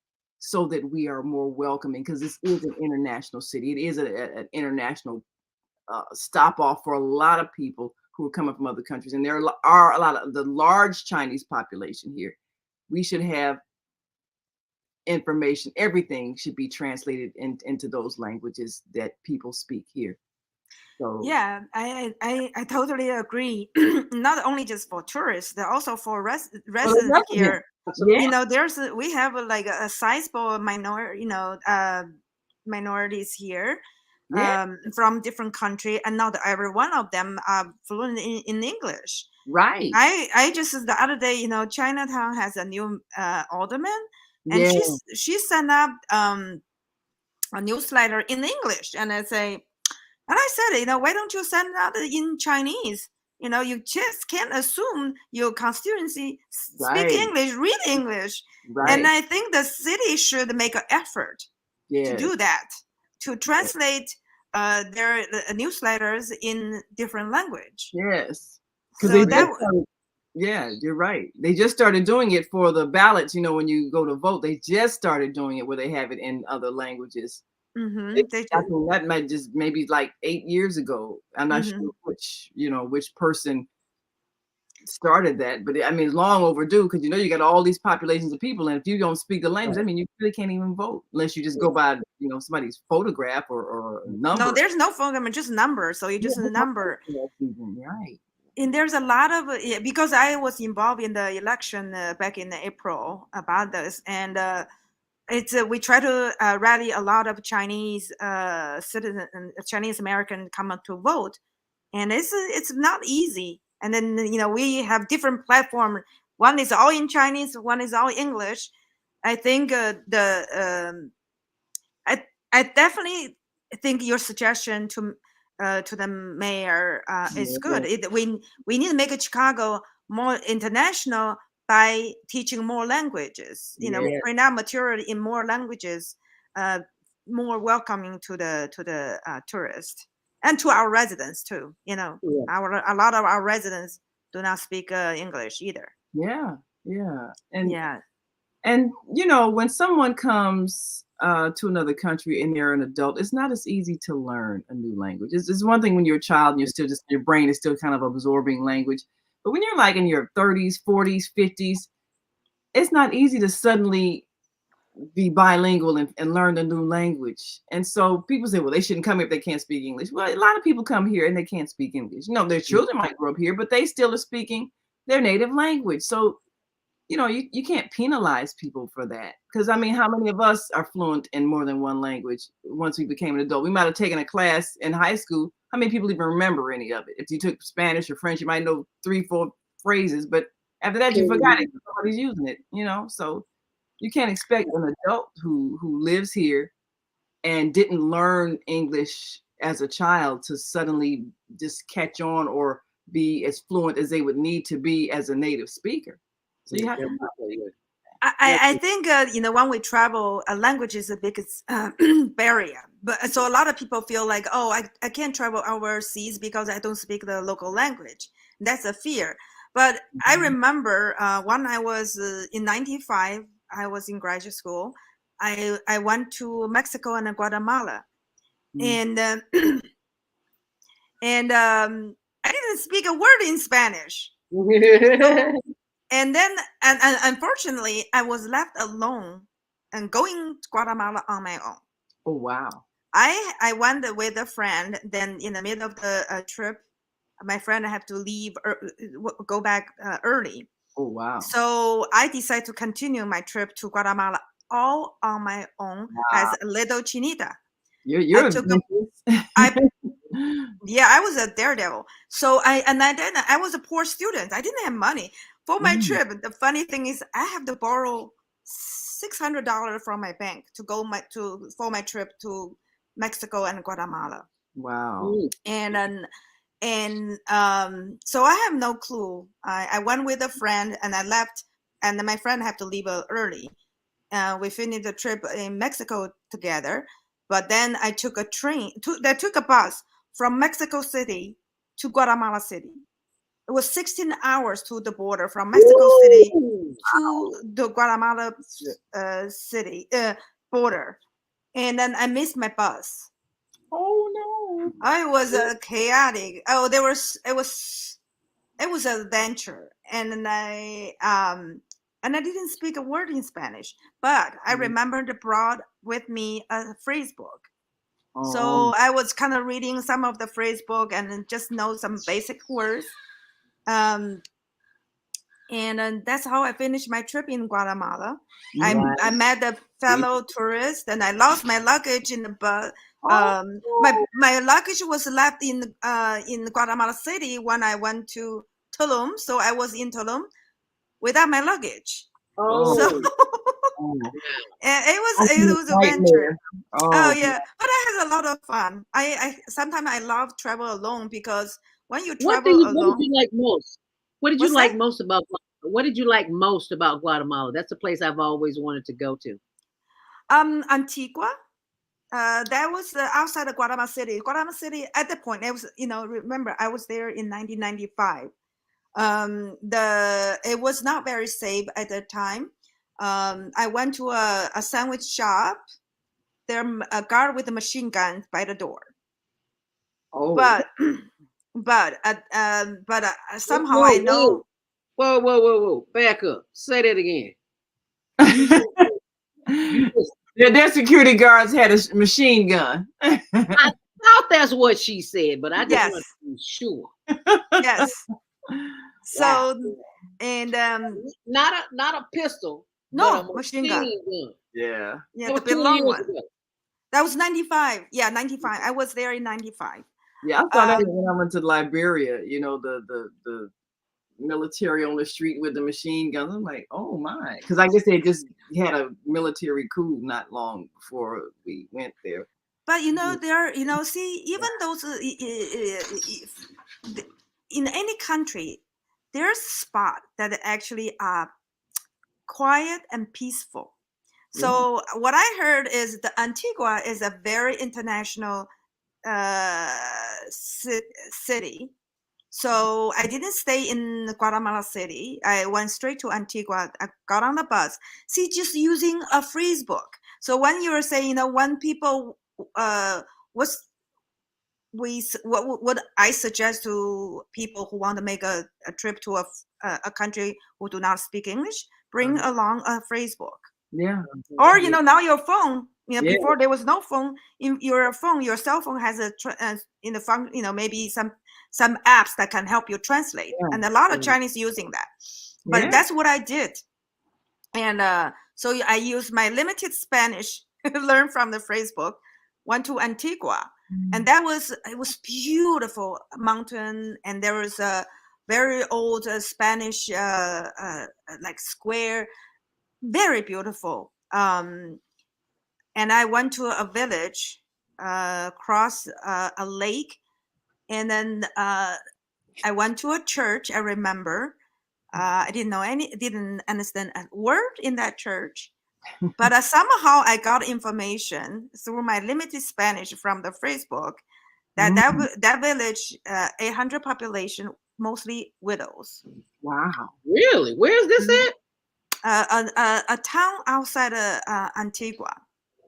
so that we are more welcoming, because this is an international city. It is an international stop off for a lot of people who are coming from other countries. And there are a lot of the large Chinese population here. We should have information. Everything should be translated into those languages that people speak here. So yeah, I totally agree. Not only just for tourists, but also for residents here. Yeah. You know, we have like a sizable minorities here, from different countries, and not every one of them are fluent in English. Right. I just the other day, you know, Chinatown has a new alderman, and she sent up a newsletter in English, and I said, you know, why don't you send out in Chinese? You know, you just can't assume your constituency speak English, read English. And I think the city should make an effort to do that, to translate their newsletters in different language. Yes. So yeah, you're right. They just started doing it for the ballots. You know, when you go to vote, they just started doing it where they have it in other languages. I think that might just maybe like 8 years ago. I'm not sure which person started that, but I mean, it's long overdue, because you know you got all these populations of people, and if you don't speak the language, I mean, you really can't even vote unless you just go by, you know, somebody's photograph or number. No, there's no photograph, just number. So you just a number. Right. And there's a lot of because I was involved in the election back in April about this, and we try to rally a lot of Chinese citizen, Chinese American come out to vote, and it's not easy. And then, you know, we have different platforms. One is all in Chinese, one is all English. I think I definitely think your suggestion to the mayor is good. We need to make Chicago more international by teaching more languages. You know, print out material in more languages, more welcoming to the tourists and to our residents too. You know, a lot of our residents do not speak English either. Yeah, and you know, when someone comes to another country and they're an adult, it's not as easy to learn a new language. It's one thing when you're a child and you're still your brain is still kind of absorbing language. But when you're like in your 30s, 40s, 50s, it's not easy to suddenly be bilingual and learn a new language. And so people say, well, they shouldn't come here if they can't speak English. Well, a lot of people come here and they can't speak English. You know, their children might grow up here, but they still are speaking their native language. So you can't penalize people for that. Because, I mean, how many of us are fluent in more than one language once we became an adult? We might have taken a class in high school. How many people even remember any of it? If you took Spanish or French, you might know 3-4 phrases, but after that, you forgot it. Nobody's using it, So you can't expect an adult who lives here and didn't learn English as a child to suddenly just catch on or be as fluent as they would need to be as a native speaker. So you have to. I think when we travel, language is the biggest barrier. But so a lot of people feel like, oh, I can't travel overseas because I don't speak the local language. That's a fear. But I remember when I was in '95, I was in graduate school. I went to Mexico and Guatemala, and and I didn't speak a word in Spanish. So, and then, and unfortunately, I was left alone and going to Guatemala on my own. Oh, wow. I went with a friend. Then in the middle of the trip, my friend had to leave, go back early. Oh, wow. So I decided to continue my trip to Guatemala all on my own as a little chinita. You're Yeah, I was a daredevil. So I was a poor student. I didn't have money for my trip. The funny thing is, I have to borrow $600 from my bank to go for my trip to Mexico and Guatemala. Wow. And so I have no clue. I went with a friend and I left, and my friend had to leave early. We finished the trip in Mexico together, but then I took a took a bus from Mexico City to Guatemala City. It was 16 hours to the border from Mexico City to the Guatemala city border, and then I missed my bus. Oh no! I was chaotic. Oh, it was an adventure, and then I didn't speak a word in Spanish, but I remembered brought with me a phrase book. So I was kind of reading some of the phrase book and just know some basic words. And that's how I finished my trip in Guatemala. I met a fellow tourist, and I lost my luggage in the bus. My luggage was left in Guatemala City when I went to Tulum, so I was in Tulum without my luggage. So it was an adventure. Oh yeah, but I had a lot of fun. I sometimes I love travel alone because when you travel alone, what did you like most? What did you like most about? What did you like most about Guatemala? That's a place I've always wanted to go to. Antigua. That was outside of Guatemala City. Guatemala City at that point, it was, remember I was there in 1995. It was not very safe at that time. I went to a sandwich shop. There a guard with a machine gun by the door. Oh, but somehow I know. Whoa! Back up. Say that again. Their security guards had a machine gun. I thought that's what she said, but I just want to be sure. Yes. So and not a pistol. No, machine gun. Yeah. Yeah, the big long one. That was 95. Yeah, 95. I was there in 95. Yeah, I thought that when I went to Liberia, the military on the street with the machine guns. I'm like, oh my, because I guess they just had a military coup not long before we went there. But there, see, even those in any country, there's a spot that actually are quiet and peaceful. So what I heard is the Antigua is a very international city. So I didn't stay in Guatemala City. I went straight to Antigua. I got on the bus. See, just using a phrase book. So when you were saying, when people, what I suggest to people who want to make a trip to a country who do not speak English, bring along a phrase book. Yeah. Or now your phone. Before there was no phone. In your phone, your cell phone has in the phone. Maybe some apps that can help you translate, and a lot of Chinese using that. But that's what I did. And so I used my limited Spanish learned from the Facebook, went to Antigua, and it was beautiful mountain, and there was a very old Spanish like square, very beautiful. And I went to a village, across a lake, and then I went to a church. I remember. I didn't understand a word in that church, but somehow I got information through my limited Spanish from the Facebook that that village, 800 population, mostly widows. Wow. Really? Where is this at? A town outside of Antigua.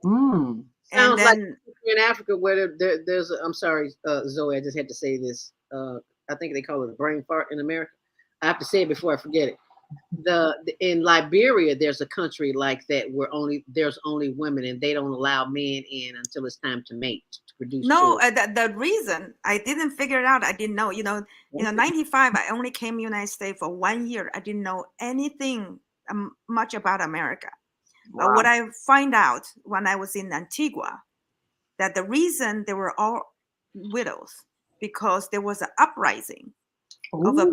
Sounds And like then in Africa where there's I'm sorry, Zoe, I just had to say this. I think they call it a brain fart in America. I have to say it before I forget it. In Liberia, there's a country like that where there's only women, and they don't allow men in until it's time to mate, to produce no, children. the reason I didn't figure it out, I didn't know. 95, I only came to United States for 1 year. I didn't know anything much about America. Wow. But what I find out when I was in Antigua, that the reason they were all widows because there was an uprising of a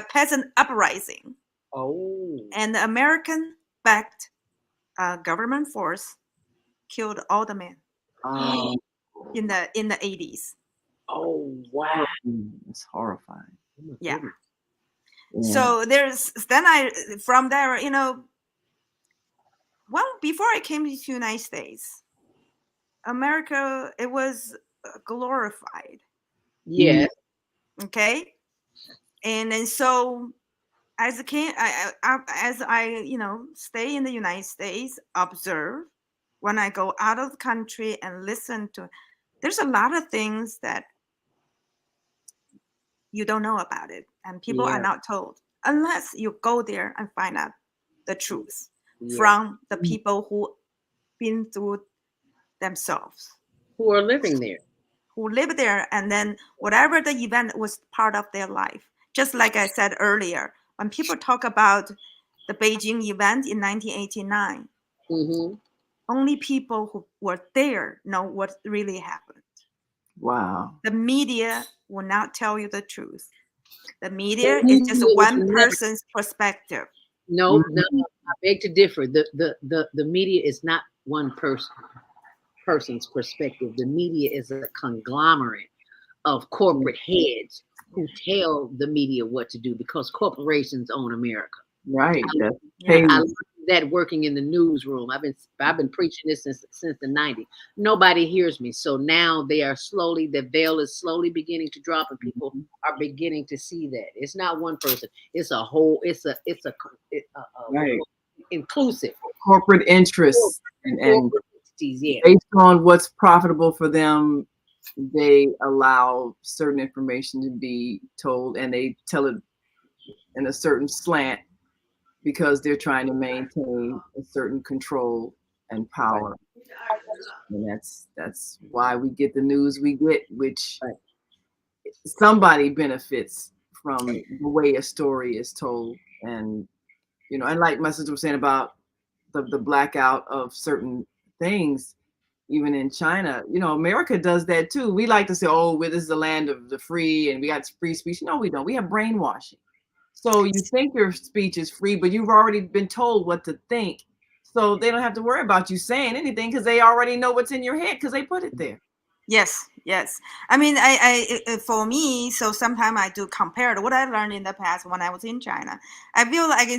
peasant uprising. Oh. And the American-backed government force killed all the men in the 80s. Oh wow, it's horrifying. Yeah. So from there, well, before I came to the United States, America, it was glorified. Yes. Okay. And so as I stay in the United States, observe, when I go out of the country and listen to, there's a lot of things that you don't know about it, and people are not told unless you go there and find out the truth from the people who been through themselves, who are living there, who live there, and then whatever the event was part of their life. Just like I said earlier, when people talk about the Beijing event in 1989, only people who were there know what really happened. Wow. The media will not tell you the truth. The media is just one person's perspective. No, I beg to differ. The media is not one person's perspective. The media is a conglomerate of corporate heads who tell the media what to do because corporations own America. Right. I learned that working in the newsroom. I've been preaching this since the 90s. Nobody hears me. So now the veil is slowly beginning to drop, and people are beginning to see that. It's not one person. It's a whole, it's a right. Inclusive. Corporate interests and based on what's profitable for them, they allow certain information to be told, and they tell it in a certain slant because they're trying to maintain a certain control and power. And that's why we get the news we get, which somebody benefits from the way a story is told. And and like my sister was saying about the blackout of certain things, even in China, America does that too. We like to say, oh, this is the land of the free and we got free speech. No, we don't. We have brainwashing. So you think your speech is free, but you've already been told what to think. So they don't have to worry about you saying anything because they already know what's in your head because they put it there. Yes. I mean, I for me, so sometimes I do compare to what I learned in the past when I was in China. I feel like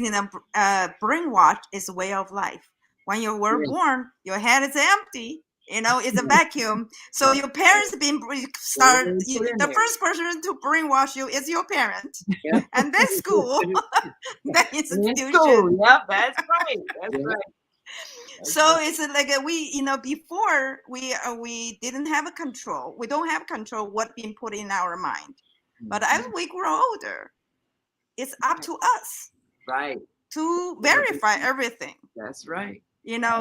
brainwash is a way of life. When you were born, your head is empty. It's a vacuum. So your parents the first person to brainwash you is your parent, and then school, then institution. Yep, that's right. That's right. So it's like before we didn't have a control. We don't have control what being put in our mind. But as we grow older, it's up to us, right, to verify everything. That's right.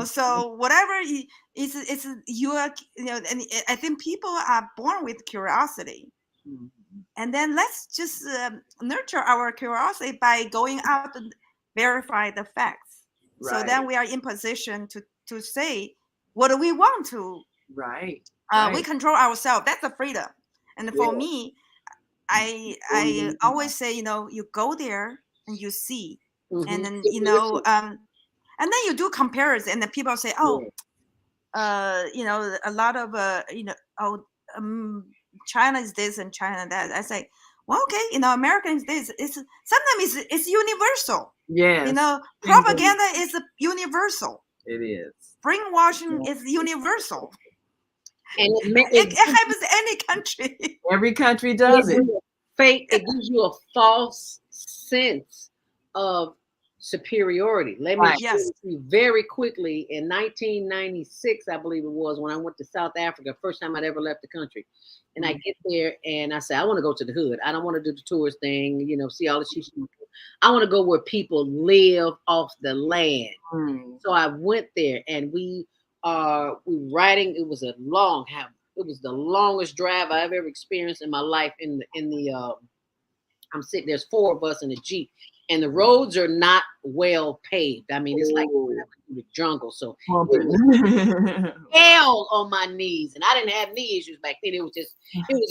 So whatever it's you are, and I think people are born with curiosity, and then let's just nurture our curiosity by going out and verify the facts. So then we are in position to say what do we want to. Right. We control ourselves. That's a freedom. And for me, I always say, you go there and you see, and then and then you do comparison, and then people say, oh, a lot of China is this and China that. I say, well, okay, American is this. Sometimes it's universal. Yes. Propaganda is universal. It is. Brainwashing is universal. And it happens in any country. Every country does it. Fake. It gives you a false sense of superiority. Let me show you very quickly. In 1996, I believe it was, when I went to South Africa, first time I'd ever left the country. And I get there and I say, I want to go to the hood. I don't want to do the tourist thing, see all the shit. I want to go where people live off the land. So I went there and we riding. It was the longest drive I've ever experienced in my life. I'm sitting, there's 4 of us in a Jeep, and the roads are not well paved. I mean, it's like through the jungle. So hell on my knees, and I didn't have knee issues back then. It was just too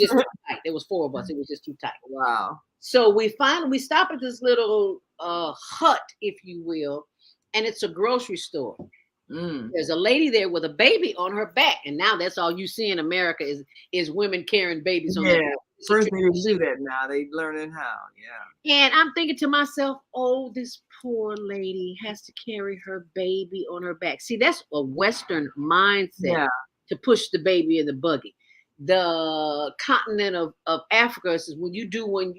tight. There was 4 of us. It was just too tight. Wow. So we stop at this little hut, if you will, and it's a grocery store. There's a lady there with a baby on her back, and now that's all you see in America is women carrying babies on their back. First they didn't do that. Now they learning how. Yeah. And I'm thinking to myself, oh, this poor lady has to carry her baby on her back. See, that's a Western mindset to push the baby in the buggy. The continent of Africa says when you're doing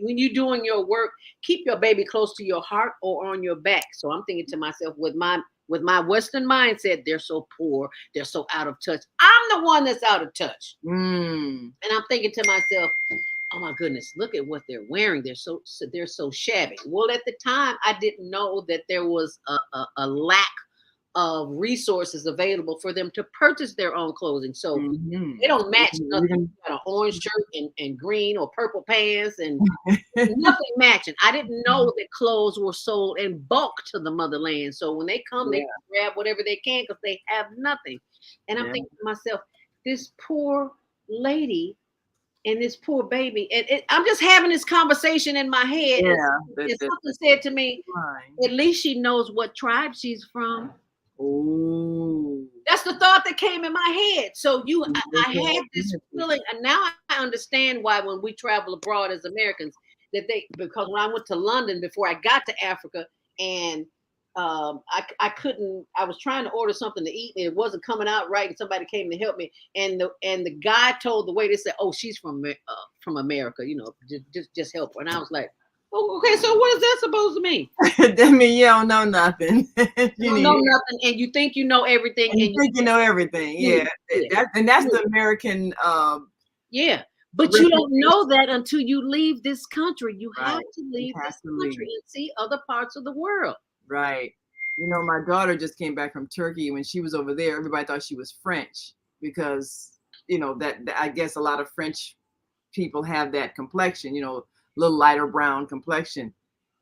your work, keep your baby close to your heart or on your back. So I'm thinking to myself, with my Western mindset, they're so poor, they're so out of touch. I'm the one that's out of touch. And I'm thinking to myself, oh my goodness, look at what they're wearing. They're so shabby. Well, at the time, I didn't know that there was a lack of resources available for them to purchase their own clothing. So they don't match nothing. You got an orange shirt and green or purple pants and nothing matching. I didn't know that clothes were sold in bulk to the motherland. So when they come, they grab whatever they can because they have nothing. And I'm thinking to myself, this poor lady and this poor baby. I'm just having this conversation in my head. And something said to me, at least she knows what tribe she's from. Oh, that's the thought that came in my head. So I had this feeling, and now I understand why when we travel abroad as Americans, because when I went to London before I got to Africa, and I was trying to order something to eat and it wasn't coming out right, and somebody came to help me, and the guy told the waiter, said, "Oh, she's from America, just help her." And I was like, oh, okay, so what is that supposed to mean? That means you don't know nothing. You don't know nothing, and you think you know everything. And you think you know everything. Yeah. That's the American. But you don't know that until you leave this country. You have to leave this country and see other parts of the world. Right. My daughter just came back from Turkey. When she was over there, everybody thought she was French because, that I guess a lot of French people have that complexion, little lighter brown complexion.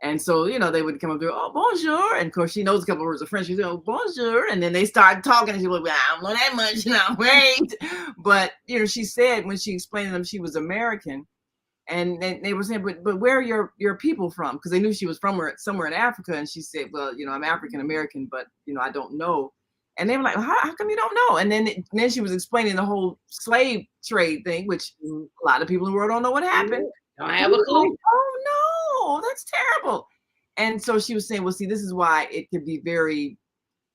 And so, they would come up to her, oh, bonjour. And of course, she knows a couple of words of French. She said, oh, bonjour. And then they started talking and she was like, I don't know that much, wait. But, she said when she explained to them she was American, and then they were saying, but where are your people from? Because they knew she was from somewhere in Africa. And she said, well, I'm African American, but, I don't know. And they were like, how come you don't know? And then she was explaining the whole slave trade thing, which a lot of people in the world don't know what happened. Don't have a clue. Oh no, that's terrible. And so she was saying, well, see, this is why it could be very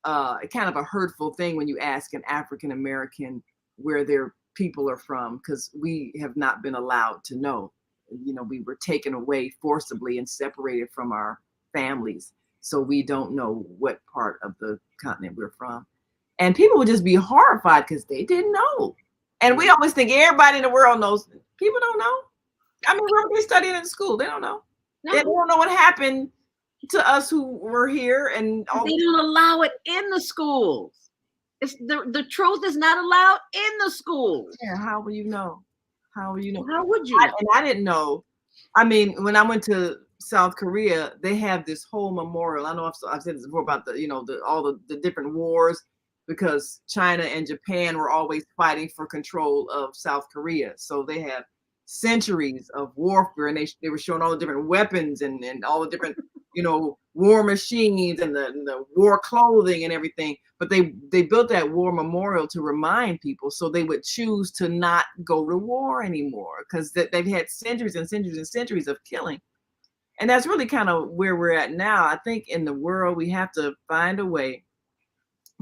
kind of a hurtful thing when you ask an African American where their people are from, because we have not been allowed to know. We were taken away forcibly and separated from our families. So we don't know what part of the continent we're from. And people would just be horrified because they didn't know. And we always think everybody in the world knows. People don't know. I mean, where they studying in school, they don't know. No. They don't know what happened to us who were here, and they don't allow it in the schools. It's the truth is not allowed in the schools. Yeah, how will you know? How will you know? How would you know? And I didn't know. I mean, when I went to South Korea, they have this whole memorial. I know I've said this before about all the different wars, because China and Japan were always fighting for control of South Korea. So they have centuries of warfare, and they were showing all the different weapons and all the different war machines and the war clothing and everything. But they built that war memorial to remind people, so they would choose to not go to war anymore, because they've had centuries and centuries and centuries of killing. And that's really kind of where we're at now. I think in the world, we have to find a way,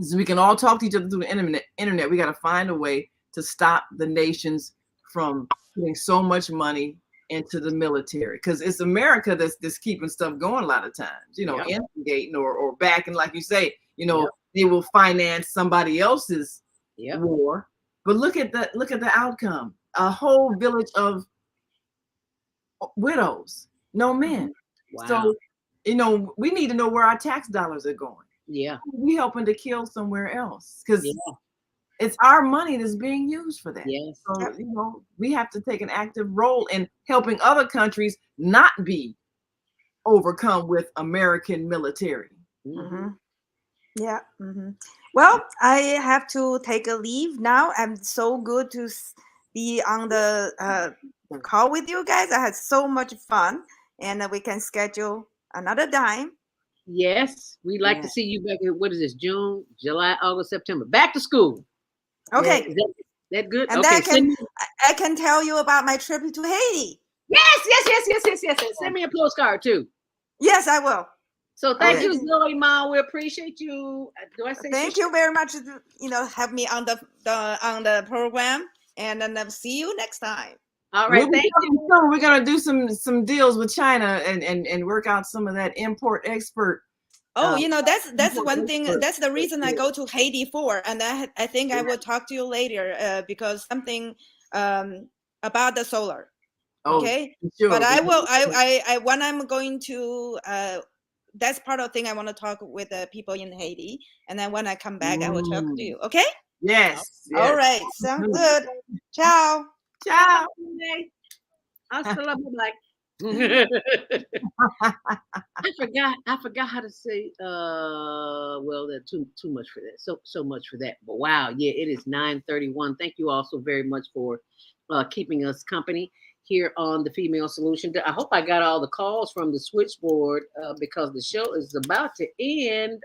so we can all talk to each other through the internet. We got to find a way to stop the nations from putting so much money into the military, because it's America that's keeping stuff going a lot of times, instigating or backing, like you say, they will finance somebody else's war. But look at the outcome. A whole village of widows, no men. Wow. So, we need to know where our tax dollars are going. Yeah. We helping to kill somewhere else, because it's our money that's being used for that. Yes. So, we have to take an active role in helping other countries not be overcome with American military. Mm-hmm. Yeah. Mm-hmm. Well, I have to take a leave now. I'm so good to be on the call with you guys. I had so much fun, and we can schedule another time. Yes, we'd like to see you back in, what is this, June, July, August, September, back to school. Okay. Is that good? And okay. then I can tell you about my trip to Haiti. Yes. Send me a postcard too. Yes, I will. So thank you, Zoe Ma. We appreciate you. Do I say thank you very much? Have me on the program, and then see you next time. All right, thank you. We're gonna do some deals with China and work out some of that import-export. Oh, that's one thing. That's the reason I go to Haiti for, and I think I will talk to you later because something about the solar. Okay, sure. But I will. I when I'm going to. That's part of the thing I want to talk with the people in Haiti, and then when I come back, I will talk to you. Okay? Yes. All right. Sounds good. Ciao. Ciao. Hasta la black. I forgot how to say well, that's too much for that. So much for that. But wow, yeah, it is 9:31. Thank you all so very much for keeping us company here on the Female Solution. I hope I got all the calls from the switchboard because the show is about to end.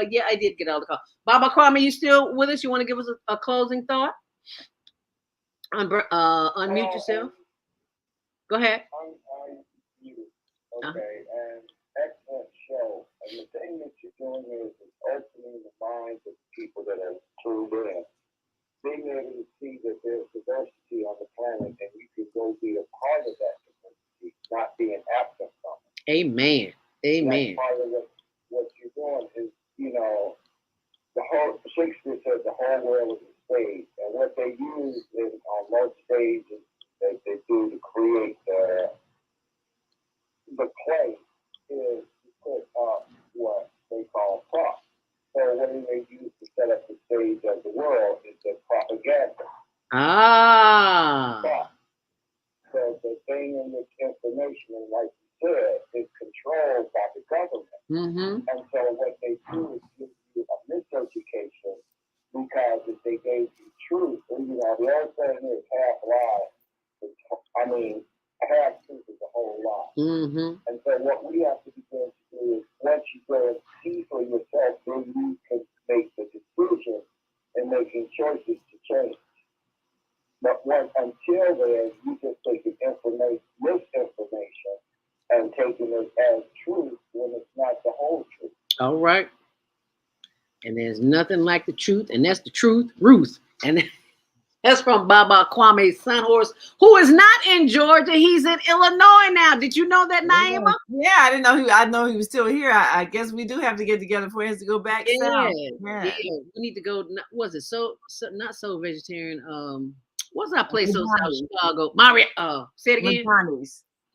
Yeah, I did get all the calls. Baba Kwame, you still with us? You want to give us a closing thought? Unmute yourself. Go ahead. Okay, and excellent show. And the thing that you're doing is opening the minds of people that are tuned in, being able to see that there's diversity on the planet, and you can go be a part of that diversity, not being absent from it. Amen. Amen. That's part of what you're doing is, the whole Shakespeare said the whole world is a stage, and what they use is on most stages that they do to create the play is to put up what they call props. So what do they use to set up the stage of the world is the propaganda. Ah. So the thing in this information, like you said, is controlled by the government. Mm-hmm. And so what they do is give you a miseducation, because if they gave you truth, and the old saying is half lie. Half truth is a whole lie. Mm-hmm. And so what we have to begin to do is, once you go and see for yourself, then you can make the decision and making choices to change. But until then, you just taking misinformation and taking it as truth when it's not the whole truth. All right. And there's nothing like the truth, and that's the truth, Ruth. And that's from Baba Kwame's son horse, who is not in Georgia. He's in Illinois now. Did you know that, Naima? Yeah, I didn't know. I know he was still here. I guess we do have to get together for him to go back. Yeah. We need to go. Was it so not so vegetarian? What's that place? So South Chicago. Say it again.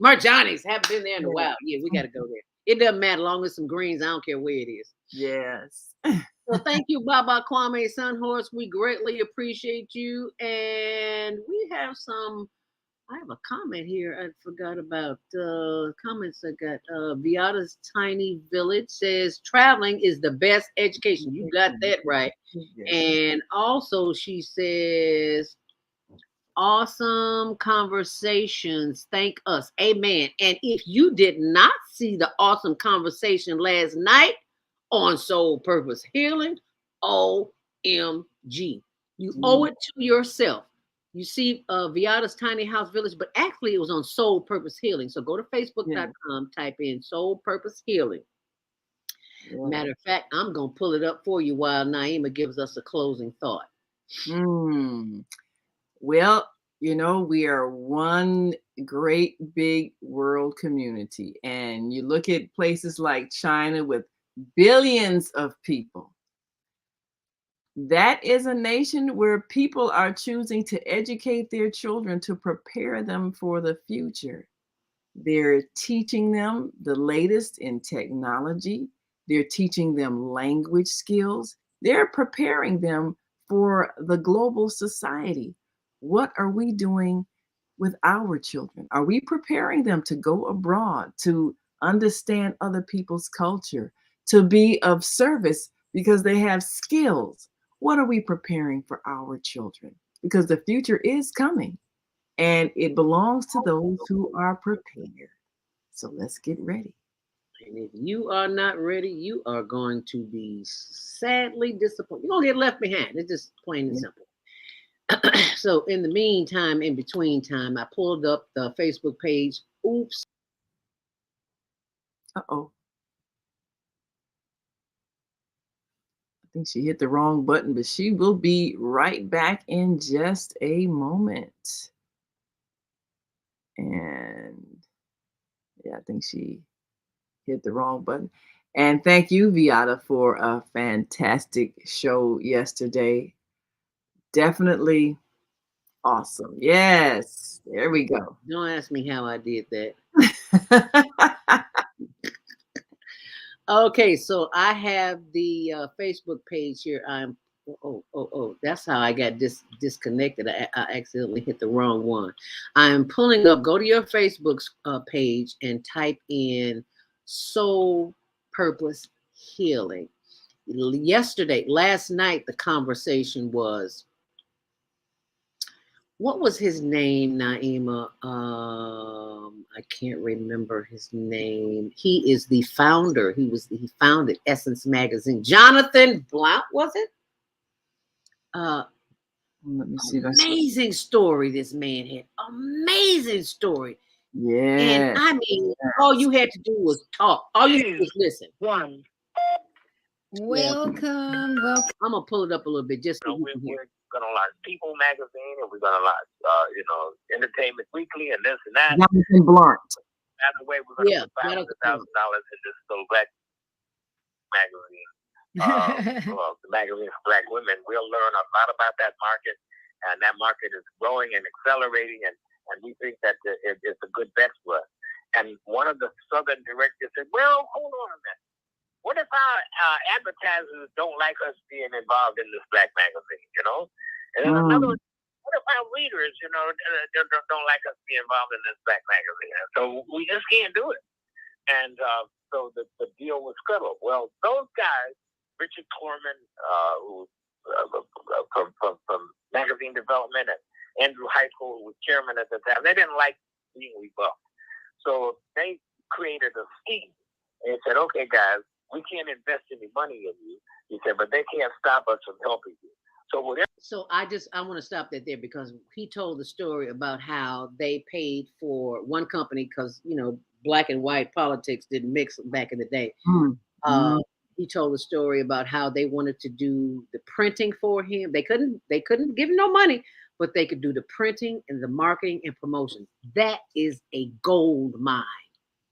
Marjani's. Haven't been there in a while. Yeah, we got to go there. It doesn't matter, long as some greens. I don't care where it is. Yes. So thank you, Baba Kwame Sunhorse. We greatly appreciate you. And we have some I have a comment here. I forgot about comments. I got Beata's Tiny Village says traveling is the best education. You got that right. Yes. And also she says awesome conversations. Thank us. Amen. And if you did not see the awesome conversation last night on Soul Purpose Healing, OMG. You owe it to yourself. You see Viata's Tiny House Village, but actually it was on Soul Purpose Healing. So go to facebook.com, type in Soul Purpose Healing. Yeah. Matter of fact, I'm going to pull it up for you while Naima gives us a closing thought. Well, you know, we are one great big world community. And you look at places like China with billions of people. That is a nation where people are choosing to educate their children to prepare them for the future. They're teaching them the latest in technology. They're teaching them language skills. They're preparing them for the global society. What are we doing with our children? Are we preparing them to go abroad, to understand other people's culture, to be of service because they have skills? What are we preparing for our children? Because the future is coming and it belongs to those who are prepared. So let's get ready. And if you are not ready, you are going to be sadly disappointed. You're going to get left behind. It's just plain and simple. So in the meantime, in between time, I pulled up the Facebook page. Oops. Uh-oh. I think she hit the wrong button, but she will be right back in just a moment. And yeah, I think she hit the wrong button. And thank you, Viata, for a fantastic show yesterday. Definitely awesome. Yes, there we go. Don't ask me how I did that. Okay, so I have the Facebook page here. That's how I got disconnected. I accidentally hit the wrong one. I'm pulling up. Go to your Facebook page and type in Soul Purpose Healing. Last night, the conversation was, what was his name, Naima? I can't remember his name. He is the founder. He founded Essence Magazine. Jonathan Blount, was it? Let me see. Amazing story this man had. Amazing story. Yeah. And I mean, all you had to do was talk. All you had to do was listen. Welcome. I'm gonna pull it up a little bit just so you can hear. We're gonna launch People Magazine, and we're gonna launch, Entertainment Weekly, and this and that. Jonathan Blount. By the way, we're gonna put $500,000 in this little black magazine. The magazine for Black women. We'll learn a lot about that market, and that market is growing and accelerating, and we think that it's a good bet for us. And one of the Southern directors said, "Well, hold on a minute. What if our advertisers don't like us being involved in this black magazine, And then another one, what if our readers, don't like us being involved in this black magazine? And so we just can't do it. And so the deal was scuttled. Well, those guys, Richard Corman, who from magazine development, and Andrew Heiskell, who was chairman at the time, they didn't like being rebuffed. So they created a scheme. And said, okay, guys, we can't invest any money in you. He said, but they can't stop us from helping you. So I want to stop that there because he told the story about how they paid for one company because, black and white politics didn't mix back in the day. He told the story about how they wanted to do the printing for him. They couldn't give him no money, but they could do the printing and the marketing and promotion. That is a gold mine.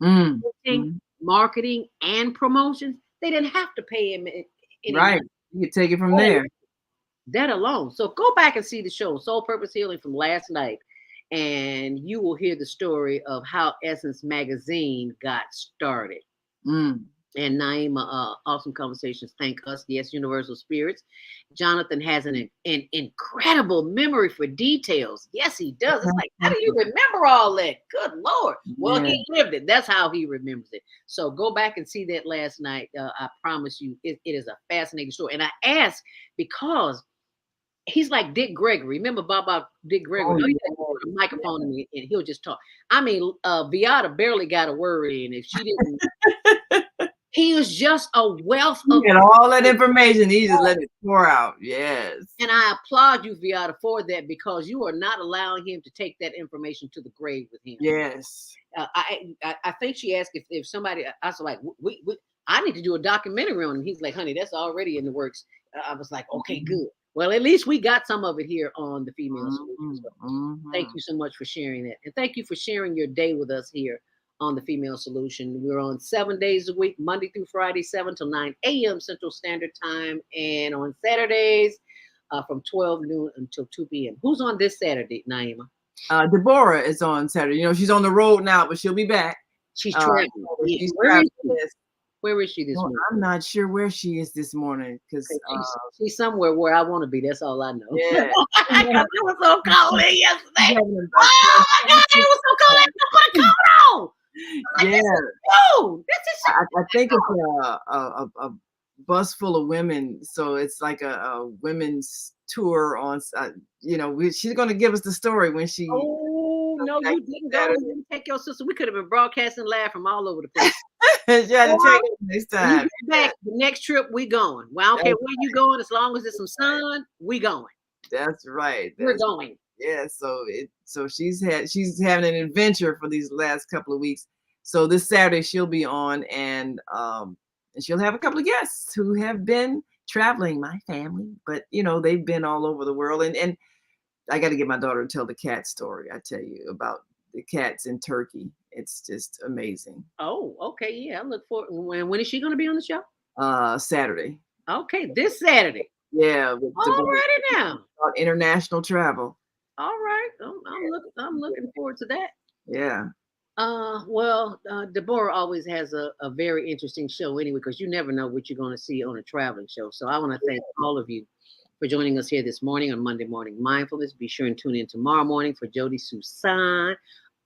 Printing, marketing, and promotions. They didn't have to pay him any right. money. You can take it from there. That alone. So go back and see the show, Soul Purpose Healing, from last night, and you will hear the story of how Essence Magazine got started. And Naima, awesome conversations. Thank us. Yes, Universal Spirits. Jonathan has an incredible memory for details. Yes, he does. It's like, how do you remember all that? Good Lord. Well, he lived it. That's how he remembers it. So go back and see that last night. I promise you, it is a fascinating story. And I asked because he's like Dick Gregory. Remember Bob Dick Gregory? He put a microphone in me and he'll just talk. I mean, Beata barely got a word in. If she didn't, he was just a wealth of all that information. He just let it pour out. Yes. And I applaud you, Beata, for that because you are not allowing him to take that information to the grave with him. Yes. I think she asked if somebody. I was like, I need to do a documentary on him. He's like, honey, that's already in the works. I was like, okay, good. Well, at least we got some of it here on the Female Solution. So thank you so much for sharing that. And thank you for sharing your day with us here on the Female Solution. We're on 7 days a week, Monday through Friday, 7 till 9 a.m. Central Standard Time. And on Saturdays from 12 noon until 2 p.m. Who's on this Saturday, Naima? Deborah is on Saturday. You know, she's on the road now, but she'll be back. She's traveling. Where is she this morning? I'm not sure where she is this morning because she's somewhere where I want to be. That's all I know. Yeah. It was so cold yesterday. Oh my God, it was so cold. I put a coat on. Yeah. I think it's a bus full of women. So it's like a women's tour on, you know, she's going to give us the story when she. Oh, no, you didn't go. You didn't take your sister. We could have been broadcasting live from all over the place. Yeah, to take it next time. Back, the next trip, we going. Well, I don't care where you going, as long as there's some sun, we going. That's right. We're going. Yeah, so she's having an adventure for these last couple of weeks. So this Saturday she'll be on, and she'll have a couple of guests who have been traveling, my family, but you know, they've been all over the world. And I got to get my daughter to tell the cat story. I tell you about the cats in Turkey. It's just amazing. Oh, okay. Yeah, I look forward. When is she going to be on the show? Saturday. Okay, this Saturday. Yeah. Already now. About international travel. All right. I'm looking forward to that. Yeah. Well, Deborah always has a very interesting show anyway, because you never know what you're going to see on a traveling show. So I want to thank all of you for joining us here this morning on Monday Morning Mindfulness. Be sure and tune in tomorrow morning for Jody Susan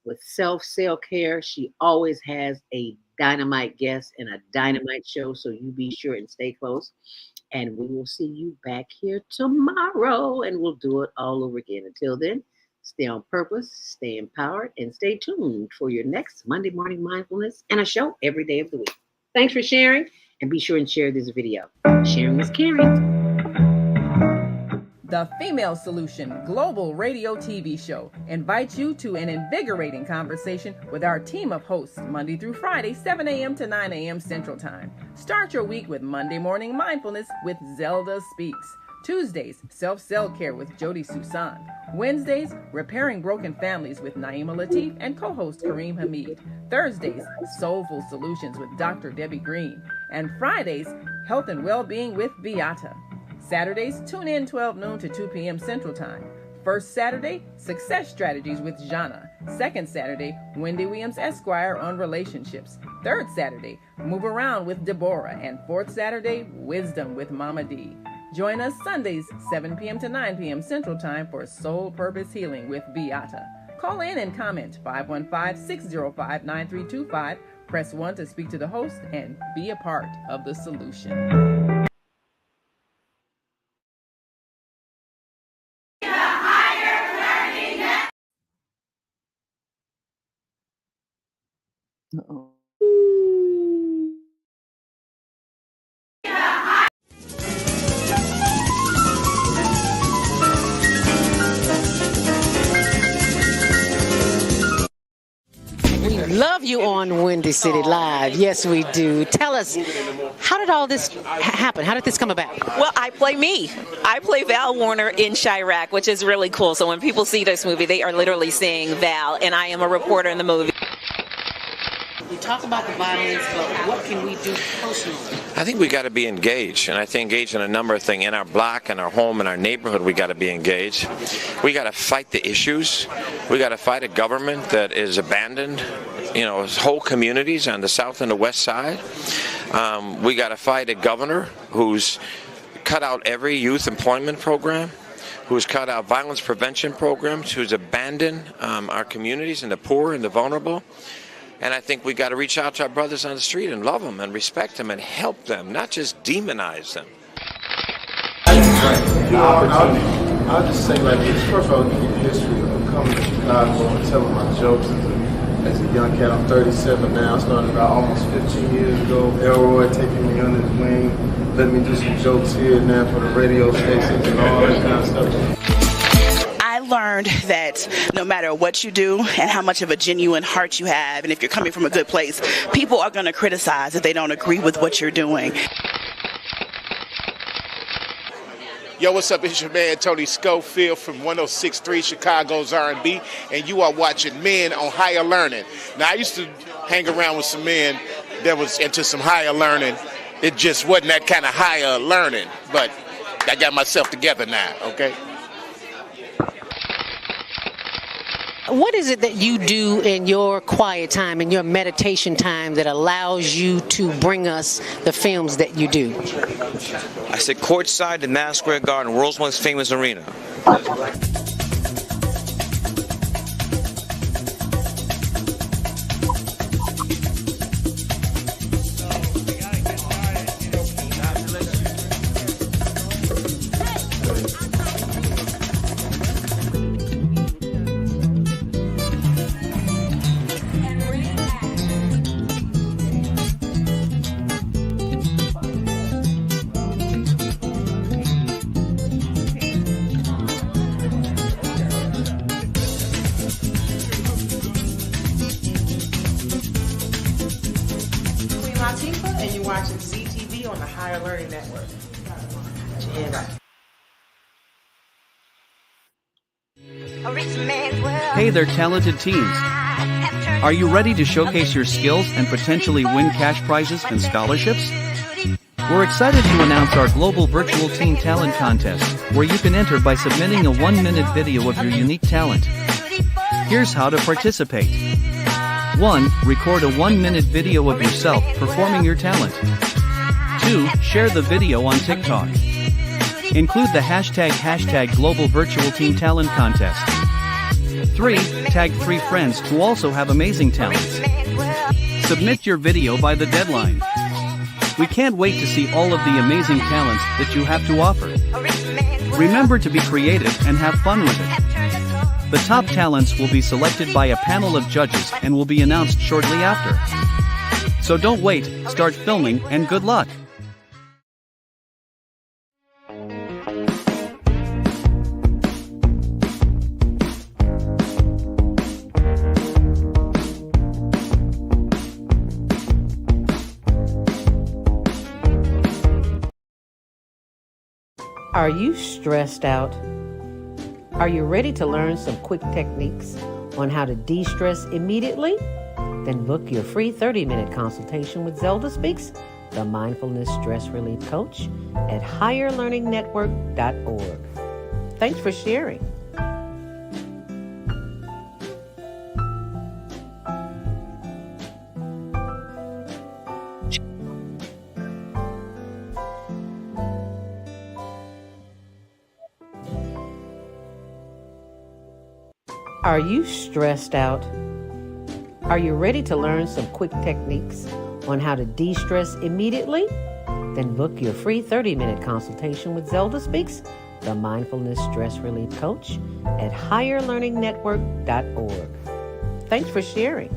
with Self-Care. She always has a dynamite guest and a dynamite show, so you be sure and stay close. And we will see you back here tomorrow, and we'll do it all over again. Until then, stay on purpose, stay empowered, and stay tuned for your next Monday Morning Mindfulness and a show every day of the week. Thanks for sharing, and be sure and share this video. Sharing is caring. The Female Solution Global Radio TV Show invites you to an invigorating conversation with our team of hosts Monday through Friday, 7 a.m. to 9 a.m. Central Time. Start your week with Monday Morning Mindfulness with Zelda Speaks. Tuesdays, Self-Care with Jody Susan. Wednesdays, Repairing Broken Families with Naima Latif and co-host Kareem Hamid. Thursdays, Soulful Solutions with Dr. Debbie Green. And Fridays, Health and Wellbeing with Beata. Saturdays, tune in 12 noon to 2 p.m. Central Time. First Saturday, Success Strategies with Jana. Second Saturday, Wendy Williams Esquire on relationships. Third Saturday, Move Around with Deborah. And fourth Saturday, Wisdom with Mama D. Join us Sundays, 7 p.m. to 9 p.m. Central Time for Soul Purpose Healing with Beata. Call in and comment 515-605-9325. Press 1 to speak to the host and be a part of the solution. Uh-oh. We love you on Windy City Live. Yes, we do. Tell us, how did all this happen? How did this come about? Well, I play me. I play Val Warner in Chirac, which is really cool. So when people see this movie, they are literally seeing Val, and I am a reporter in the movie. We talk about the violence, but what can we do personally? I think we got to be engaged, and I think engaged in a number of things. In our block, in our home, in our neighborhood, we got to be engaged. We got to fight the issues. We got to fight a government that is abandoned, whole communities on the south and the west side. We got to fight a governor who's cut out every youth employment program, who's cut out violence prevention programs, who's abandoned our communities and the poor and the vulnerable. And I think we got to reach out to our brothers on the street and love them and respect them and help them, not just demonize them. I'll just say like this. First of all, give you the history of coming to Chicago and telling my jokes as a young cat. I'm 37 now. Started about almost 15 years ago. Elroy taking me under his wing, let me do some jokes here and there for the radio stations and all that kind of stuff. I learned that no matter what you do and how much of a genuine heart you have, and if you're coming from a good place, people are going to criticize if they don't agree with what you're doing. Yo, what's up? It's your man Tony Schofield from 106.3 Chicago's R&B, and you are watching Men on Higher Learning. Now, I used to hang around with some men that was into some higher learning. It just wasn't that kind of higher learning, but I got myself together now, okay? What is it that you do in your quiet time, in your meditation time, that allows you to bring us the films that you do? I sit courtside in Madison Square Garden, world's most famous arena. And you're watching ZTV on the Higher Learning Network. Hey there, talented teens. Are you ready to showcase your skills and potentially win cash prizes and scholarships? We're excited to announce our global virtual teen talent contest, where you can enter by submitting a 1-minute video of your unique talent. Here's how to participate. 1. Record a 1-minute video of yourself performing your talent. 2. Share the video on TikTok. Include the hashtag Global Virtual Teen Talent Contest. 3. Tag 3 friends who also have amazing talents. Submit your video by the deadline. We can't wait to see all of the amazing talents that you have to offer. Remember to be creative and have fun with it. The top talents will be selected by a panel of judges and will be announced shortly after. So don't wait, start filming, and good luck! Are you stressed out? Are you ready to learn some quick techniques on how to de-stress immediately? Then book your free 30-minute consultation with Zelda Speaks, the Mindfulness Stress Relief Coach, at higherlearningnetwork.org. Thanks for sharing. Are you stressed out? Are you ready to learn some quick techniques on how to de-stress immediately? Then book your free 30-minute consultation with Zelda Speaks, the Mindfulness Stress Relief Coach, at higherlearningnetwork.org. Thanks for sharing.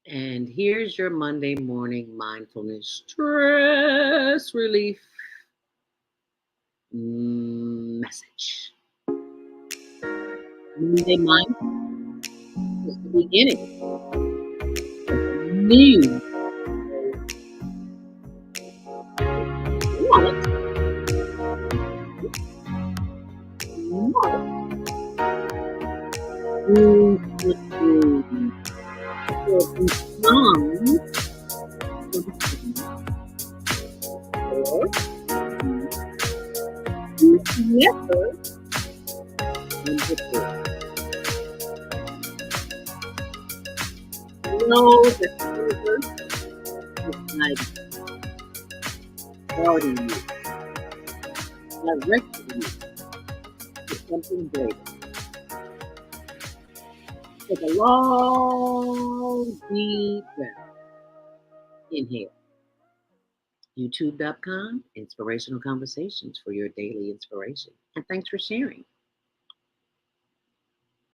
And here's your Monday morning mindfulness stress relief message. Monday mindfulness is the beginning of new Know that the universe is guiding you, directing you to something greater. Take a long, deep breath. Inhale. YouTube.com, inspirational conversations for your daily inspiration. And thanks for sharing.